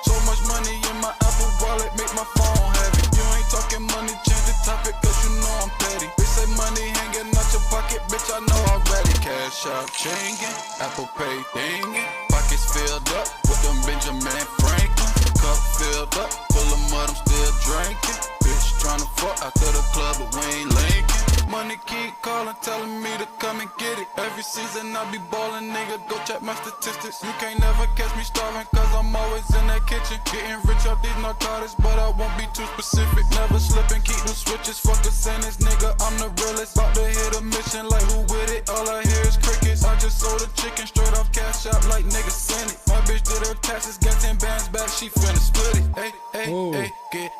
[SPEAKER 21] So much money in my Apple wallet, make my phone heavy. You ain't talking money, change the topic, cause you know I'm petty. They say money hanging out your pocket, bitch, I know already. Cash out, changing, Apple Pay dinging. Pockets filled up with them Benjamin Franklin. Cup filled up, full of mud, I'm still drinking. Bitch tryna fuck out to the club, but we ain't linking. Money keep calling, telling me to come and get it. Every season I be ballin', nigga, go check my statistics. You can't never catch me starving, cause I'm always in that kitchen. Getting rich off these narcotics, but I won't be too specific. Never slipping, keep them switches, fuck a sentence, nigga, I'm the realest. About to hit a mission, like who with it? All I hear is crickets. I just sold a chicken straight off cash out, like niggas send it. My bitch did her taxes, got 10 bands back, she finna split it. Hey, hey, hey, get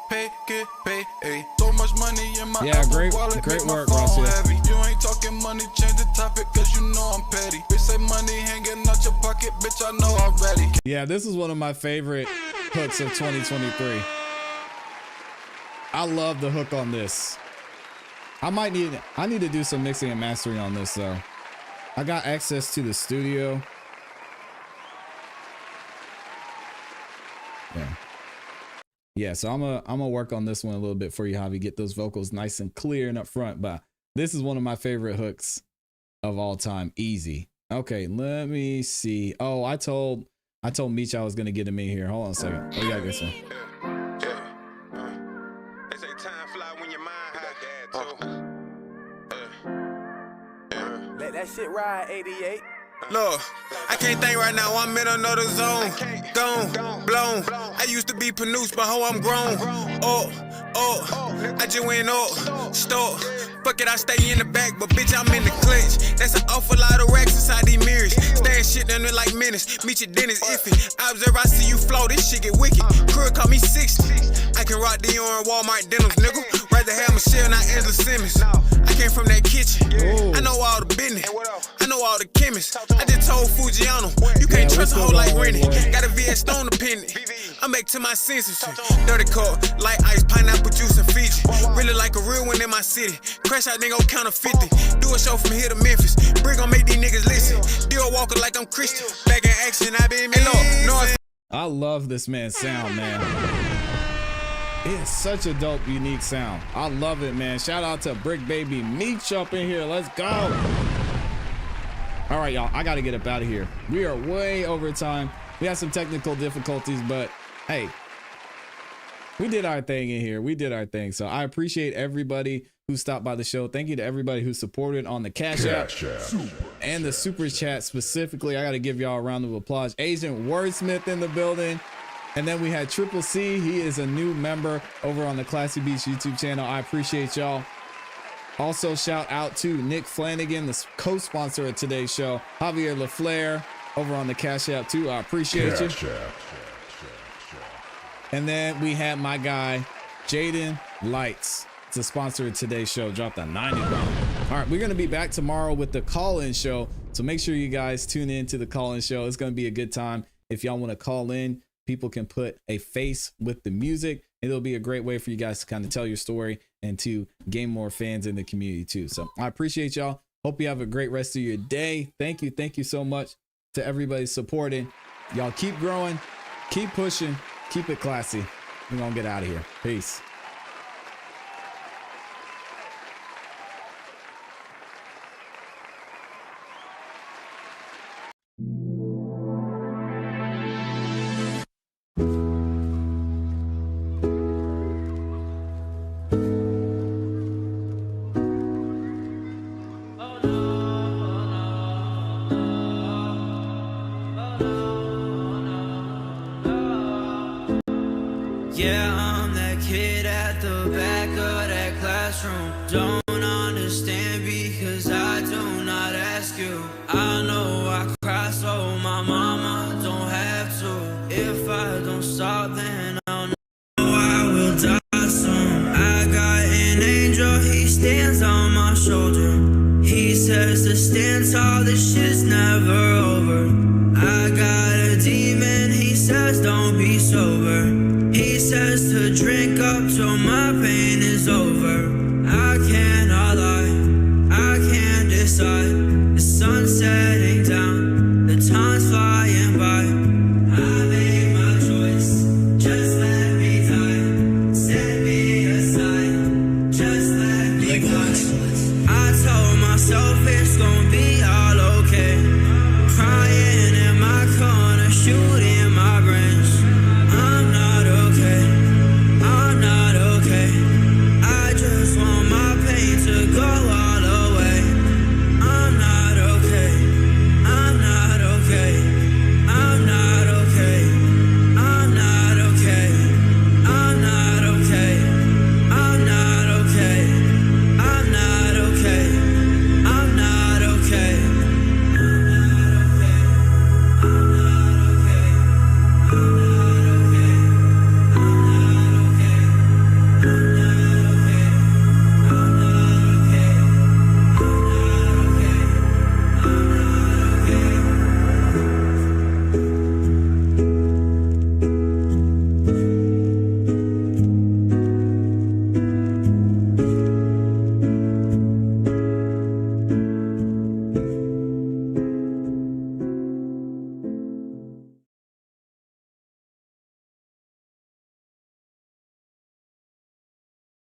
[SPEAKER 21] paid, hey. So much money in my
[SPEAKER 3] Yeah, great
[SPEAKER 21] wallet,
[SPEAKER 3] work,
[SPEAKER 21] make my
[SPEAKER 3] Rasia.
[SPEAKER 21] phone heavy. You ain't talking money, change the topic, cause you know I'm petty. Bitch say money hanging out your pocket, bitch, I know already.
[SPEAKER 3] Yeah, this is one of my favorite hooks of 2023. I love the hook on this. I need to do some mixing and mastering on this though. I got access to the studio. Yeah, so I'm gonna work on this one a little bit for you, Javi. Get those vocals nice and clear and up front. But this is one of my favorite hooks of all time. Easy. Okay, let me see. Oh, I told Meech I was gonna get him in here. Hold on a second. Oh, yeah, I guess so.
[SPEAKER 21] They say time fly when your mind high.
[SPEAKER 6] Let that shit ride, 88.
[SPEAKER 21] Look, I can't think right now, I'm in another zone. Gone, blown. I used to be Panuce, but ho, I'm grown. I just went up, stop. Fuck it, I stay in the back, but bitch, I'm in the clutch. That's an awful lot of racks inside these mirrors. Staring shit down there like menace. Meet your dentist iffy. I observe, I see you flow, this shit get wicked. Crew call me 60. I can rock Dior and Walmart denims, nigga. Rather have Michelle, not Angela Simmons. I came from that kitchen. I know all the business. I know all the chemists. I just told Fujiano, you can't trust a hoe like Rennie. Got a VS Stone dependent. I'm back to my senses. Dirty cup, light ice, pineapple juice and Fiji. Really like a real one in my city. Crash out, then go count a 50. Do a show from here to Memphis. Bring gon' make these niggas listen. Deal walker like I'm Christian. Back in action, I been me.
[SPEAKER 3] I love this man's sound, man. It's such a dope, unique sound. I love it, man. Shout out to Brick Baby Meech up in here. Let's go. All right, y'all. I got to get up out of here. We are way over time. We had some technical difficulties, but hey, we did our thing in here. We did our thing. So I appreciate everybody who stopped by the show. Thank you to everybody who supported on the Cash App and the Super Chat specifically. I got to give y'all a round of applause. Agent Wordsmith in the building. And then we had Triple C. He is a new member over on the ClassE Beats YouTube channel. I appreciate y'all. Also, shout out to Nick Flanagan, the co-sponsor of today's show. Javier LaFleur over on the Cash App too. I appreciate you. And then we had my guy, Jaden Lights. It's a sponsor of today's show. Dropped a $90. All right, we're going to be back tomorrow with the call-in show. So make sure you guys tune in to the call-in show. It's going to be a good time. If y'all want to call in, people can put a face with the music. It'll be a great way for you guys to kind of tell your story and to gain more fans in the community too. So I appreciate y'all. Hope you have a great rest of your day. Thank you. Thank you so much to everybody supporting. Y'all keep growing, keep pushing, keep it classy. We're going to get out of here. Peace.
[SPEAKER 10] Yeah, I'm that kid at the back of that classroom. Don't